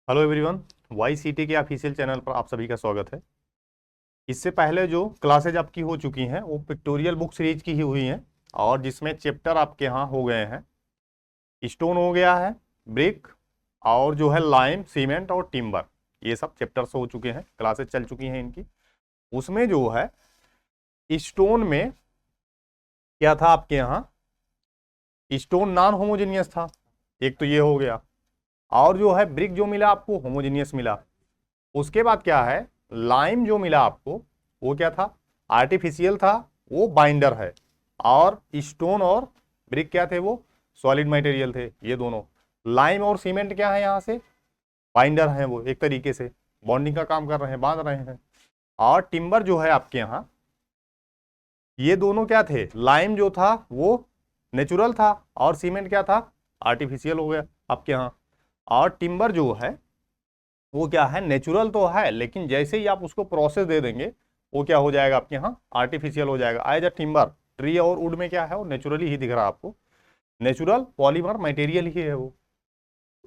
Hello everyone, YCT के official channel पर आप सभी का स्वागत है। इससे पहले जो क्लासेज आपकी हो चुकी हैं वो पिक्टोरियल बुक सीरीज की ही हुई हैं और जिसमें चैप्टर आपके यहाँ हो गए हैं। स्टोन हो गया है, ब्रिक और जो है लाइम, सीमेंट और टिम्बर, ये सब चैप्टर्स हो चुके हैं, क्लासेज चल चुकी हैं इनकी। उसमें जो है स्टोन में क्या था आपके यहाँ, स्टोन नॉन होमोजेनियस था, एक तो ये हो गया। और जो है ब्रिक जो मिला आपको होमोजेनियस मिला। उसके बाद क्या है, लाइम जो मिला आपको वो क्या था, आर्टिफिशियल था, वो बाइंडर है। और स्टोन और ब्रिक क्या थे, वो सॉलिड मटेरियल थे। ये दोनों लाइम और सीमेंट क्या है, यहाँ से बाइंडर हैं, वो एक तरीके से बॉन्डिंग का काम कर रहे हैं, बांध रहे हैं। और टिम्बर जो है आपके यहाँ, ये दोनों क्या थे, लाइम जो था वो नेचुरल था और सीमेंट क्या था, आर्टिफिशियल हो गया आपके यहाँ। और टिम्बर जो है वो क्या है, नेचुरल तो है, लेकिन जैसे ही आप उसको प्रोसेस दे देंगे वो क्या हो जाएगा आपके यहाँ, आर्टिफिशियल हो जाएगा। एज अ टिम्बर, ट्री और वुड में क्या है, वो नेचुरली ही दिख रहा है आपको, नेचुरल पॉलीमर मटेरियल ही है वो।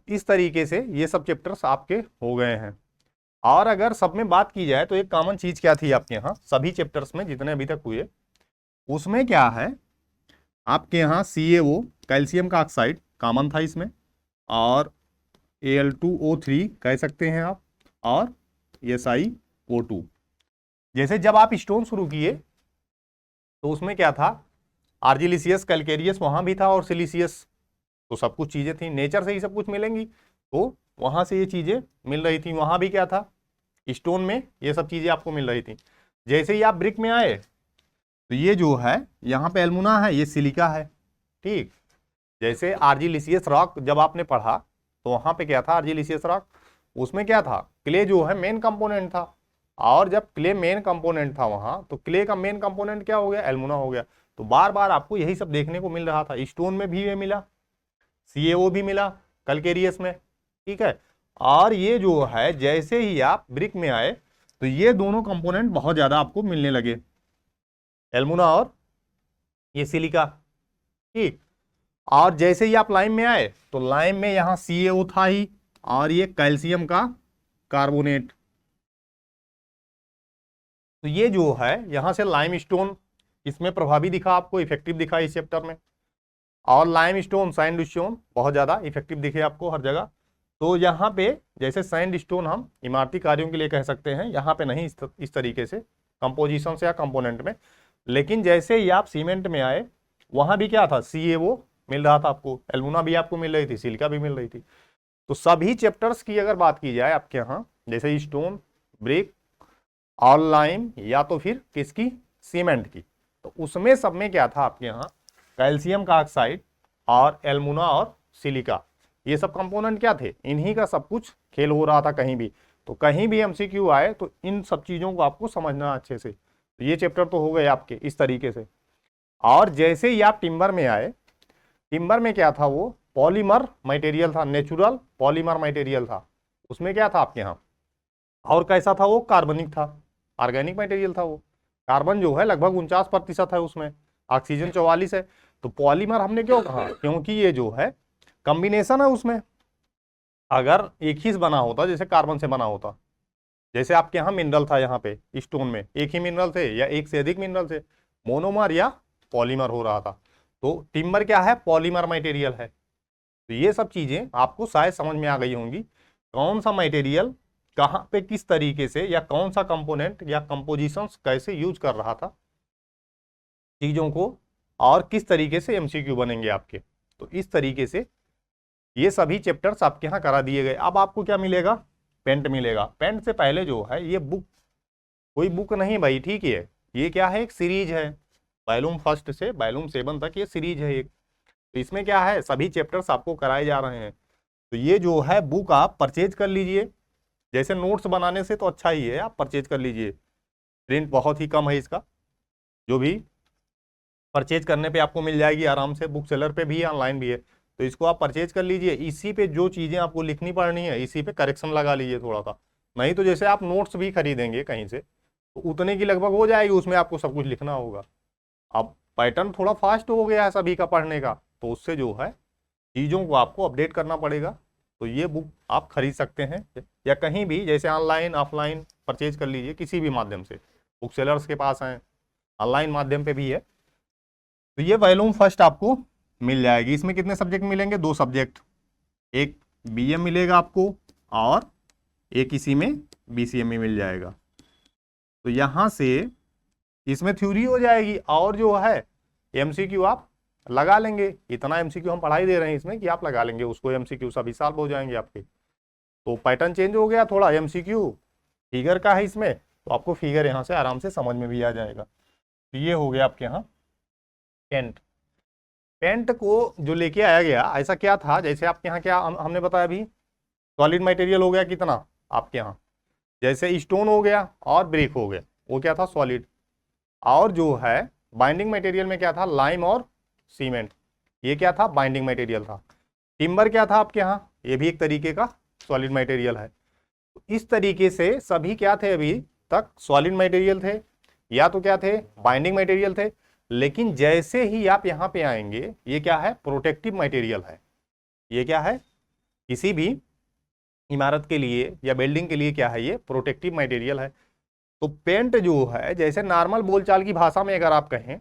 इस तरीके से ये सब चैप्टर्स आपके हो गए हैं। और अगर सब में बात की जाए तो एक कॉमन चीज क्या थी आपके यहाँ, सभी चैप्टर्स में जितने अभी तक हुए उसमें क्या है आपके यहाँ, CaO कैल्शियम का ऑक्साइड कॉमन था इसमें, और Al2O3 कह सकते हैं आप, और SiO2। जैसे जब आप स्टोन शुरू किए तो उसमें क्या था, आर्जिलिसियस, कैलकेरियस वहां भी था और सिलिसियस, तो सब कुछ चीजें थी, नेचर से ही सब कुछ मिलेंगी, तो वहां से ये चीजें मिल रही थी। वहां भी क्या था, स्टोन में ये सब चीजें आपको मिल रही थी। जैसे ही आप ब्रिक में आए तो ये जो है यहाँ पे एल्मुना है, ये सिलिका है, ठीक। जैसे आर्जिलिसियस रॉक जब आपने पढ़ा तो वहां पे क्या था, आर्जिलिसियस रॉक, उसमें क्या था, क्ले जो है मेन कंपोनेंट था। और जब क्ले मेन कंपोनेंट था वहां, तो क्ले का मेन कंपोनेंट क्या हो गया, एल्मुना हो गया। तो बार बार आपको यही सब देखने को मिल रहा था। स्टोन में भी ये मिला, CaO भी मिला कैलकेरियस में, ठीक है। और ये जो है जैसे ही आप ब्रिक में आए तो ये दोनों कंपोनेंट बहुत ज्यादा आपको मिलने लगे, एल्मुना और ये सिलिका, ठीक। और जैसे ही आप लाइम में आए तो लाइम में यहां CaO था ही, और ये कैल्शियम का कार्बोनेट। तो ये जो है यहां से लाइम स्टोन इसमें प्रभावी दिखा आपको, इफेक्टिव दिखा इस चैप्टर में। और लाइम स्टोन, सैंड स्टोन बहुत ज्यादा इफेक्टिव दिखे आपको हर जगह। तो यहाँ पे जैसे सैंड स्टोन हम इमारती कार्यों के लिए कह सकते हैं, यहाँ पे नहीं इस तरीके से कंपोजिशन से या कंपोनेंट में। लेकिन जैसे ही आप सीमेंट में आए वहां भी क्या था, CaO मिल रहा था आपको, एल्मुना भी आपको मिल रही थी, सिलिका भी मिल रही थी। तो सभी चैप्टर्स की अगर बात की जाए आपके यहाँ, जैसे स्टोन, ब्रिक और लाइम, या तो फिर किसकी, सीमेंट की, तो उसमें सब में क्या था आपके यहाँ, कैल्शियम का ऑक्साइड और एल्मुना और सिलिका, ये सब कंपोनेंट क्या थे, इन्हीं का सब कुछ खेल हो रहा था कहीं भी। तो कहीं भी MCQ आए तो इन सब चीजों को आपको समझना अच्छे से। तो ये चैप्टर तो हो गए आपके इस तरीके से। और जैसे ही आप टिम्बर में आए, टिम्बर में क्या था, वो पॉलीमर मटेरियल था, नेचुरल पॉलीमर मटेरियल था। उसमें क्या था आपके यहाँ, और कैसा था वो, कार्बनिक था, ऑर्गेनिक मटेरियल था वो। कार्बन जो है लगभग 49% है उसमें, ऑक्सीजन 44 है। तो पॉलीमर हमने क्यों कहा, क्योंकि ये जो है कॉम्बिनेशन है उसमें। अगर एक ही बना होता, जैसे कार्बन से बना होता, जैसे आपके यहाँ मिनरल था, यहाँ पे स्टोन में एक ही मिनरल थे या एक से अधिक मिनरल थे, मोनोमर या पॉलीमर हो रहा था। तो टिम्बर क्या है, पॉलीमर मटेरियल है। तो ये सब चीजें आपको शायद समझ में आ गई होंगी, कौन सा मटेरियल कहाँ पे किस तरीके से, या कौन सा कंपोनेंट या कंपोजिशंस कैसे यूज कर रहा था चीजों को, और किस तरीके से MCQ बनेंगे आपके। तो इस तरीके से ये सभी चैप्टर्स आपके यहाँ करा दिए गए। अब आपको क्या मिलेगा, पेंट मिलेगा। पेंट से पहले जो है ये बुक, कोई बुक नहीं भाई, ठीक है, ये क्या है, एक सीरीज है, वॉल्यूम 1 से वॉल्यूम 7 तक ये सीरीज है एक। तो इसमें क्या है, सभी चैप्टर्स आपको कराए जा रहे हैं। तो ये जो है बुक आप परचेज कर लीजिए, जैसे नोट्स बनाने से तो अच्छा ही है, आप परचेज कर लीजिए। प्रिंट बहुत ही कम है इसका, जो भी परचेज करने पे आपको मिल जाएगी आराम से, बुक सेलर पे भी है, ऑनलाइन भी है। तो इसको आप परचेज कर लीजिए, इसी पे जो चीज़ें आपको लिखनी पड़नी है इसी पे करेक्शन लगा लीजिए थोड़ा सा। नहीं तो जैसे आप नोट्स भी खरीदेंगे कहीं से तो उतने की लगभग हो जाएगी, उसमें आपको सब कुछ लिखना होगा। अब पैटर्न थोड़ा फास्ट हो गया है सभी का पढ़ने का, तो उससे जो है चीज़ों को आपको अपडेट करना पड़ेगा। तो ये बुक आप खरीद सकते हैं, या कहीं भी जैसे ऑनलाइन ऑफलाइन परचेज कर लीजिए, किसी भी माध्यम से, बुक सेलर्स के पास हैं, ऑनलाइन माध्यम पे भी है। तो ये वॉल्यूम फर्स्ट आपको मिल जाएगी। इसमें कितने सब्जेक्ट मिलेंगे? 2 सब्जेक्ट, एक बीएम मिलेगा आपको और एक इसी में बीसीएम में मिल जाएगा। तो यहाँ से इसमें थ्योरी हो जाएगी और जो है एमसीक्यू आप लगा लेंगे। इतना एमसीक्यू हम पढ़ाई दे रहे हैं इसमें कि आप लगा लेंगे उसको, एमसीक्यू सभी सॉल्व हो जाएंगे आपके। तो पैटर्न चेंज हो गया थोड़ा, एमसीक्यू फिगर का है इसमें, तो आपको फिगर यहाँ से आराम से समझ में भी आ जाएगा। तो ये हो गया आपके यहाँ पेंट। पेंट को जो लेके आया गया, ऐसा क्या था, जैसे आपके यहाँ क्या हमने बताया अभी, सॉलिड मटेरियल हो गया कितना आपके यहाँ, जैसे स्टोन हो गया और ब्रिक हो गया, वो क्या था सॉलिड। और जो है बाइंडिंग मटेरियल में क्या था, लाइम और सीमेंट, ये क्या था बाइंडिंग मटेरियल था। टिम्बर क्या था आपके यहाँ, ये भी एक तरीके का सॉलिड मटेरियल है। इस तरीके से सभी क्या थे, अभी तक सॉलिड मटेरियल थे या तो क्या थे बाइंडिंग मटेरियल थे। लेकिन जैसे ही आप यहाँ पे आएंगे, ये क्या है प्रोटेक्टिव मटेरियल है। ये क्या है, किसी भी इमारत के लिए या बिल्डिंग के लिए क्या है, ये प्रोटेक्टिव मटेरियल है। तो पेंट जो है, जैसे नॉर्मल बोलचाल की भाषा में अगर आप कहें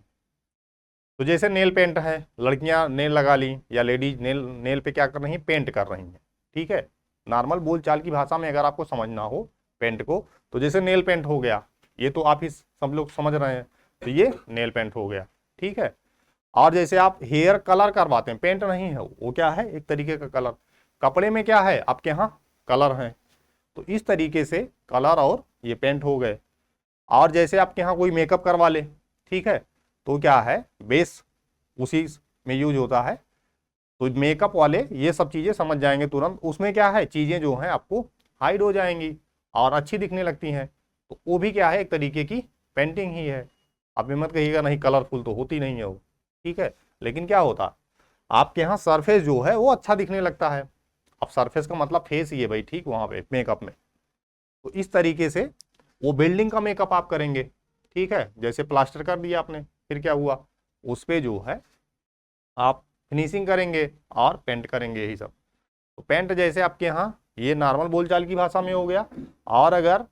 तो जैसे नेल पेंट है, लड़कियां नेल लगा ली या लेडीज नेल पे क्या कर रही हैं, पेंट कर रही हैं, ठीक है। नॉर्मल बोलचाल की भाषा में अगर आपको समझना हो पेंट को, तो जैसे नेल पेंट हो गया, ये तो आप ही सब लोग समझ रहे हैं, तो ये नेल पेंट हो गया, ठीक है। और जैसे आप हेयर कलर करवाते हैं, पेंट नहीं है वो, क्या है एक तरीके का कलर। कपड़े में क्या है आपके यहाँ कलर है, तो इस तरीके से कलर और ये पेंट हो गए। और जैसे आपके यहाँ कोई मेकअप करवा ले, ठीक है, तो क्या है बेस उसी में यूज होता है। तो मेकअप वाले ये सब चीजें समझ जाएंगे तुरंत, उसमें क्या है चीजें जो हैं आपको हाइड हो जाएंगी और अच्छी दिखने लगती हैं। तो वो भी क्या है एक तरीके की पेंटिंग ही है। आप भी मत कहिएगा नहीं कलरफुल तो होती नहीं है वो, ठीक है। लेकिन क्या होता आपके यहाँ सरफेस जो है वो अच्छा दिखने लगता है। अब सरफेस का मतलब फेस ही है भाई, ठीक, वहां पे मेकअप में। तो इस तरीके से वो बिल्डिंग का मेकअप आप करेंगे, ठीक है। जैसे प्लास्टर कर दिया आपने, फिर क्या हुआ, उस पे जो है आप फिनिशिंग करेंगे और पेंट करेंगे, यही सब। तो पेंट जैसे आपके यहाँ ये नॉर्मल बोलचाल की भाषा में हो गया। और अगर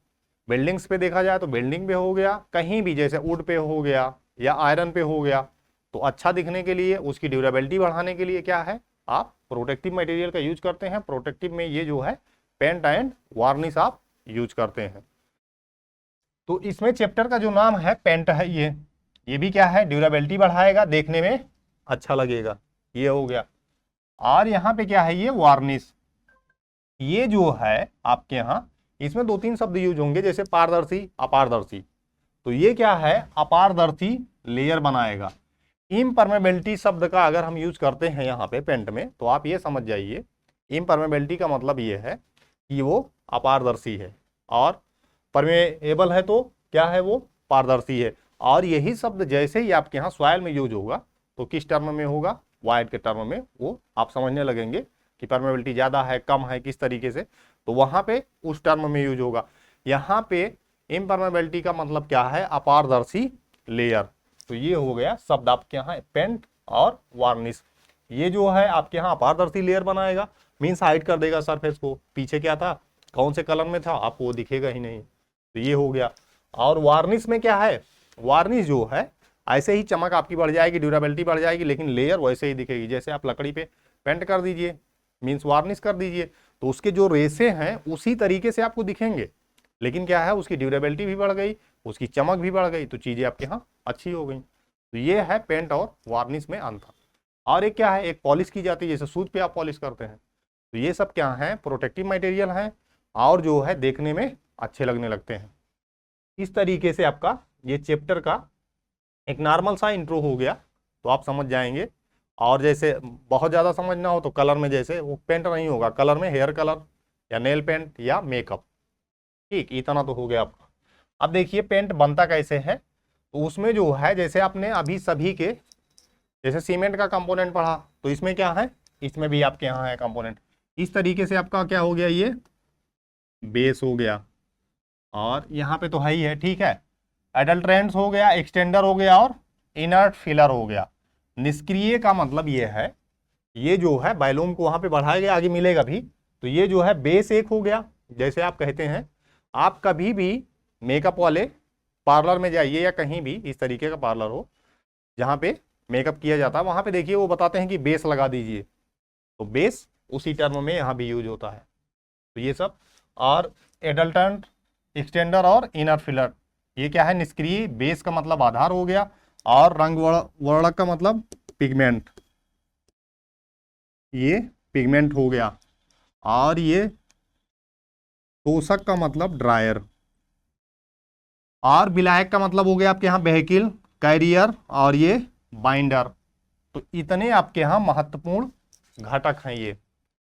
बिल्डिंग्स पे देखा जाए तो बिल्डिंग पे हो गया, कहीं भी जैसे वुड पे हो गया या आयरन पे हो गया, तो अच्छा दिखने के लिए, उसकी ड्यूरेबिलिटी बढ़ाने के लिए क्या है आप प्रोटेक्टिव मटेरियल का यूज करते हैं। प्रोटेक्टिव में ये जो है पेंट एंड वार्निश आप यूज करते हैं। तो इसमें चैप्टर का जो नाम है पेंट है, ये भी क्या है ड्यूरेबिलिटी बढ़ाएगा, देखने में अच्छा लगेगा, ये हो गया। और यहाँ पे क्या है ये वार्निश, ये जो है आपके यहाँ इसमें 2-3 शब्द यूज होंगे, जैसे पारदर्शी अपारदर्शी। तो ये क्या है अपारदर्शी लेयर बनाएगा। इम्परमेबिलिटी शब्द का अगर हम यूज करते हैं यहाँ पे पेंट में, तो आप ये समझ जाइए इम्परमेबिलिटी का मतलब ये है कि वो अपारदर्शी है, और परमेएबल है तो क्या है वो पारदर्शी है। और यही शब्द जैसे ही आपके यहाँ सॉइल में यूज होगा तो किस टर्म में होगा, वाइड के टर्म में, वो आप समझने लगेंगे कि परमेबिलिटी ज़्यादा है कम है किस तरीके से, तो वहाँ पे उस टर्म में यूज होगा। यहाँ पे इम्परमेबिलिटी का मतलब क्या है अपारदर्शी लेयर। तो ये हो गया शब्द आपके यहाँ पेंट और वार्निश। ये जो है आपके यहाँ अपारदर्शी लेयर बनाएगा, मीन्स हाइड कर देगा सरफेस को। पीछे क्या था, कौन से कलर में था, आपको वो दिखेगा ही नहीं। तो ये हो गया। और वार्निश में क्या है, वार्निश जो है ऐसे ही चमक आपकी बढ़ जाएगी, ड्यूरेबिलिटी बढ़ जाएगी, लेकिन लेयर वैसे ही दिखेगी। जैसे आप लकड़ी पे पेंट कर दीजिए, मीन्स वार्निश कर दीजिए, तो उसके जो रेसे हैं उसी तरीके से आपको दिखेंगे, लेकिन क्या है उसकी ड्यूरेबिलिटी भी बढ़ गई, उसकी चमक भी बढ़ गई, तो चीज़ें आपके यहाँ अच्छी हो गई। तो ये है पेंट और वार्निश में अंतर। और एक क्या है, एक पॉलिश की जाती है, जैसे सूज पे आप पॉलिश करते हैं। तो ये सब क्या है प्रोटेक्टिव मटेरियल हैं और जो है देखने में अच्छे लगने लगते हैं। इस तरीके से आपका ये चैप्टर का एक नॉर्मल सा इंट्रो हो गया, तो आप समझ जाएंगे। और जैसे बहुत ज़्यादा समझना हो तो कलर में, जैसे वो पेंट नहीं होगा, कलर में हेयर कलर या नेल पेंट या मेकअप, ठीक, इतना तो हो गया आपका। अब देखिए पेंट बनता कैसे है। तो उसमें जो है जैसे आपने अभी सभी के जैसे सीमेंट का कंपोनेंट पढ़ा, तो इसमें क्या है, इसमें भी आपके यहाँ है कंपोनेंट। इस तरीके से आपका क्या हो गया, ये बेस हो गया, और यहाँ पे तो है ही है, ठीक है। एडल्ट्रेंट्स हो गया, एक्सटेंडर हो गया और इनर्ट फिलर हो गया। निष्क्रिय का मतलब ये है, ये जो है वॉल्यूम को वहाँ पे बढ़ाएगा, आगे मिलेगा भी, तो ये जो है बेस एक हो गया। जैसे आप कहते हैं, आप कभी भी मेकअप वाले पार्लर में जाइए या कहीं भी इस तरीके का पार्लर हो जहाँ पे मेकअप किया जाता है, वहां पे देखिए वो बताते हैं कि बेस लगा दीजिए, तो बेस उसी टर्म में यहाँ भी यूज होता है। तो ये सब, और एडल्टेंट, एक्सटेंडर और इनर फिलर, ये क्या है, निष्क्रिय। बेस का मतलब आधार हो गया, और रंग वर्णक का मतलब पिगमेंट, ये पिगमेंट हो गया। और ये तोषक का मतलब ड्रायर, और विलायक का मतलब हो गया आपके यहाँ वेहिकल, कैरियर, और ये बाइंडर। तो इतने आपके यहाँ महत्वपूर्ण घटक हैं ये।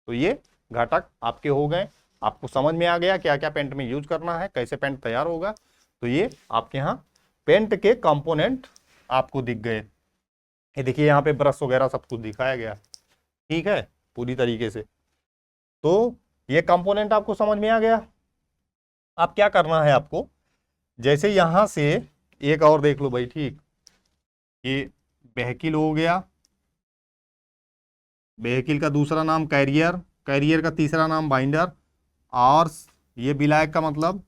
तो ये घटक आपके हो गए। आपको समझ में आ गया क्या क्या पेंट में यूज करना है, कैसे पेंट तैयार होगा। तो ये आपके यहाँ पेंट के कंपोनेंट आपको दिख गए। ये देखिए यहाँ पे ब्रश वगैरह सब कुछ दिखाया गया, ठीक है, पूरी तरीके से। तो ये कंपोनेंट आपको समझ में आ गया। अब क्या करना है आपको, जैसे यहां से एक और देख लो भाई, ठीक, ये वेहिकल हो गया, वेहिकल का दूसरा नाम कैरियर, कैरियर का तीसरा नाम बाइंडर, और ये विलायक का मतलब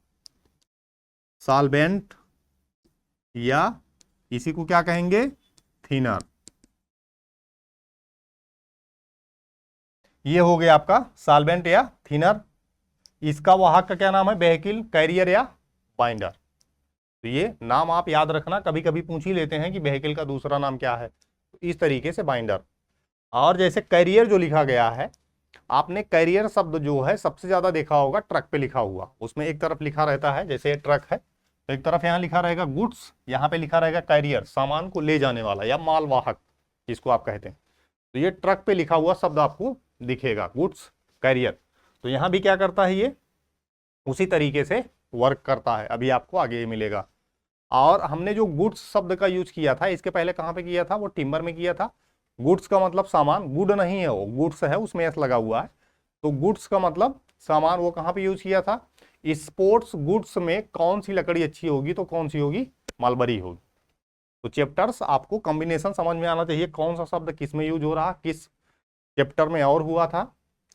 सॉल्वेंट, या इसी को क्या कहेंगे, थिनर। ये हो गया आपका सॉल्वेंट या थिनर। इसका वाहक का क्या नाम है, वेहिकल, कैरियर या बाइंडर। तो ये नाम आप याद रखना, कभी कभी पूछ ही लेते हैं कि वेहिकल का दूसरा नाम क्या है। तो इस तरीके से बाइंडर। और जैसे कैरियर जो लिखा गया है, आपने कैरियर शब्द जो है सबसे ज्यादा देखा होगा ट्रक पे लिखा हुआ। उसमें एक तरफ लिखा रहता है, जैसे ये ट्रक है तो एक तरफ यहाँ लिखा रहेगा गुड्स, यहाँ पे लिखा रहेगा कैरियर, सामान को ले जाने वाला या मालवाहक जिसको आप कहते हैं। तो ये ट्रक पे लिखा हुआ शब्द आपको दिखेगा, गुड्स कैरियर। तो यहाँ भी क्या करता है, ये उसी तरीके से वर्क करता है, अभी आपको आगे मिलेगा। और हमने जो गुड्स शब्द का यूज किया था, इसके पहले कहाँ पे किया था, वो टिम्बर में किया था। गुड्स का मतलब सामान, गुड नहीं है वो, गुड्स है, उसमें एस लगा हुआ है। तो गुड्स का मतलब सामान, वो कहाँ पे यूज किया था, स्पोर्ट्स गुड्स में कौन सी लकड़ी अच्छी होगी, तो कौन सी होगी, मलबरी होगी। तो चैप्टर्स आपको कॉम्बिनेशन समझ में आना चाहिए, कौन सा शब्द किस में यूज हो रहा, किस चैप्टर में और हुआ था।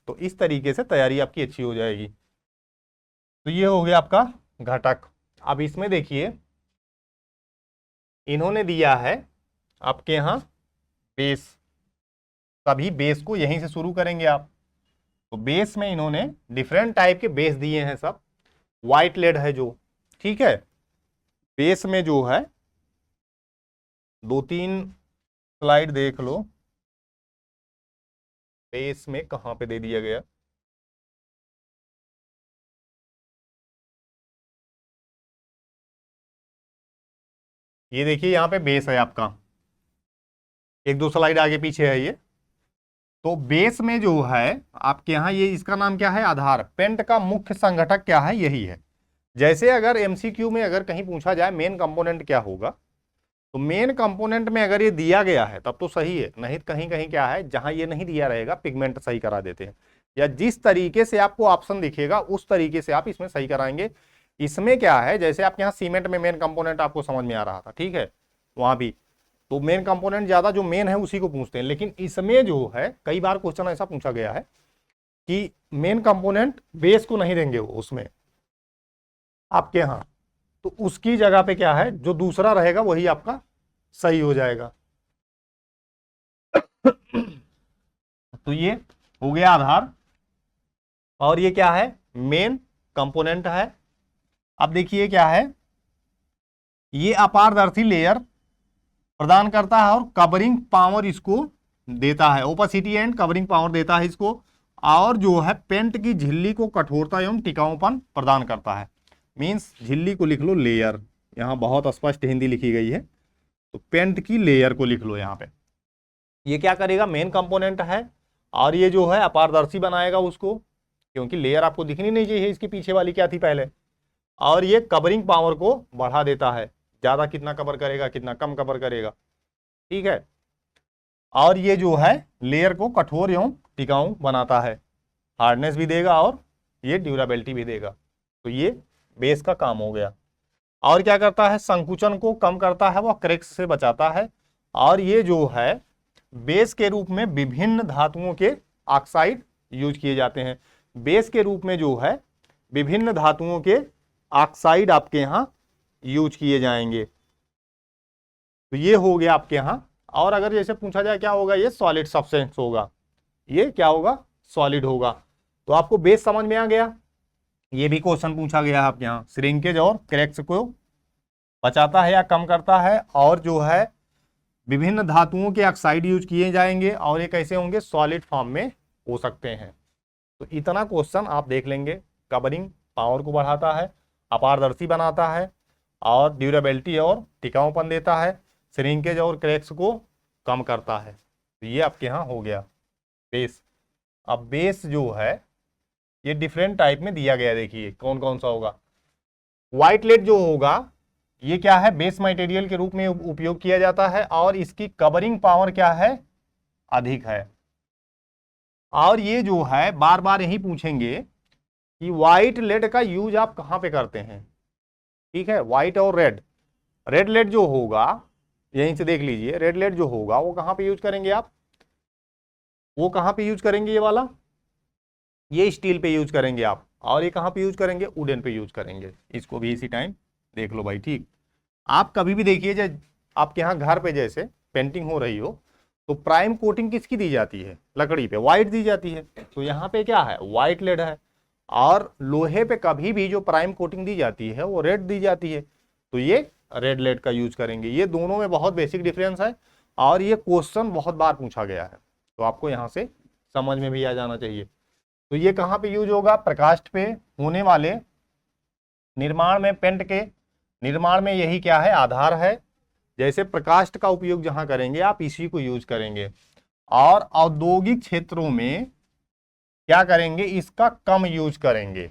तो इस तरीके से तैयारी आपकी अच्छी हो जाएगी। तो ये हो गया आपका घटक। अब इसमें देखिए, इन्होंने दिया है आपके यहाँ बेस, तभी बेस को यहीं से शुरू करेंगे आप। तो बेस में इन्होंने डिफरेंट टाइप के बेस दिए हैं सब। व्हाइट लेड है जो, ठीक है, बेस में जो है 2-3 स्लाइड देख लो, बेस में कहां पे दे दिया गया, ये देखिए यहाँ पे बेस है आपका, 1-2 स्लाइड आगे पीछे है ये। तो बेस में जो है आपके यहाँ, ये इसका नाम क्या है, आधार। पेंट का मुख्य संगठक क्या है, यही है। जैसे अगर एमसीक्यू में अगर कहीं पूछा जाए मेन कंपोनेंट क्या होगा, तो मेन कंपोनेंट में अगर ये दिया गया है तब तो सही है, नहीं कहीं कहीं क्या है, जहां ये नहीं दिया रहेगा पिगमेंट सही करा देते हैं, या जिस तरीके से आपको ऑप्शन दिखेगा उस तरीके से आप इसमें सही कराएंगे। इसमें क्या है, जैसे आपके यहाँ सीमेंट में मेन कंपोनेंट आपको समझ में आ रहा था, ठीक है, वहां भी तो मेन कंपोनेंट ज्यादा जो मेन है उसी को पूछते हैं। लेकिन इसमें जो है कई बार क्वेश्चन ऐसा पूछा गया है कि मेन कंपोनेंट बेस को नहीं देंगे वो उसमें आपके यहाँ, तो उसकी जगह पे क्या है, जो दूसरा रहेगा वही आपका सही हो जाएगा। तो ये हो गया आधार, और ये क्या है, मेन कंपोनेंट है। अब देखिए क्या है, ये अपारदर्शी लेयर प्रदान करता है और कवरिंग पावर इसको देता है, ओपेसिटी एंड कवरिंग पावर देता है इसको, और जो है पेंट की झिल्ली को कठोरता एवं टिकाऊपन प्रदान करता है। मींस झिल्ली को लिख लो लेयर, यहाँ बहुत स्पष्ट हिंदी लिखी गई है, तो पेंट की लेयर को लिख लो यहाँ पे। ये क्या करेगा, मेन कंपोनेंट है, और ये जो है अपारदर्शी बनाएगा उसको, क्योंकि लेयर आपको दिखनी नहीं चाहिए इसकी पीछे वाली क्या थी पहले। और ये कवरिंग पावर को बढ़ा देता है, ज्यादा कितना कवर करेगा, कितना कम कवर करेगा, ठीक है। और ये जो है लेयर को कठोर एवं टिकाऊ बनाता है, हार्डनेस भी देगा और ये ड्यूरेबिलिटी भी देगा। तो ये बेस का काम हो गया। और क्या करता है, संकुचन को कम करता है, वह क्रैक्स से बचाता है। और ये जो है बेस के रूप में विभिन्न धातुओं के ऑक्साइड यूज किए जाते हैं। बेस के रूप में जो है विभिन्न धातुओं के ऑक्साइड आपके यहाँ यूज किए जाएंगे। तो ये हो गया आपके यहाँ। और अगर जैसे पूछा जाए क्या होगा, ये सॉलिड सब्सटेंस होगा, ये क्या होगा, सॉलिड होगा। तो आपको बेस समझ में आ गया। ये भी क्वेश्चन पूछा गया है आपके यहाँ, श्रिंकेज और क्रैक्स को बचाता है या कम करता है, और जो है विभिन्न धातुओं के ऑक्साइड यूज किए जाएंगे और ये कैसे होंगे, सॉलिड फॉर्म में हो सकते हैं। तो इतना क्वेश्चन आप देख लेंगे। कवरिंग पावर को बढ़ाता है, अपारदर्शी बनाता है, और ड्यूरेबिलिटी और टिकाऊपन देता है, श्रिंकेज और क्रैक्स को कम करता है। तो ये आपके यहाँ हो गया बेस। अब बेस जो है ये डिफरेंट टाइप में दिया गया है, देखिए कौन कौन सा होगा। व्हाइट लेड जो होगा ये क्या है, बेस मटेरियल के रूप में उपयोग किया जाता है और इसकी कवरिंग पावर क्या है, अधिक है। और ये जो है बार बार यही पूछेंगे कि व्हाइट लेड का यूज आप कहां पे करते हैं। ठीक है, व्हाइट और रेड, रेड लेड जो होगा यहीं से देख लीजिए, रेड लेड जो होगा वो कहां पे यूज करेंगे आप, वो कहां पे यूज करेंगे, ये वाला, ये स्टील पे यूज करेंगे आप, और ये कहां पे यूज करेंगे, वुडन पे यूज करेंगे। इसको भी इसी टाइम देख लो भाई। ठीक, आप कभी भी देखिए जब आपके यहाँ घर पे जैसे पेंटिंग हो रही हो तो प्राइम कोटिंग किसकी दी जाती है, लकड़ी पे व्हाइट दी जाती है। तो यहाँ पे क्या है, व्हाइट लेड है। और लोहे पे कभी भी जो प्राइम कोटिंग दी जाती है वो रेड दी जाती है, तो ये रेड लेड का यूज करेंगे। ये दोनों में बहुत बेसिक डिफरेंस है और ये क्वेश्चन बहुत बार पूछा गया है, तो आपको यहाँ से समझ में भी आ जाना चाहिए। तो ये कहाँ पे यूज होगा, प्रकाष्ठ पे होने वाले निर्माण में, पेंट के निर्माण में यही क्या है, आधार है। जैसे प्रकाष्ठ का उपयोग जहां करेंगे आप इसी को यूज करेंगे। और औद्योगिक क्षेत्रों में क्या करेंगे, इसका कम यूज करेंगे।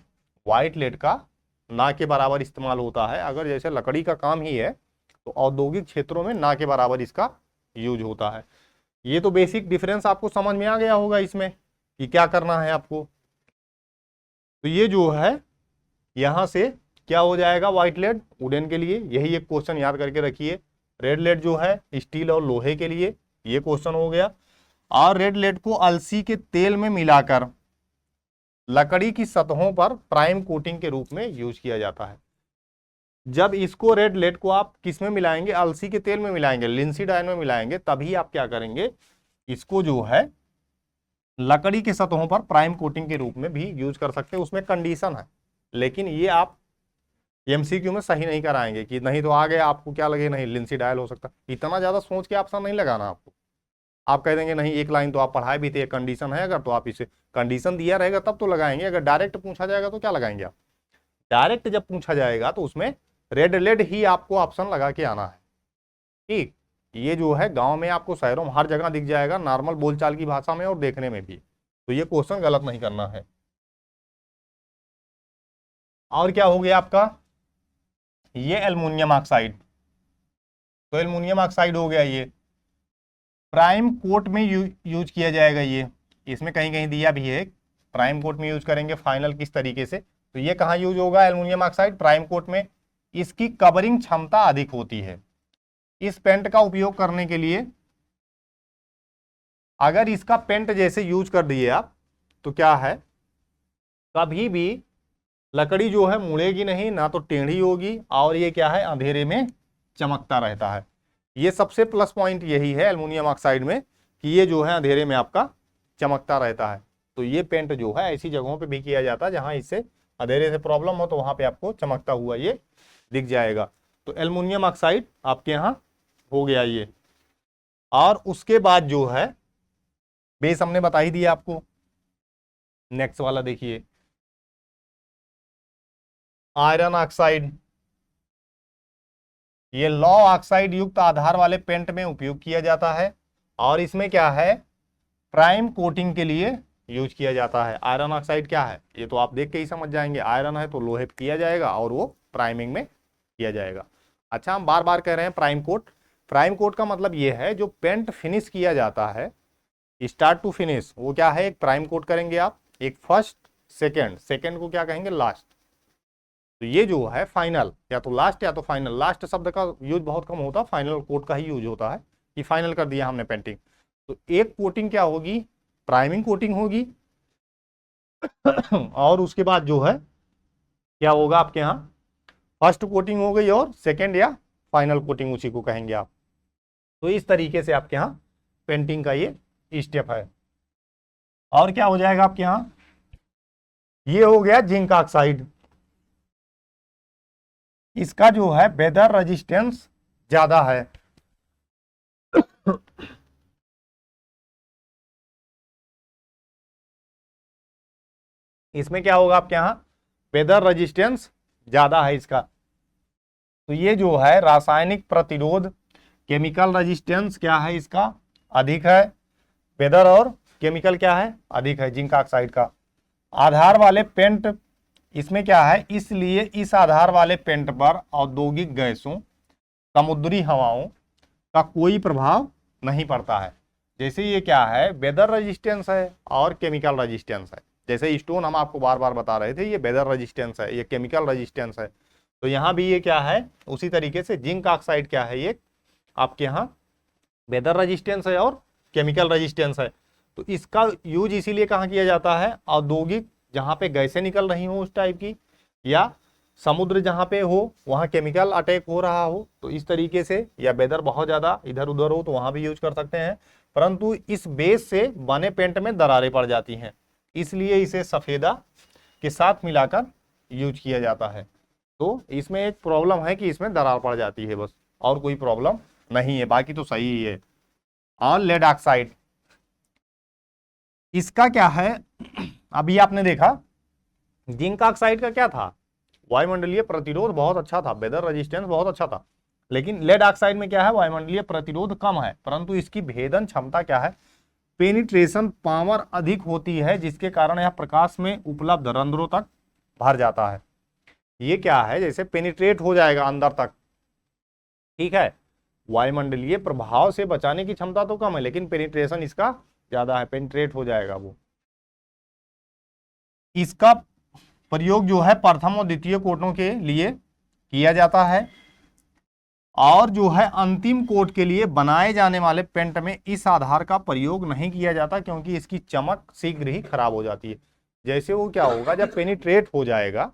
व्हाइट लेड का ना के बराबर इस्तेमाल होता है। अगर जैसे लकड़ी का काम ही है तो औद्योगिक क्षेत्रों में ना के बराबर इसका यूज होता है। ये तो बेसिक डिफरेंस आपको समझ में आ गया होगा इसमें कि क्या करना है आपको। तो ये जो है यहां से क्या हो जाएगा, व्हाइट लेड वुडन के लिए, यही एक क्वेश्चन याद करके रखिए। रेड लेड जो है स्टील और लोहे के लिए, ये क्वेश्चन हो गया। और रेड लेड को अलसी के तेल में मिलाकर लकड़ी की सतहों पर प्राइम कोटिंग के रूप में यूज किया जाता है। जब इसको रेड लेड को आप किस में मिलाएंगे, अलसी के तेल में मिलाएंगे, लिंसीड आयन में मिलाएंगे, तभी आप क्या करेंगे, इसको जो है लकड़ी के सतहों पर प्राइम कोटिंग के रूप में भी यूज कर सकते हैं। उसमें कंडीशन है, लेकिन ये आप एमसीक्यू में सही नहीं कराएंगे कि नहीं तो आगे आपको क्या लगे, नहीं लिंसी डायल हो सकता। इतना ज्यादा सोच के ऑप्शन नहीं लगाना आपको। आप कह देंगे नहीं एक लाइन तो आप पढ़ाए भी थे, कंडीशन है अगर, तो आप इसे कंडीशन दिया रहेगा तब तो लगाएंगे। अगर डायरेक्ट पूछा जाएगा तो क्या लगाएंगे आप, डायरेक्ट जब पूछा जाएगा तो उसमें रेड लेड ही आपको ऑप्शन लगा के आना है। ठीक, ये जो है गाँव में आपको, शहरों में हर जगह दिख जाएगा, नॉर्मल बोलचाल की भाषा में और देखने में भी। तो ये क्वेश्चन गलत नहीं करना है। और क्या हो गया आपका, ये एल्युमिनियम ऑक्साइड। तो एल्युमिनियम ऑक्साइड हो गया, ये प्राइम कोट में यूज किया जाएगा। ये इसमें कहीं कहीं दिया भी है, प्राइम कोट में यूज करेंगे, फाइनल किस तरीके से। तो ये कहाँ यूज होगा, एल्युमिनियम ऑक्साइड प्राइम कोट में। इसकी कवरिंग क्षमता अधिक होती है। इस पेंट का उपयोग करने के लिए अगर इसका पेंट जैसे यूज कर दिए आप तो क्या है, कभी भी लकड़ी जो है मुड़ेगी नहीं, ना तो टेढ़ी होगी, और ये क्या है, अंधेरे में चमकता रहता है। ये सबसे प्लस पॉइंट यही है एल्युमिनियम ऑक्साइड में कि ये जो है अंधेरे में आपका चमकता रहता है। तो ये पेंट जो है ऐसी जगहों पे भी किया जाता है जहां इससे अंधेरे से प्रॉब्लम हो, तो वहां पे आपको चमकता हुआ ये दिख जाएगा। तो एल्युमिनियम ऑक्साइड आपके यहाँ हो गया ये। और उसके बाद जो है बेस हमने बता ही दिया आपको। नेक्स्ट वाला देखिए, आयरन ऑक्साइड। ये लौ ऑक्साइड युक्त आधार वाले पेंट में उपयोग किया जाता है और इसमें क्या है, प्राइम कोटिंग के लिए यूज किया जाता है। आयरन ऑक्साइड क्या है, ये तो आप देख के ही समझ जाएंगे। आयरन है तो लोहे पे किया जाएगा और वो प्राइमिंग में किया जाएगा। अच्छा, हम बार बार कह रहे हैं प्राइम कोट। प्राइम कोट का मतलब ये है जो पेंट फिनिश किया जाता है स्टार्ट टू फिनिश, वो क्या है, एक प्राइम कोट करेंगे आप, एक फर्स्ट सेकेंड, सेकेंड को क्या कहेंगे, लास्ट। तो ये जो है फाइनल, या तो लास्ट या तो फाइनल। लास्ट शब्द का यूज बहुत कम होता है, फाइनल कोट का ही यूज होता है कि फाइनल कर दिया हमने पेंटिंग। तो एक कोटिंग क्या होगी, प्राइमिंग कोटिंग होगी, और उसके बाद जो है क्या होगा आपके यहाँ, फर्स्ट कोटिंग हो गई और सेकेंड या फाइनल कोटिंग उसी को कहेंगे आप। तो इस तरीके से आपके यहाँ पेंटिंग का ये स्टेप है। और क्या हो जाएगा आपके यहाँ, ये हो गया जिंक ऑक्साइड। इसका जो है वेदर रेजिस्टेंस ज्यादा है। इसमें क्या होगा आपके यहाँ, वेदर रेजिस्टेंस ज्यादा है इसका। तो ये जो है रासायनिक प्रतिरोध, केमिकल रेजिस्टेंस क्या है इसका, अधिक है। वेदर और केमिकल क्या है, अधिक है जिंक ऑक्साइड का। आधार वाले पेंट, इसमें क्या है, इसलिए इस आधार वाले पेंट पर औद्योगिक गैसों, समुद्री हवाओं का कोई प्रभाव नहीं पड़ता है। जैसे ये क्या है, वेदर रेजिस्टेंस है और केमिकल रेजिस्टेंस है। जैसे स्टोन हम आपको बार बार बता रहे थे, ये वेदर रेजिस्टेंस है, ये केमिकल रेजिस्टेंस है। तो यहाँ भी ये क्या है, उसी तरीके से जिंक ऑक्साइड क्या है, ये आपके यहाँ वेदर रेजिस्टेंस है और केमिकल रेजिस्टेंस है। तो इसका यूज इसीलिए कहाँ किया जाता है, औद्योगिक जहाँ पे गैसें निकल रही हो उस टाइप की, या समुद्र जहाँ पे हो वहाँ केमिकल अटैक हो रहा हो, तो इस तरीके से, या वेदर बहुत ज़्यादा इधर उधर हो तो वहाँ भी यूज कर सकते हैं। परंतु इस बेस से बने पेंट में दरारें पड़ जाती हैं, इसलिए इसे सफ़ेदा के साथ मिलाकर यूज किया जाता है। तो इसमें एक प्रॉब्लम है कि इसमें दरार पड़ जाती है बस, और कोई प्रॉब्लम नहीं है, बाकी तो सही ही है। और लेड ऑक्साइड, इसका क्या है, अभी आपने देखा जिंक ऑक्साइड का क्या था, वायुमंडलीय प्रतिरोध बहुत अच्छा था, वेदर रेजिस्टेंस बहुत अच्छा था। लेकिन लेड ऑक्साइड में क्या है, वायुमंडलीय प्रतिरोध कम है, परंतु इसकी भेदन क्षमता क्या है, पेनिट्रेशन पावर अधिक होती है, जिसके कारण यह प्रकाश में उपलब्ध रंध्रों तक भर जाता है। ये क्या है, जैसे पेनिट्रेट हो जाएगा अंदर तक, ठीक है। वायुमंडलीय प्रभाव से बचाने की क्षमता तो कम है, लेकिन पेनिट्रेशन इसका ज्यादा है, पेनिट्रेट हो जाएगा वो। इसका प्रयोग जो है प्रथम और द्वितीय कोटों के लिए किया जाता है, और जो है अंतिम कोट के लिए बनाए जाने वाले पेंट में इस आधार का प्रयोग नहीं किया जाता, क्योंकि इसकी चमक शीघ्र ही खराब हो जाती है। जैसे वो क्या होगा, जब पेनिट्रेट हो जाएगा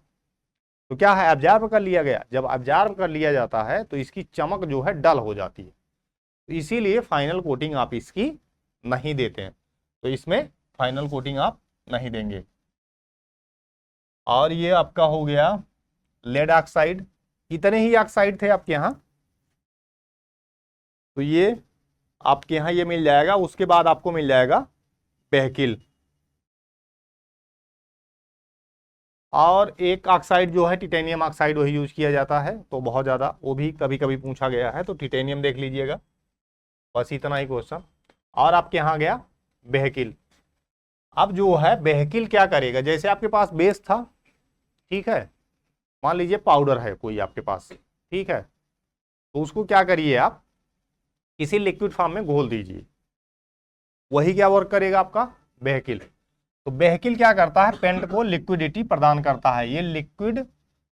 तो क्या है, ऑब्जर्व कर लिया गया, जब ऑब्जर्व कर लिया जाता है तो इसकी चमक जो है डल हो जाती है। तो इसीलिए फाइनल कोटिंग आप इसकी नहीं देते हैं, तो इसमें फाइनल कोटिंग आप नहीं देंगे। और ये आपका हो गया लेड ऑक्साइड, इतने ही ऑक्साइड थे आपके यहाँ, तो ये आपके यहाँ ये मिल जाएगा। उसके बाद आपको मिल जाएगा बेहकिल, और एक ऑक्साइड जो है टिटेनियम ऑक्साइड, वही यूज किया जाता है। तो बहुत ज़्यादा वो भी कभी कभी पूछा गया है, तो टिटेनियम देख लीजिएगा, बस इतना ही क्वेश्चन। और आपके यहाँ गया बेहकिल। अब जो है बेहकिल क्या करेगा, जैसे आपके पास बेस था, ठीक है, मान लीजिए पाउडर है कोई आपके पास, ठीक है, तो उसको क्या करिए आप किसी लिक्विड फॉर्म में घोल दीजिए, वही क्या वर्क करेगा आपका बेहकिल। तो बेहकिल क्या करता है, पेंट को लिक्विडिटी प्रदान करता है, ये लिक्विड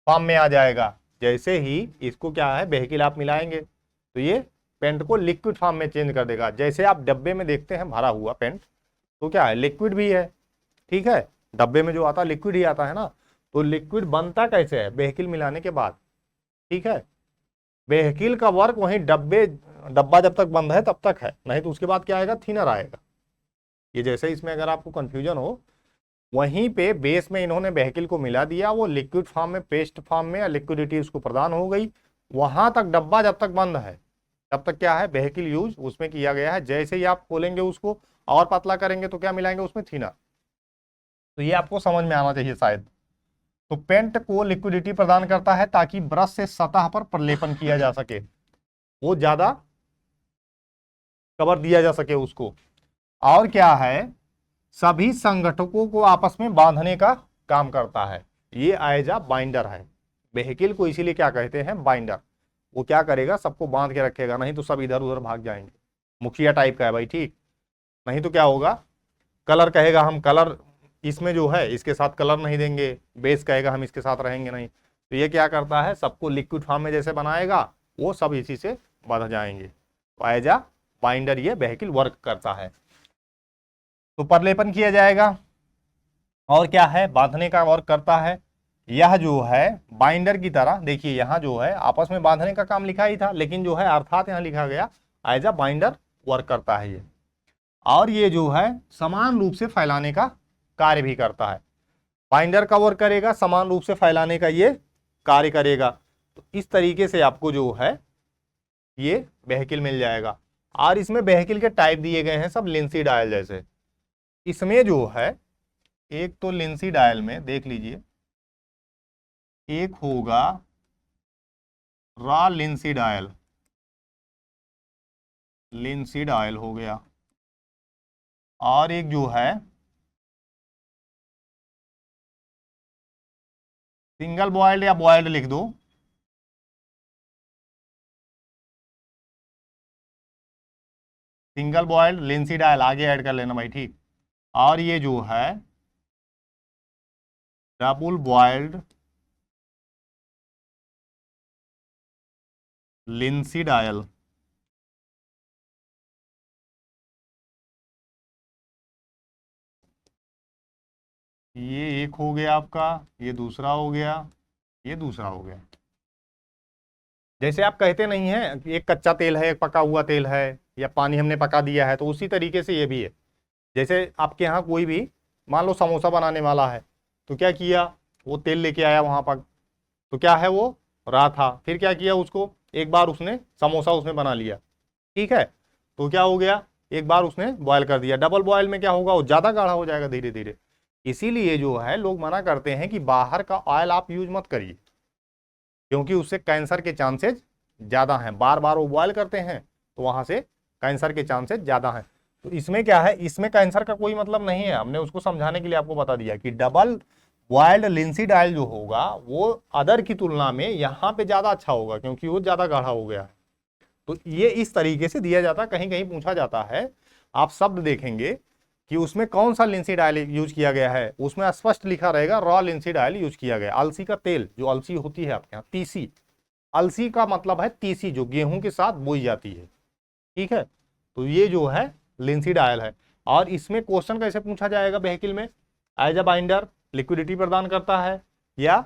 फॉर्म में आ जाएगा। जैसे ही इसको क्या है बेहकिल आप मिलाएंगे तो ये पेंट को लिक्विड फॉर्म में चेंज कर देगा। जैसे आप डब्बे में देखते हैं भरा हुआ पेंट, तो क्या है लिक्विड भी है, ठीक है, डब्बे में जो आता है लिक्विड ही आता है ना। तो लिक्विड बनता कैसे है, बेहकिल मिलाने के बाद, ठीक है। बेहकिल का वर्क वहीं डब्बा जब तक बंद है तब तक है, नहीं तो उसके बाद क्या आएगा, थिनर आएगा। ये जैसे इसमें अगर आपको कंफ्यूजन हो, वहीं पे बेस में इन्होंने बेहकिल को मिला दिया, वो लिक्विड फॉर्म में, पेस्ट फॉर्म में, या लिक्विडिटी उसको प्रदान हो गई। वहां तक डब्बा जब तक बंद है तब तक क्या है, बेहकिल यूज उसमें किया गया है। जैसे ही आप खोलेंगे उसको और पतला करेंगे तो क्या मिलाएंगे उसमें, थिनर। तो ये आपको समझ में आना चाहिए शायद। तो पेंट को लिक्विडिटी प्रदान करता है ताकि ब्रश से सतह पर प्रलेपन किया जा सके, वो ज्यादा कवर दिया जा सके उसको। और क्या है, सभी संगठकों को आपस में बांधने का काम करता है, ये एज अ बाइंडर है। वेहिकल को इसीलिए क्या कहते हैं, बाइंडर। वो क्या करेगा, सबको बांध के रखेगा, नहीं तो सब इधर उधर भाग जाएंगे। मुखिया टाइप का है भाई, ठीक। नहीं तो क्या होगा, कलर कहेगा हम कलर इसमें जो है इसके साथ कलर नहीं देंगे, बेस कहेगा हम इसके साथ रहेंगे नहीं। तो ये क्या करता है, सबको लिक्विड फॉर्म में जैसे बनाएगा वो सब इसी से बंध जाएंगे। तो एज अ बाइंडर ये वेहिकल वर्क करता है। तो प्रलेपन किया जाएगा, और क्या है, बांधने का वर्क करता है। यह जो है बाइंडर की तरह, देखिए यहाँ जो है आपस में बांधने का काम लिखा ही था, लेकिन जो है अर्थात यहाँ लिखा गया एज अ बाइंडर वर्क करता है ये। और ये जो है समान रूप से फैलाने का कार्य भी करता है। बाइंडर का वर्क करेगा, समान रूप से फैलाने का ये कार्य करेगा। तो इस तरीके से आपको जो है ये व्हीकल मिल जाएगा। और इसमें व्हीकल के टाइप दिए गए हैं सब लिंसी डायल जैसे। इसमें जो है एक तो लिंसी डायल में देख लीजिए, एक होगा raw Linsey dial, Linsey dial हो गया। और एक जो है सिंगल बॉयल्ड या बॉयल्ड लिख दो, सिंगल बॉयल्ड लिंसी डायल आगे ऐड कर लेना भाई, ठीक। और ये जो है डबल बॉयल्ड लिंसी डायल। ये एक हो गया आपका, ये दूसरा हो गया, ये दूसरा हो गया। जैसे आप कहते नहीं है कि एक कच्चा तेल है, एक पका हुआ तेल है, या पानी हमने पका दिया है, तो उसी तरीके से ये भी है। जैसे आपके यहाँ कोई भी मान लो समोसा बनाने वाला है, तो क्या किया, वो तेल लेके आया वहां पर, तो क्या है वो रहा था, फिर क्या किया उसको एक बार उसने समोसा उसमें बना लिया, ठीक है। तो क्या हो गया, एक बार उसने बॉयल कर दिया। डबल बॉयल में क्या होगा, वो ज्यादा गाढ़ा हो जाएगा धीरे धीरे। इसीलिए जो है लोग मना करते हैं कि बाहर का ऑयल आप यूज मत करिए, क्योंकि उससे कैंसर के चांसेस ज्यादा हैं। बार बार वो बॉयल करते हैं तो वहां से कैंसर के चांसेस ज्यादा हैं। तो इसमें क्या है, इसमें कैंसर का कोई मतलब नहीं है। हमने उसको समझाने के लिए आपको बता दिया कि डबल बॉयल्ड लिंसी डायल जो होगा वो अदर की तुलना में यहाँ पे ज्यादा अच्छा होगा, क्योंकि वो ज्यादा गाढ़ा हो गया है। तो ये इस तरीके से दिया जाता है। कहीं कहीं पूछा जाता है, आप शब्द देखेंगे कि उसमें कौन सा लिंसी डायल यूज किया गया है, उसमें स्पष्ट लिखा रहेगा रॉ लिंसी डायल यूज किया गया। अलसी का तेल, जो अलसी होती है आपके यहाँ, तीसी, अलसी का मतलब है तीसी, जो गेहूं के साथ बोई जाती है, ठीक है। तो ये जो है लिंसी डायल है। और इसमें क्वेश्चन कैसे पूछा जाएगा, व्हीकल में एज अ बाइंडर लिक्विडिटी प्रदान करता है या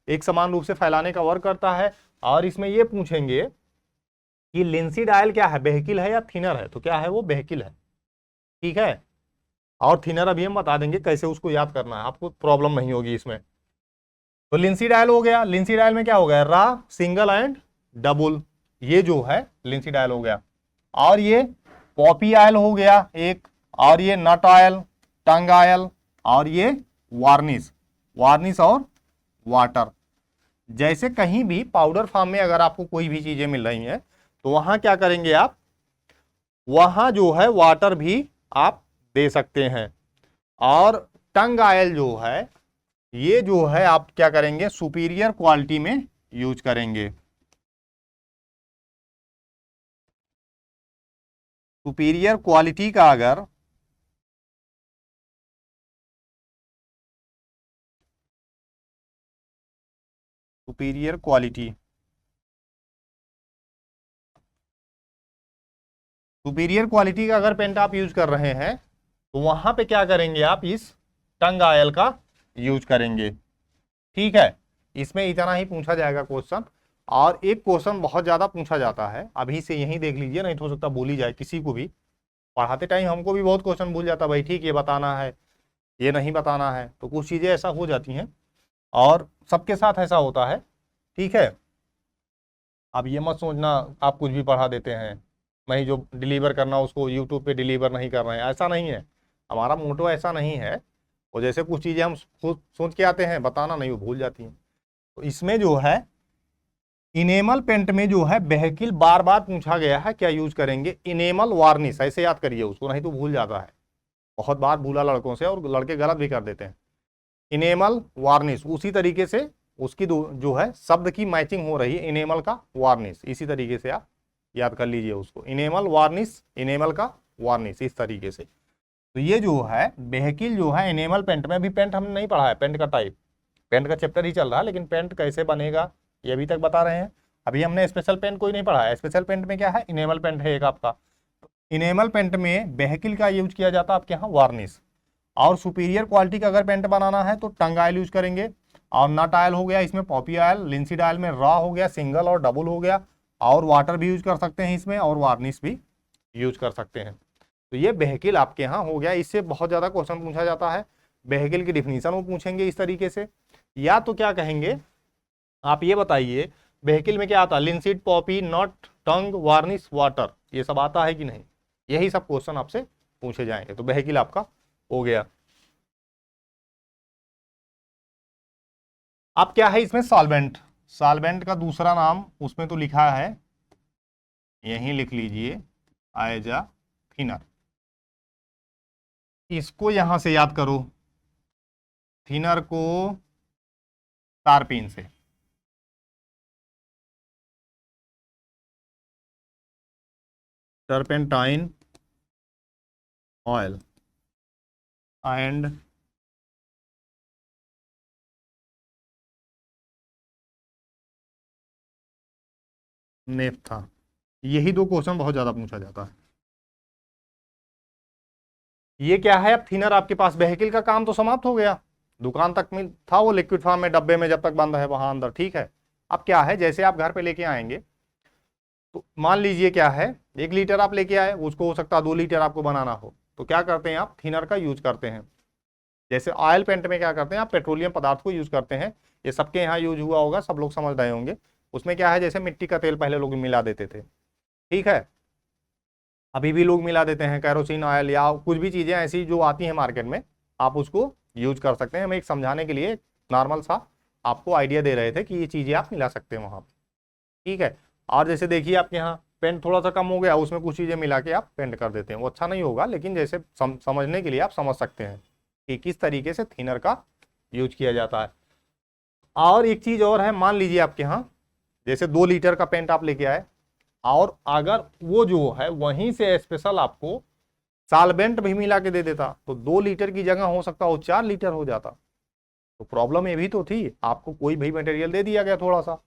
एक समान रूप से फैलाने का वर्क करता है। और इसमें ये पूछेंगे कि लिंसी डायल क्या है, व्हीकल है या थिनर है, तो क्या है वो व्हीकल है, ठीक है। और थिनर अभी हम बता देंगे कैसे उसको याद करना है, आपको प्रॉब्लम नहीं होगी इसमें। तो लिंसी डायल हो गया। लिंसी डायल में क्या हो गया, रा, सिंगल एंड डबल, ये जो है लिंसी डायल हो गया। और ये पॉपी आयल हो गया एक, और ये नट ऑयल, टंग ऑयल, और ये वार्निश, वार्निश और वाटर। जैसे कहीं भी पाउडर फॉर्म में अगर आपको कोई भी चीजें मिल रही हैं, तो वहां क्या करेंगे आप, वहां जो है वाटर भी आप दे सकते हैं। और टंग ऑयल जो है, ये जो है आप क्या करेंगे, सुपीरियर क्वालिटी में यूज करेंगे। सुपीरियर क्वालिटी का अगर सुपीरियर क्वालिटी, सुपीरियर क्वालिटी का अगर पेंट आप यूज कर रहे हैं, तो वहां पे क्या करेंगे आप, इस टंग ऑयल का यूज करेंगे, ठीक है। इसमें इतना ही पूछा जाएगा क्वेश्चन। और एक क्वेश्चन बहुत ज्यादा पूछा जाता है, अभी से यही देख लीजिए, नहीं तो हो सकता भूल ही जाए किसी को भी। पढ़ाते टाइम हमको भी बहुत क्वेश्चन भूल जाता, भाई ठीक ये बताना है, ये नहीं बताना है, तो कुछ चीजें ऐसा हो जाती हैं और सबके साथ ऐसा होता है, ठीक है। अब ये मत सोचना आप कुछ भी पढ़ा देते हैं, नहीं जो डिलीवर करना उसको यूट्यूब पे डिलीवर नहीं कर रहे हैं, ऐसा नहीं है। हमारा मोटो ऐसा नहीं है। और जैसे कुछ चीज़ें हम खुद सोच के आते हैं, बताना नहीं, वो भूल जाती हैं। तो इसमें जो है इनेमल पेंट में जो है व्हीकल बार बार पूछा गया है, क्या यूज करेंगे, इनेमल वार्निश, ऐसे याद करिए उसको, नहीं तो भूल जाता है। बहुत बार भूला लड़कों से, और लड़के गलत भी कर देते हैं। इनेमल वार्निश उसी तरीके से उसकी जो है शब्द की मैचिंग हो रही है, इनेमल का वार्निश, इसी तरीके से आप याद कर लीजिए उसको, इनेमल वार्निश, इनेमल का वार्निश, इस तरीके से। तो ये जो है व्हीकल जो है इनेमल पेंट में, अभी पेंट हमने नहीं पढ़ा है, पेंट का टाइप, पेंट का चैप्टर ही चल रहा है, लेकिन पेंट कैसे बनेगा ये अभी तक बता रहे हैं। अभी हमने स्पेशल पेंट कोई नहीं पढ़ा है। स्पेशल पेंट में क्या है, इनेमल पेंट है एक आपका। इनेमल पेंट में व्हीकल का यूज किया जाता है आपके यहाँ वार्निश। और सुपीरियर क्वालिटी का अगर पेंट बनाना है तो टंग ऑयल यूज करेंगे, और नट ऑयल हो गया, इसमें पॉपी ऑयल, लिंसीड ऑयल में रॉ हो गया, सिंगल और डबल हो गया, और वाटर भी यूज कर सकते हैं इसमें, और वार्निश भी यूज कर सकते हैं। तो ये वेहिकल आपके यहाँ हो गया। इससे बहुत ज़्यादा क्वेश्चन पूछा जाता है, वेहिकल की डिफिनीशन वो पूछेंगे इस तरीके से, या तो क्या कहेंगे आप ये बताइए वेहिकल में क्या आता है, लिंसीड, पॉपी, नट, टंग, वार्निश, वाटर, ये सब आता है कि नहीं, यही सब क्वेश्चन आपसे पूछे जाएंगे। तो वेहिकल आपका हो गया। अब क्या है इसमें, सॉल्वेंट। सॉल्वेंट का दूसरा नाम उसमें तो लिखा है, यहीं लिख लीजिए, एज अ थिनर। इसको यहां से याद करो, थिनर को तारपीन से, टर्पेंटाइन ऑयल एंड नेफ्था, यही दो क्वेश्चन बहुत ज्यादा पूछा जाता है। ये क्या है, अब थिनर आपके पास, वेहिकल का काम तो समाप्त हो गया, दुकान तक में था वो लिक्विड फॉर्म में डब्बे में जब तक बंद है वहां अंदर, ठीक है। अब क्या है, जैसे आप घर पे लेके आएंगे तो मान लीजिए क्या है, 1 लीटर आप लेके आए, उसको हो सकता है 2 लीटर आपको बनाना हो, तो क्या करते हैं आप, थिनर का यूज करते हैं। जैसे ऑयल पेंट में क्या करते हैं आप, पेट्रोलियम पदार्थ को यूज करते हैं, ये सबके यहाँ यूज हुआ होगा, सब लोग समझ रहे होंगे। उसमें क्या है, जैसे मिट्टी का तेल पहले लोग मिला देते थे, ठीक है, अभी भी लोग मिला देते हैं, कैरोसिन ऑयल या कुछ भी चीजें ऐसी जो आती हैं मार्केट में, आप उसको यूज कर सकते हैं। हम एक समझाने के लिए नॉर्मल सा आपको आइडिया दे रहे थे कि ये चीजें आप मिला सकते हैं वहां पर, ठीक है। और जैसे देखिए आपके यहाँ पेंट थोड़ा सा कम हो गया, उसमें कुछ चीजें मिला के आप पेंट कर देते हैं, वो अच्छा नहीं होगा, लेकिन जैसे समझने के लिए आप समझ सकते हैं कि किस तरीके से थिनर का यूज किया जाता है। और एक चीज और है, मान लीजिए आपके यहाँ जैसे 2 लीटर का पेंट आप लेके आए, और अगर वो जो है वहीं से स्पेशल आपको साल्वेंट भी मिला के दे देता, तो 2 लीटर की जगह हो सकता हो 4 लीटर हो जाता। तो प्रॉब्लम ये भी तो थी, आपको कोई भी मटेरियल दे दिया गया थोड़ा सा,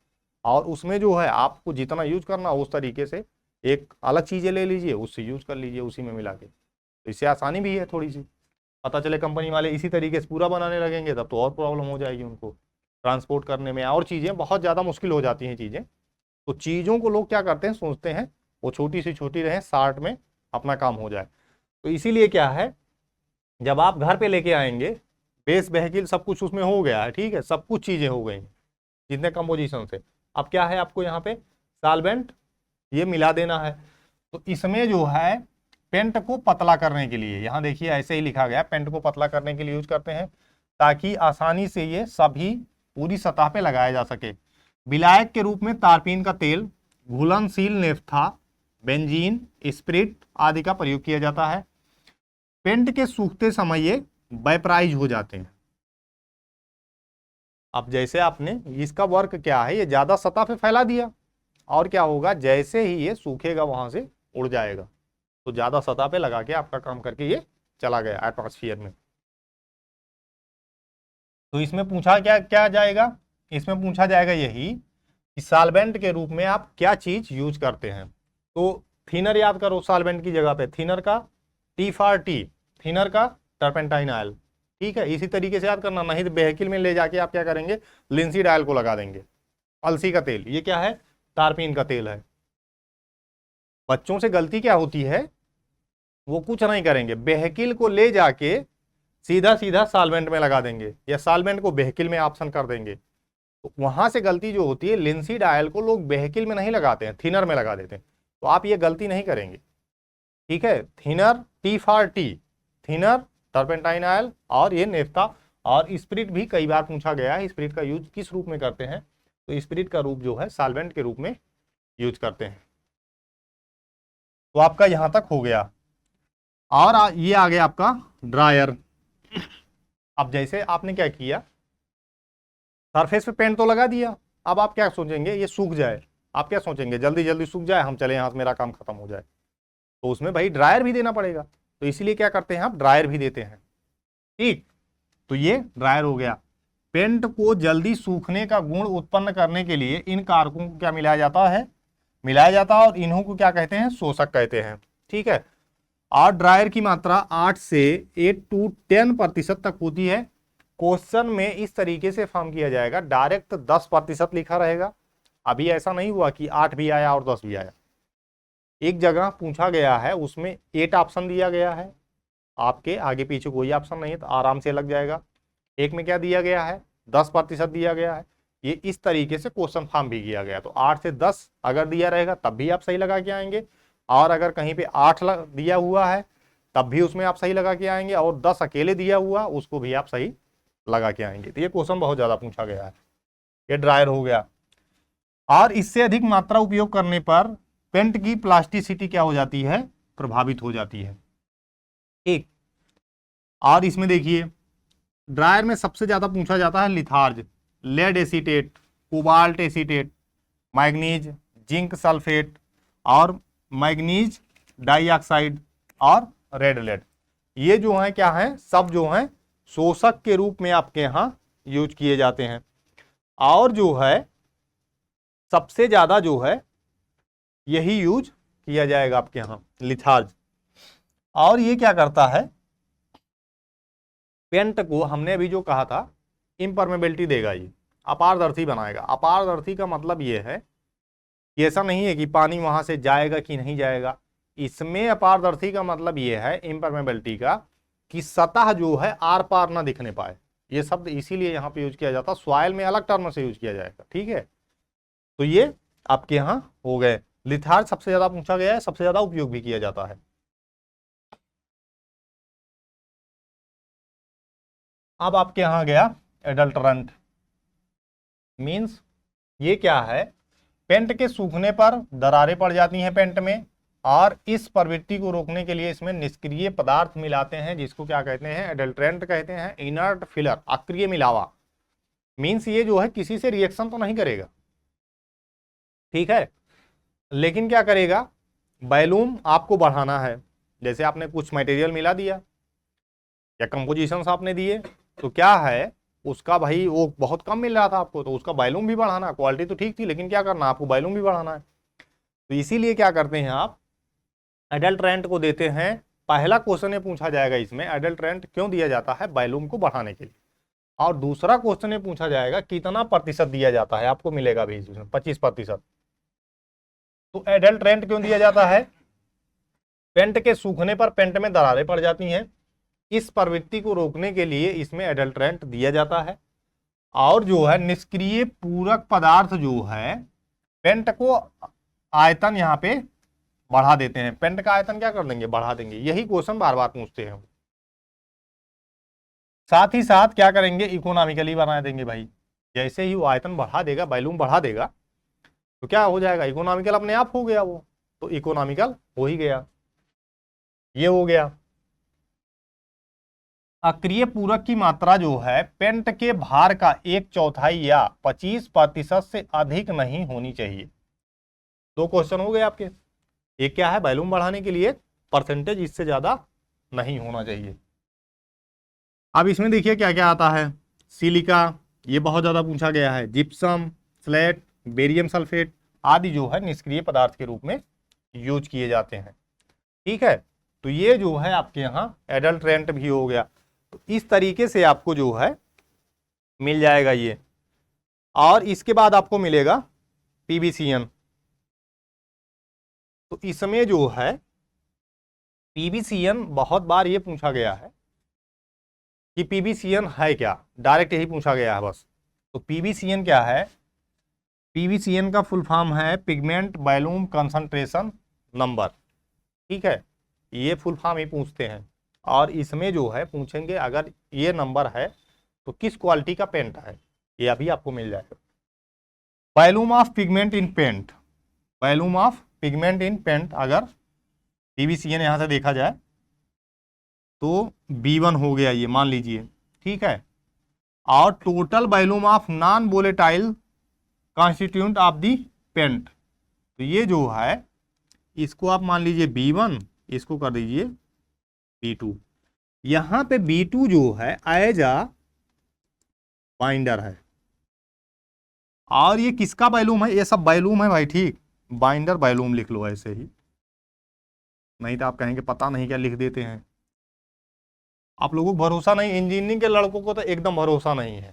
और उसमें जो है आपको जितना यूज करना उस तरीके से एक अलग चीजें ले लीजिए, उससे यूज कर लीजिए उसी में मिला के, तो इससे आसानी भी है थोड़ी सी। पता चले कंपनी वाले इसी तरीके से पूरा बनाने लगेंगे, तब तो और प्रॉब्लम हो जाएगी उनको ट्रांसपोर्ट करने में, और चीजें बहुत ज्यादा मुश्किल हो जाती हैं चीजें। तो चीजों को लोग क्या करते हैं, सोचते हैं वो छोटी सी छोटी रहे, शार्ट में अपना काम हो जाए। तो इसीलिए क्या है, जब आप घर पे लेके आएंगे, बेस वेहिकल सब कुछ उसमें हो गया है, ठीक है, सब कुछ चीजें हो गई जितने कंपोजिशन से। अब क्या है, आपको यहाँ पे सॉल्वेंट ये मिला देना है। तो इसमें जो है पेंट को पतला करने के लिए, यहाँ देखिए ऐसे ही लिखा गया, पेंट को पतला करने के लिए यूज करते हैं, ताकि आसानी से ये सभी पूरी सतह पे लगाया जा सके। विलायक के रूप में तारपीन का तेल, घुलनशील नेफ्था, बेंजीन, स्प्रिट आदि का प्रयोग किया जाता है। पेंट के सूखते समय ये वेपराइज हो जाते हैं। अब जैसे आपने इसका वर्क क्या है, ये ज्यादा सतह पे फैला दिया, और क्या होगा, जैसे ही ये सूखेगा वहां से उड़ जाएगा, तो ज्यादा सतह पे लगा के आपका काम करके ये चला गया एटमॉस्फेयर में। तो इसमें पूछा क्या क्या जाएगा, इसमें पूछा जाएगा यही कि सॉल्वेंट के रूप में आप क्या चीज यूज करते हैं। तो थिनर याद करो, सॉल्वेंट की जगह पे थिनर का टी फॉर टी, थिनर का टर्पेंटाइन ऑयल, ठीक है, इसी तरीके से याद करना, नहीं तो वेहिकल में ले जाके आप क्या करेंगे, लिंसीड ऑयल को लगा देंगे। अलसी का तेल, ये क्या है, तारपीन का तेल है। बच्चों से गलती क्या होती है, वो कुछ नहीं करेंगे, वेहिकल को ले जाके सीधा सीधा सॉल्वेंट में लगा देंगे, या सॉल्वेंट को वेहिकल में ऑप्शन कर देंगे। तो वहां से गलती जो होती है, लिंसीड ऑयल को लोग वेहिकल में नहीं लगाते हैं, थिनर में लगा देते हैं। तो आप ये गलती नहीं करेंगे, ठीक है। Thinner T for T, thinner, turpentine oil, और ये नेफ्था। और स्पिरिट भी कई बार पूछा गया है, स्पिरिट का यूज किस रूप में करते हैं, तो स्पिरिट का रूप जो है सॉल्वेंट के रूप में यूज करते हैं। तो आपका यहां तक हो गया, और ये आ गया आपका ड्रायर। अब जैसे आपने क्या किया, सरफेस पे पेंट तो लगा दिया, अब आप क्या सोचेंगे, ये सूख जाए, आप क्या सोचेंगे, जल्दी जल्दी सूख जाए, हम चले यहाँ से, मेरा काम खत्म हो जाए। तो उसमें भाई ड्रायर भी देना पड़ेगा, तो इसीलिए क्या करते हैं आप, ड्रायर भी देते हैं, ठीक। तो ये ड्रायर हो गया। पेंट को जल्दी सूखने का गुण उत्पन्न करने के लिए इन कारकों को क्या मिलाया जाता है, और इन्हों को क्या कहते हैं, शोषक कहते हैं, ठीक है। और ड्रायर की मात्रा 8 से 8 to 10% तक होती है। क्वेश्चन में इस तरीके से फॉर्म किया जाएगा, डायरेक्ट 10% लिखा रहेगा। अभी ऐसा नहीं हुआ कि 8 भी आया और 10 भी आया। एक जगह पूछा गया है, उसमें 8 ऑप्शन दिया गया है, आपके आगे पीछे कोई ऑप्शन नहीं है तो आराम से लग जाएगा। एक में क्या दिया गया है, 10% दिया गया है। ये इस तरीके से क्वेश्चन फॉर्म भी किया गया, तो 8 से 10 अगर दिया रहेगा तब भी आप सही लगा के आएंगे, और अगर कहीं पे 8 दिया हुआ है तब भी उसमें आप सही लगा के आएंगे, और 10 अकेले दिया हुआ उसको भी आप सही लगा के आएंगे। तो ये क्वेश्चन बहुत ज्यादा पूछा गया है। ये ड्रायर हो गया। और इससे अधिक मात्रा उपयोग करने पर पेंट की प्लास्टिसिटी क्या हो जाती है, प्रभावित हो जाती है। एक और इसमें देखिए, ड्रायर में सबसे ज्यादा पूछा जाता है litharge, lead acetate, cobalt acetate, manganese, zinc sulphate और मैग्नीज डाइऑक्साइड और रेड लेड। ये जो है क्या है, सब जो है शोषक के रूप में आपके यहाँ यूज किए जाते हैं। और जो है सबसे ज्यादा जो है यही यूज किया जाएगा आपके यहाँ, लिथार्ज। और ये क्या करता है, पेंट को हमने अभी जो कहा था इम्परमेबिलिटी देगा, ये अपारदर्शी बनाएगा। अपारदर्शी का मतलब ये है कि ऐसा नहीं है कि पानी वहां से जाएगा कि नहीं जाएगा। इसमें अपारदर्शी का मतलब ये है इम्परमेबिलिटी का कि सतह जो है आर पार ना दिखने पाए। ये शब्द इसीलिए यहाँ पे यूज किया जाता है, सॉइल में अलग टर्म से यूज किया जाएगा, ठीक है। तो ये आपके यहाँ हो गए। लिथार्ज सबसे ज्यादा पूछा गया है, सबसे ज्यादा उपयोग भी किया जाता है। अब आपके यहाँ गया एडल्टरेंट। मीन्स ये क्या है, पेंट के सूखने पर दरारें पड़ जाती हैं पेंट में, और इस प्रवृत्ति को रोकने के लिए इसमें निष्क्रिय पदार्थ मिलाते हैं, जिसको क्या कहते हैं, एडल्ट्रेंट कहते हैं। इनर्ट फिलर, अक्रिय मिलावा। मीन्स ये जो है किसी से रिएक्शन तो नहीं करेगा, ठीक है, लेकिन क्या करेगा, वॉल्यूम आपको बढ़ाना है। जैसे आपने कुछ मटेरियल मिला दिया या कंपोजिशंस आपने दिए, तो क्या है उसका भाई वो बहुत कम मिल रहा था आपको, तो उसका वॉल्यूम भी बढ़ाना। क्वालिटी तो ठीक थी लेकिन क्या करना, आपको वॉल्यूम भी बढ़ाना है। तो इसीलिए क्या करते हैं आप, एडल्ट्रेंट को देते हैं। पहला क्वेश्चन ये पूछा जाएगा इसमें, एडल्ट्रेंट क्यों दिया जाता है, वॉल्यूम को बढ़ाने के लिए। और दूसरा क्वेश्चन ये पूछा जाएगा कितना प्रतिशत दिया जाता है, आपको मिलेगा भी इसमें 25%। तो एडल्ट्रेंट क्यों दिया जाता है, पेंट के सूखने पर पेंट में दरारें पड़ जाती हैं, इस प्रवृत्ति को रोकने के लिए इसमें एडल्ट्रेंट दिया जाता है। और जो है निष्क्रिय पूरक पदार्थ जो है पेंट को आयतन यहाँ पे बढ़ा देते हैं। पेंट का आयतन क्या कर देंगे, बढ़ा देंगे। यही क्वेश्चन बार बार पूछते हैं। साथ ही साथ क्या करेंगे, इकोनॉमिकली बना देंगे भाई। जैसे ही वो आयतन बढ़ा देगा, वॉल्यूम बढ़ा देगा, तो क्या हो जाएगा, इकोनॉमिकल अपने आप हो गया वो। तो इकोनॉमिकल हो ही गया, ये हो गया। अक्रिय पूरक की मात्रा जो है पेंट के भार का 1/4 या 25% से अधिक नहीं होनी चाहिए। दो क्वेश्चन हो गए आपके। एक क्या है, वॉल्यूम बढ़ाने के लिए परसेंटेज इससे ज्यादा नहीं होना चाहिए। अब इसमें देखिए क्या क्या आता है, सिलिका, ये बहुत ज्यादा पूछा गया है, जिप्सम, स्लेट, बेरियम सल्फेट आदि जो है निष्क्रिय पदार्थ के रूप में यूज किए जाते हैं, ठीक है। तो ये जो है आपके यहाँ एडल्ट्रेंट भी हो गया। तो इस तरीके से आपको जो है मिल जाएगा ये। और इसके बाद आपको मिलेगा पीबीसीएन। तो इसमें जो है पीबीसीएन बहुत बार ये पूछा गया है कि पीबीसीएन है क्या, डायरेक्ट यही पूछा गया है बस। तो पीबीसीएन क्या है, पीबीसीएन का फुल फॉर्म है पिगमेंट वॉल्यूम कंसंट्रेशन नंबर, ठीक है। ये फुल फॉर्म ही पूछते हैं। और इसमें जो है पूछेंगे अगर ये नंबर है तो किस क्वालिटी का पेंट है, ये अभी आपको मिल जाएगा। Volume of pigment in paint, volume of pigment in paint अगर पीबीसीएन यहां से देखा जाए तो B1 हो गया ये, मान लीजिए, ठीक है। और total volume of non volatile constituent of the paint, तो ये जो है इसको आप मान लीजिए B1, इसको कर दीजिए B2। यहां पे B2 जो है एज अ बाइंडर है। और ये किसका वॉल्यूम है, ये सब वॉल्यूम है भाई, ठीक। बाइंडर वॉल्यूम लिख लो ऐसे ही, नहीं तो आप कहेंगे पता नहीं क्या लिख देते हैं। आप लोगों को भरोसा नहीं, इंजीनियरिंग के लड़कों को तो एकदम भरोसा नहीं है,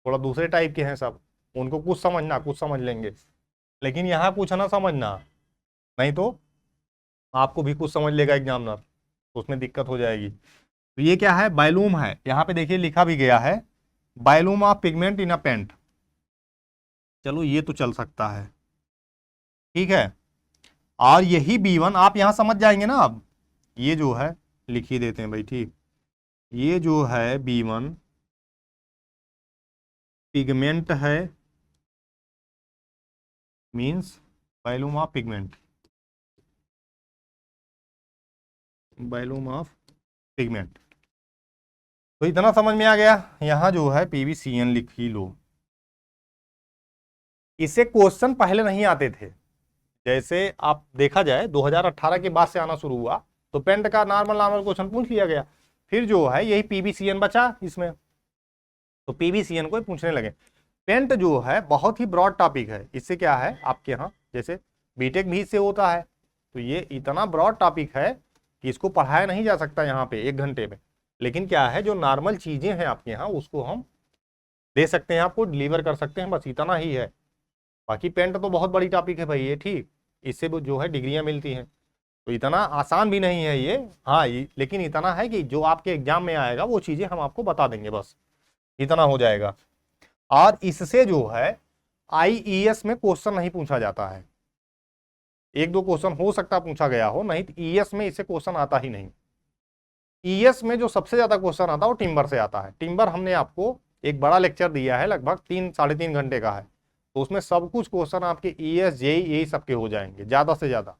थोड़ा दूसरे टाइप के हैं सब, उनको कुछ समझना कुछ समझ लेंगे, लेकिन यहाँ कुछ ना समझना, नहीं तो आपको भी कुछ समझ लेगा एग्जामिनर, तो उसमें दिक्कत हो जाएगी। तो ये क्या है, बायलूम है, यहाँ पे देखिए लिखा भी गया है volume of pigment in a paint. चलो ये तो चल सकता है, ठीक है। और यही B1 आप यहां समझ जाएंगे ना, अब ये जो है लिख ही देते हैं भाई, ठीक। ये जो है B1 पिगमेंट है, means volume of pigment, volume of pigment. तो इतना समझ में आ गया। यहां जो है PbCN लिख ही लो। इससे क्वेश्चन पहले नहीं आते थे, जैसे आप देखा जाए 2018 के बाद से आना शुरू हुआ, तो पेंट का नॉर्मल नॉर्मल क्वेश्चन पूछ लिया गया, फिर जो है यही PbCN बचा इसमें, तो PbCN को पूछने लगे। पेंट जो है बहुत ही ब्रॉड टॉपिक है, इससे क्या है आपके यहाँ जैसे बीटेक भी इससे होता है, तो ये इतना ब्रॉड टॉपिक है कि इसको पढ़ाया नहीं जा सकता यहाँ पे 1 घंटे में, लेकिन क्या है जो नॉर्मल चीजें हैं आपके यहाँ उसको हम दे सकते हैं, आपको डिलीवर कर सकते हैं, बस इतना ही है। बाकी पेंट तो बहुत बड़ी टॉपिक है भाई ये, ठीक, इससे जो है डिग्रियां मिलती हैं, तो इतना आसान भी नहीं है ये, हाँ लेकिन इतना है कि जो आपके एग्जाम में आएगा वो चीजें हम आपको बता देंगे, बस इतना हो जाएगा। और इससे जो है IES में क्वेश्चन नहीं पूछा जाता है, 1-2 क्वेश्चन हो सकता पूछा गया हो, नहीं तो ES में इससे क्वेश्चन आता ही नहीं। ES में जो सबसे ज्यादा क्वेश्चन आता है वो टिम्बर से आता है। टिम्बर हमने आपको एक बड़ा लेक्चर दिया है, लगभग 3-3.5 घंटे का है, तो उसमें सब कुछ क्वेश्चन आपके ES JEE यही सबके हो जाएंगे ज्यादा से ज्यादा,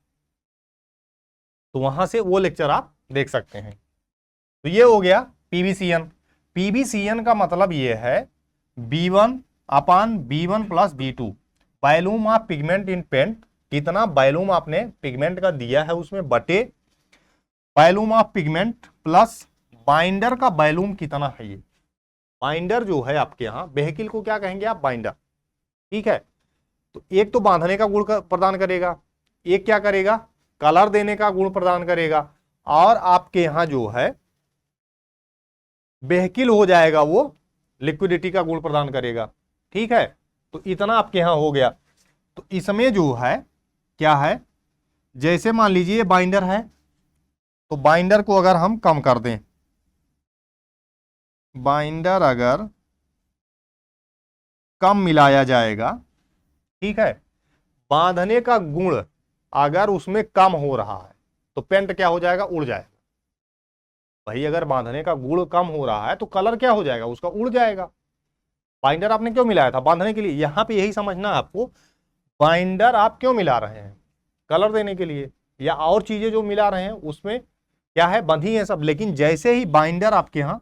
तो वहां से वो लेक्चर आप देख सकते हैं। तो ये हो गया PbCN। PbCN का मतलब ये है B1 upon B1 plus B2 volume of pigment in paint, कितना बायलूम आपने पिगमेंट का दिया है उसमें, बटे volume of pigment plus binder का बायलूम कितना है। ये बाइंडर जो है आपके यहाँ वेहिकल को क्या कहेंगे आप, बाइंडर, ठीक है। तो एक तो बांधने का गुण प्रदान करेगा, एक क्या करेगा, कलर देने का गुण प्रदान करेगा, और आपके यहां जो है वेहिकल हो जाएगा वो लिक्विडिटी का गुण प्रदान करेगा, ठीक है। तो इतना आपके यहां हो गया। तो इसमें जो है क्या है, जैसे मान लीजिए बाइंडर है, तो बाइंडर को अगर हम कम कर दें, बाइंडर अगर कम मिलाया जाएगा, ठीक है, बांधने का गुण अगर उसमें कम हो रहा है तो पेंट क्या हो जाएगा, उड़ जाएगा। भाई अगर बांधने का गुण कम हो रहा है तो कलर क्या हो जाएगा, उसका उड़ जाएगा। बाइंडर आपने क्यों मिलाया था, बांधने के लिए, यहां पे यही समझना है आपको, बाइंडर आप क्यों मिला रहे हैं, कलर देने के लिए, या और चीजें जो मिला रहे हैं उसमें क्या है, बंधी है सब, लेकिन जैसे ही बाइंडर आपके यहाँ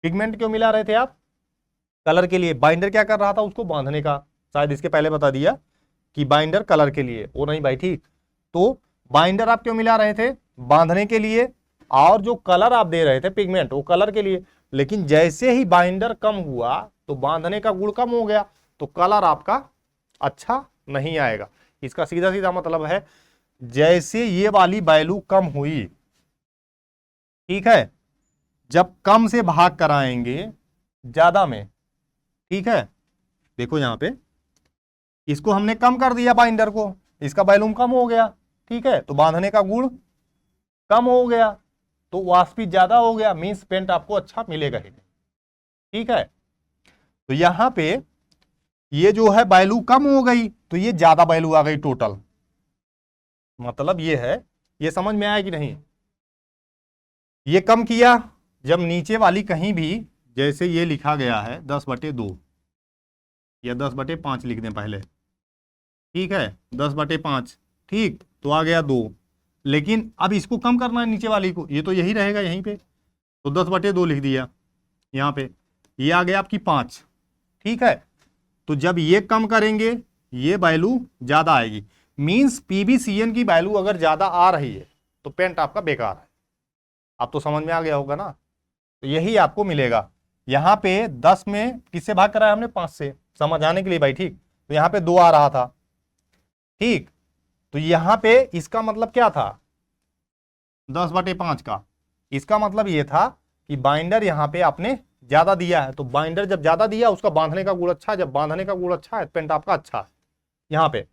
पिगमेंट क्यों मिला रहे थे आप, कलर के लिए, बाइंडर क्या कर रहा था, उसको बांधने का, शायद इसके पहले बता दिया कि बाइंडर कलर के लिए, वो नहीं भाई, ठीक। तो बाइंडर आप क्यों मिला रहे थे, बांधने के लिए, और जो कलर आप दे रहे थे पिगमेंट वो कलर के लिए, लेकिन जैसे ही बाइंडर कम हुआ तो बांधने का गुण कम हो गया, तो कलर आपका अच्छा नहीं आएगा। इसका सीधा सीधा मतलब है जैसे ये वाली वैल्यू कम हुई, ठीक है, जब कम से भाग कराएंगे ज्यादा में, ठीक है, देखो यहां पे इसको हमने कम कर दिया बाइंडर को, इसका वैल्यूम कम हो गया, ठीक है, तो बांधने का गुण कम हो गया, तो वाष्पित ज्यादा हो गया, मींस पेंट आपको अच्छा मिलेगा ही नहीं, ठीक है। तो यहां पे ये जो है वैल्यू कम हो गई तो ये ज्यादा वैल्यू आ गई टोटल, मतलब ये है, ये समझ में आया कि नहीं। ये कम किया जब नीचे वाली कहीं भी, जैसे ये लिखा गया है 10/2 या 10/5 लिख दें पहले, ठीक है, 10/5, ठीक, तो आ गया 2, लेकिन अब इसको कम करना है नीचे वाली को, ये तो यही रहेगा यहीं पे, तो 10/2 लिख दिया यहाँ पे, ये आ गया आपकी 5, ठीक है। तो जब ये कम करेंगे ये वैल्यू ज्यादा आएगी, मींस PbCN की वैल्यू अगर ज्यादा आ रही है तो पेंट आपका बेकार है। आप तो समझ में आ गया होगा ना, तो यही आपको मिलेगा। यहाँ पे 10 में किससे भाग कराया हमने, 5 से, समझाने के लिए भाई, ठीक। तो यहाँ पे 2 आ रहा था, ठीक, तो यहाँ पे इसका मतलब क्या था, 10/5 का। इसका मतलब ये था कि बाइंडर यहाँ पे आपने ज्यादा दिया है, तो बाइंडर जब ज्यादा दिया उसका बांधने का गुण अच्छा है, जब बांधने का गुण अच्छा है पेंट आपका अच्छा है यहाँ पे।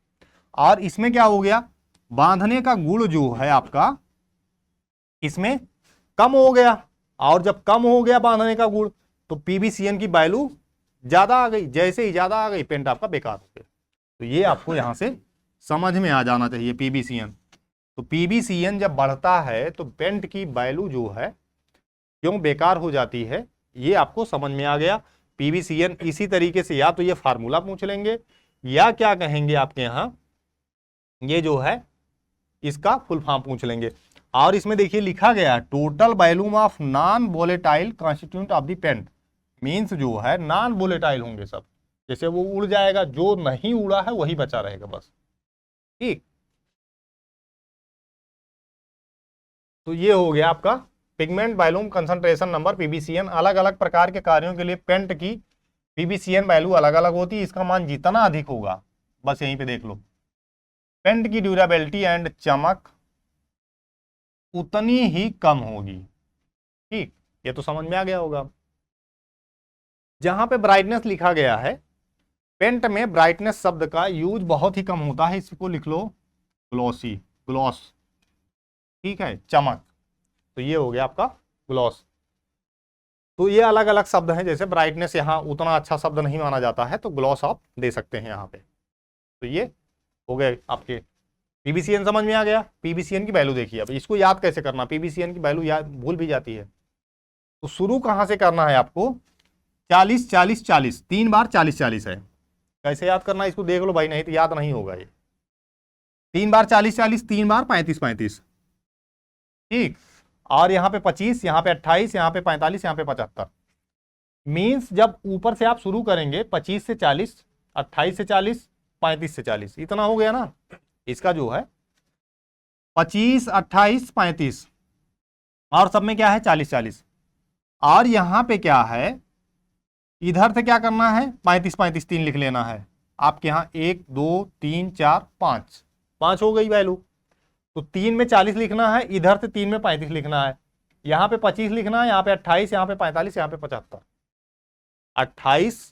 और इसमें क्या हो गया, बांधने का गुण जो है आपका इसमें कम हो गया, और जब कम हो गया बांधने का गुण तो पीबीसीएन की वैल्यू ज्यादा आ गई, जैसे ही ज्यादा आ गई पेंट आपका बेकार हो गया। तो ये आपको यहां से समझ में आ जाना चाहिए पीबीसीएन। तो पीबीसीएन जब बढ़ता है तो पेंट की वैल्यू जो है क्यों बेकार हो जाती है, ये आपको समझ में आ गया। पीबीसीएन इसी तरीके से या तो ये फार्मूला पूछ लेंगे या क्या कहेंगे आपके यहां, ये जो है इसका फुल फॉर्म पूछ लेंगे। और इसमें देखिए लिखा गया total volume of non volatile constituent of the paint, means जो है नॉन वोलेटाइल होंगे सब, जैसे वो उड़ जाएगा, जो नहीं उड़ा है वही बचा रहेगा बस। ठीक, तो ये हो गया आपका पिगमेंट वॉल्यूम कंसंट्रेशन नंबर पीबीसीएन। अलग अलग प्रकार के कार्यों के लिए पेंट की पीबीसीएन वैल्यू अलग अलग होती है, इसका मान जितना अधिक होगा, बस यहीं पे देख लो, पेंट की ड्यूरेबिलिटी एंड चमक उतनी ही कम होगी। ठीक, ये तो समझ में आ गया होगा। जहां पे ब्राइटनेस लिखा गया है, पेंट में ब्राइटनेस शब्द का यूज बहुत ही कम होता है, इसको लिख लो ग्लॉसी, ग्लॉस। ठीक है, चमक, तो ये हो गया आपका ग्लॉस। तो ये अलग अलग शब्द हैं, जैसे ब्राइटनेस यहाँ उतना अच्छा शब्द नहीं माना जाता है तो ग्लॉस आप दे सकते हैं यहाँ पे। तो ये हो गए आपके पीबीसीएन, समझ में आ गया। पीबीसीएन की वैल्यू देखिए, अब इसको याद कैसे करना, पीबीसीएन की वैल्यू याद भूल भी जाती है, तो शुरू कहां से करना है आपको, 40 40 40, 3 बार 40 40 है। कैसे याद करना है इसको देख लो भाई, नहीं तो याद नहीं होगा ये। 3 बार 40 40, 3 बार 35 35। ठीक, और यहाँ पे 25, यहाँ पे 28, यहाँ पे 45, यहाँ पे 75। मीन्स जब ऊपर से आप शुरू करेंगे 25 से 40, 28 से 40, 35 से 40, इतना हो गया ना। इसका जो है 25 28 35 और सब में क्या है 40 40, और यहां पे क्या है, इधर से क्या करना है 35 35 3 लिख लेना है आपके यहां, 1 2 3 4 5, 5 हो गई वैल्यू। तो 3 में 40 लिखना है, इधर से 3 में 35 लिखना है, यहाँ पे 25 लिखना है, यहाँ पे 28, यहाँ पे 45, यहाँ पे 75, 28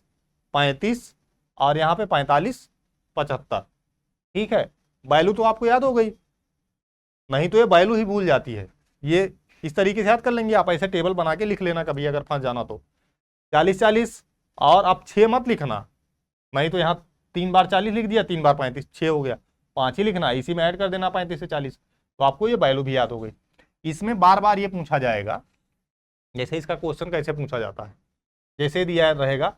35 और यहाँ पे 45 75। ठीक है, वैल्यू तो आपको याद हो गई, नहीं तो ये वैल्यू ही भूल जाती है। ये इस तरीके से याद कर लेंगे आप, ऐसे टेबल बना के लिख लेना कभी अगर फंस जाना तो। 40 40 और अब 6 मत लिखना, नहीं तो यहाँ 3 बार 40 लिख दिया, 3 बार 35, 6 हो गया, 5 ही लिखना, इसी में ऐड कर देना 35 से 40, तो आपको ये वैल्यू भी याद हो गई। इसमें बार बार ये पूछा जाएगा, जैसे इसका क्वेश्चन कैसे पूछा जाता है, जैसे दिया रहेगा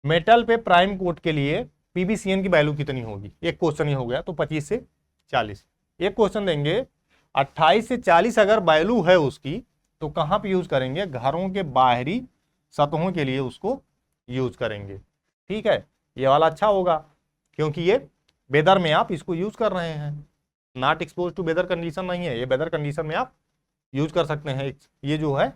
मेटल पे प्राइम कोट के लिए पीबीसीएन की वैल्यू कितनी होगी, एक क्वेश्चन ही हो गया, तो 25 से 40। एक क्वेश्चन देंगे 28 से 40 अगर वैल्यू है उसकी तो कहां पे यूज करेंगे, घरों के बाहरी सतहों के लिए उसको यूज करेंगे। ठीक है, ये वाला अच्छा होगा क्योंकि ये वेदर में आप इसको यूज कर रहे हैं, not expose to weather condition नहीं है, ये वेदर कंडीशन में आप यूज कर सकते हैं। ये जो है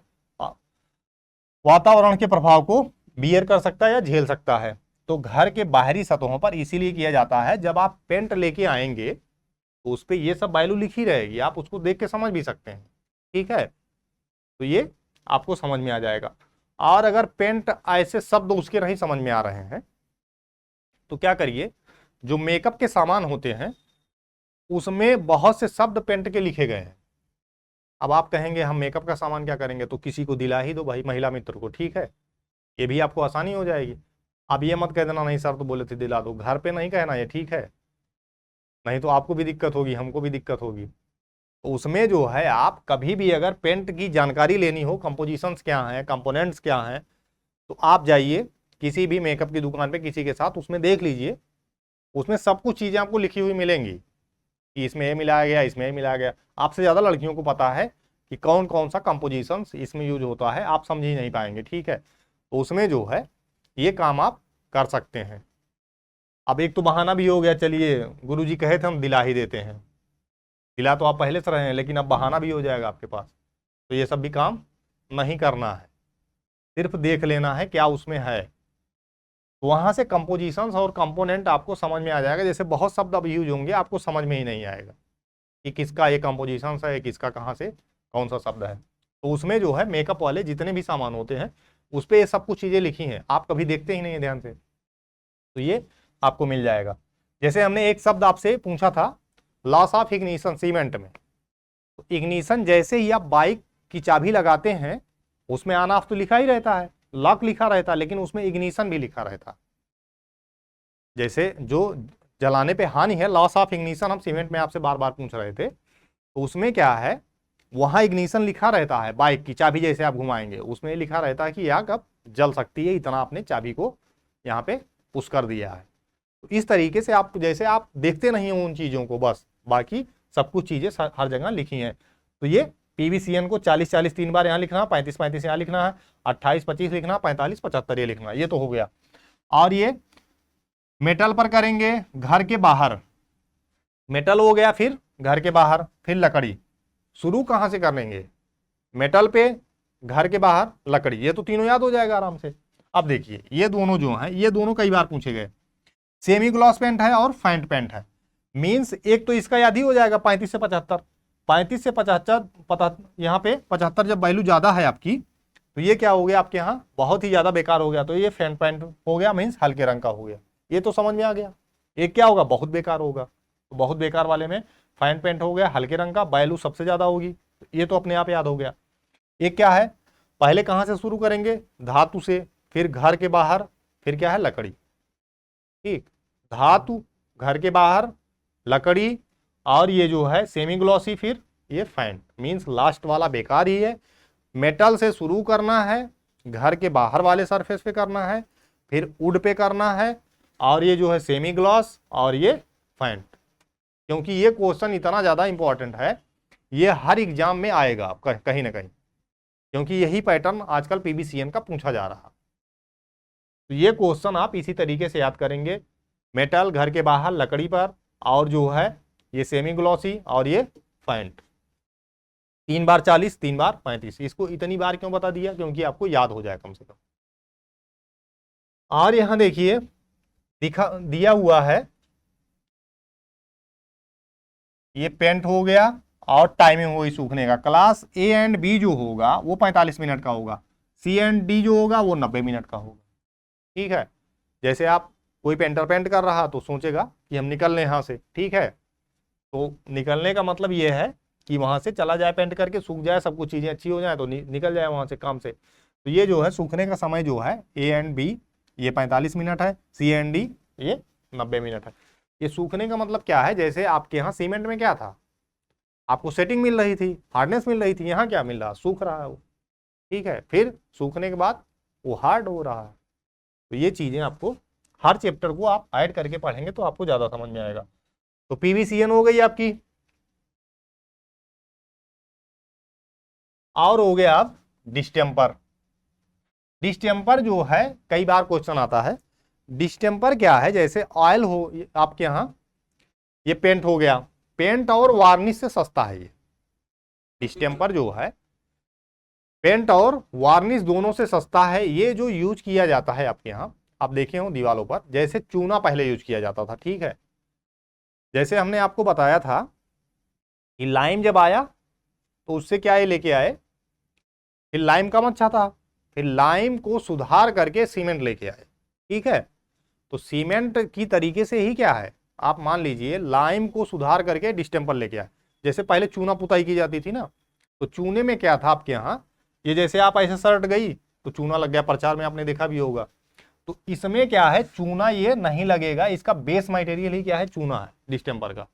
वातावरण के प्रभाव को बियर कर सकता है या झेल सकता है, तो घर के बाहरी सतहों पर इसीलिए किया जाता है। जब आप पेंट लेके आएंगे तो उस पर ये सब वैल्यू लिखी रहेगी, आप उसको देख के समझ भी सकते हैं। ठीक है, तो ये आपको समझ में आ जाएगा। और अगर पेंट ऐसे शब्द उसके नहीं समझ में आ रहे हैं तो क्या करिए, जो मेकअप के सामान होते हैं उसमें बहुत से शब्द पेंट के लिखे गए हैं। अब आप कहेंगे हम मेकअप का सामान क्या करेंगे, तो किसी को दिला ही दो भाई, महिला मित्र को। ठीक है, ये भी आपको आसानी हो जाएगी। अब ये मत कह देना नहीं सर तो बोले थे दिला दो, घर पे नहीं कहना ये, ठीक है, नहीं तो आपको भी दिक्कत होगी, हमको भी दिक्कत होगी। तो उसमें जो है आप कभी भी अगर पेंट की जानकारी लेनी हो, कंपोजिशंस क्या हैं, कंपोनेंट्स क्या हैं, तो आप जाइए किसी भी मेकअप की दुकान पे किसी के साथ, उसमें देख लीजिए, उसमें सब कुछ चीज़ें आपको लिखी हुई मिलेंगी कि इसमें ये मिलाया गया, इसमें ये मिलाया गया। आपसे ज़्यादा लड़कियों को पता है कि कौन कौन सा कंपोजिशंस इसमें यूज होता है, आप समझ ही नहीं पाएंगे। ठीक है, तो उसमें जो है ये काम आप कर सकते हैं। अब एक तो बहाना भी हो गया, चलिए गुरुजी कहे थे हम दिला ही देते हैं, दिला तो आप पहले से रहे हैं, लेकिन अब बहाना भी हो जाएगा आपके पास, तो ये सब भी काम नहीं करना है, सिर्फ देख लेना है क्या उसमें है। तो वहां से कंपोजिशंस और कंपोनेंट आपको समझ में आ जाएगा। जैसे बहुत शब्द अब यूज होंगे आपको समझ में ही नहीं आएगा, कि किसका ये कंपोजिशन है, किसका कहाँ से कौन सा शब्द है। तो उसमें जो है मेकअप वाले जितने भी सामान होते हैं उस पर ये सब कुछ चीज़ें लिखी हैं, आप कभी देखते ही नहीं है ध्यान से, तो ये आपको मिल जाएगा। जैसे हमने एक शब्द आपसे पूछा था लॉस ऑफ इग्निशन सीमेंट में, तो इग्निशन जैसे ही आप बाइक की चाबी लगाते हैं उसमें ऑन ऑफ तो लिखा ही रहता है, लॉक लिखा रहता है, लेकिन उसमें इग्निशन भी लिखा रहता है। जैसे जो जलाने पे हानि है, लॉस ऑफ इग्निशन हम सीमेंट में आपसे बार बार पूछ रहे थे, तो उसमें क्या है, वहां इग्निशन लिखा रहता है, बाइक की चाबी जैसे आप घुमाएंगे उसमें लिखा रहता है कि आग अब जल सकती है, इतना आपने चाबी को यहाँ पे पुश कर दिया है। तो इस तरीके से आप जैसे आप देखते नहीं हो उन चीजों को, बस बाकी सब कुछ चीजें हर जगह लिखी हैं। तो ये पीवीसीएन को 40-40 3 बार यहाँ लिखना, 35-35 यहाँ लिखना है, 28-25 लिखना, 45-75 ये लिखना, ये तो हो गया। और ये मेटल पर करेंगे, घर के बाहर मेटल हो गया, फिर घर के बाहर, फिर लकड़ी। शुरू कहां से करेंगे, मेटल पे, घर के बाहर, लकड़ी, ये तो तीनों याद हो जाएगा आराम से। अब देखिए ये दोनों जो हैं ये दोनों कई बार पूछे गए, सेमी ग्लॉस पेंट है और फेंट पेंट है। मींस एक तो इसका याद ही हो जाएगा 35 से 75, 35 से 75 यहाँ पे 75 जब वैल्यू ज्यादा है आपकी तो ये क्या हो गया आपके यहाँ बहुत ही ज्यादा बेकार हो गया, तो ये फेंट पेंट हो गया, मीन्स हल्के रंग का हो गया। ये तो समझ में आ गया। एक क्या होगा, बहुत बेकार होगा, तो बहुत बेकार वाले में फाइन पेंट हो गया हल्के रंग का, वैल्यू सबसे ज्यादा होगी, ये तो अपने आप याद हो गया। एक क्या है, पहले कहां से शुरू करेंगे, धातु से, फिर घर के बाहर, फिर क्या है लकड़ी। ठीक, धातु, घर के बाहर, लकड़ी, और ये जो है सेमी ग्लॉसी, फिर ये फैंट, मींस लास्ट वाला बेकार ही है। मेटल से शुरू करना है, घर के बाहर वाले सरफेस पे करना है, फिर वुड पे करना है, और ये जो है सेमी ग्लॉस, और ये फैंट। क्योंकि ये क्वेश्चन इतना ज्यादा इंपॉर्टेंट है, ये हर एग्जाम में आएगा कहीं ना कहीं, क्योंकि यही पैटर्न आजकल पीवीसीएन का पूछा जा रहा। तो ये क्वेश्चन आप इसी तरीके से याद करेंगे, मेटल, घर के बाहर, लकड़ी पर, और जो है ये सेमी ग्लॉसी, और ये फैंट। 3 बार 40, 3 बार 35। इसको इतनी बार क्यों बता दिया, क्योंकि आपको याद हो जाए कम से कम। और यहां देखिए दिया हुआ है, ये पेंट हो गया और टाइमिंग होगी सूखने का। क्लास ए एंड बी जो होगा वो 45 मिनट का होगा, सी एंड डी जो होगा वो 90 मिनट का होगा। ठीक है, जैसे आप कोई पेंटर पेंट कर रहा तो सोचेगा कि हम निकल लें यहाँ से, ठीक है, तो निकलने का मतलब ये है कि वहां से चला जाए, पेंट करके सूख जाए, सब कुछ चीजें अच्छी हो जाए तो निकल जाए वहां से काम से। तो ये जो है सूखने का समय जो है ए एंड बी ये 45 मिनट है, सी एंड डी ये 90 मिनट है। ये सूखने का मतलब क्या है, जैसे आपके यहाँ सीमेंट में क्या था, आपको सेटिंग मिल रही थी, हार्डनेस मिल रही थी, यहाँ क्या मिल रहा, सूख रहा है वो। ठीक है, फिर सूखने के बाद वो हार्ड हो रहा है। तो ये चीजें आपको हर चैप्टर को आप ऐड करके पढ़ेंगे तो आपको ज्यादा समझ में आएगा। तो पीवीसीएन हो गई आपकी, और हो गया आप डिस्टेम्पर। डिस्टेम्पर जो है कई बार क्वेश्चन आता है, डिस्टेम्पर क्या है, जैसे ऑयल हो आपके यहाँ, ये पेंट हो गया, पेंट और वार्निश से सस्ता है ये डिस्टेम्पर जो है, पेंट और वार्निश दोनों से सस्ता है। ये जो यूज किया जाता है आपके यहाँ, आप देखे हो दीवारों पर, जैसे चूना पहले यूज किया जाता था, ठीक है, जैसे हमने आपको बताया था कि लाइम जब आया तो उससे क्या ये लेके आए, फिर लाइम कम अच्छा था, फिर लाइम को सुधार करके सीमेंट लेके आए। ठीक है, तो सीमेंट की तरीके से ही क्या है, आप मान लीजिए लाइम को सुधार करके डिस्टेम्पर लेके आए। जैसे पहले चूना पुताई की जाती थी ना, तो चूने में क्या था आपके यहाँ, ये जैसे आप ऐसे शर्ट गई तो चूना लग गया, प्रचार में आपने देखा भी होगा। तो इसमें क्या है, चूना ये नहीं लगेगा, इसका बेस मटेरियल ही क्या है, चूना है डिस्टेम्पर का।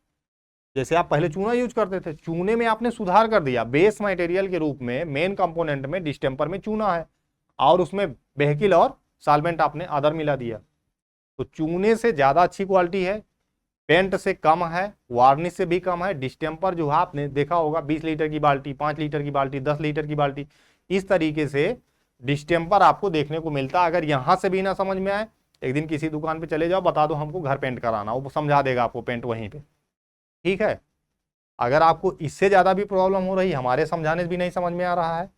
जैसे आप पहले चूना यूज करते थे, चूने में आपने सुधार कर दिया, बेस मटेरियल के रूप में मेन कंपोनेंट में डिस्टेम्पर में चूना है, और उसमें वेहिकल और सॉल्वेंट आपने अदर मिला दिया। तो चूने से ज्यादा अच्छी क्वालिटी है, पेंट से कम है, वार्निश से भी कम है। डिस्टेम्पर जो है आपने देखा होगा 20 लीटर की बाल्टी, 5 लीटर की बाल्टी, 10 लीटर की बाल्टी, इस तरीके से डिस्टेम्पर आपको देखने को मिलता है। अगर यहां से भी ना समझ में आए, एक दिन किसी दुकान पे चले जाओ, बता दो हमको घर पेंट कराना, वो समझा देगा आपको पेंट वहीं पे। ठीक है, अगर आपको इससे ज्यादा भी प्रॉब्लम हो रही, हमारे समझाने से भी नहीं समझ में आ रहा है,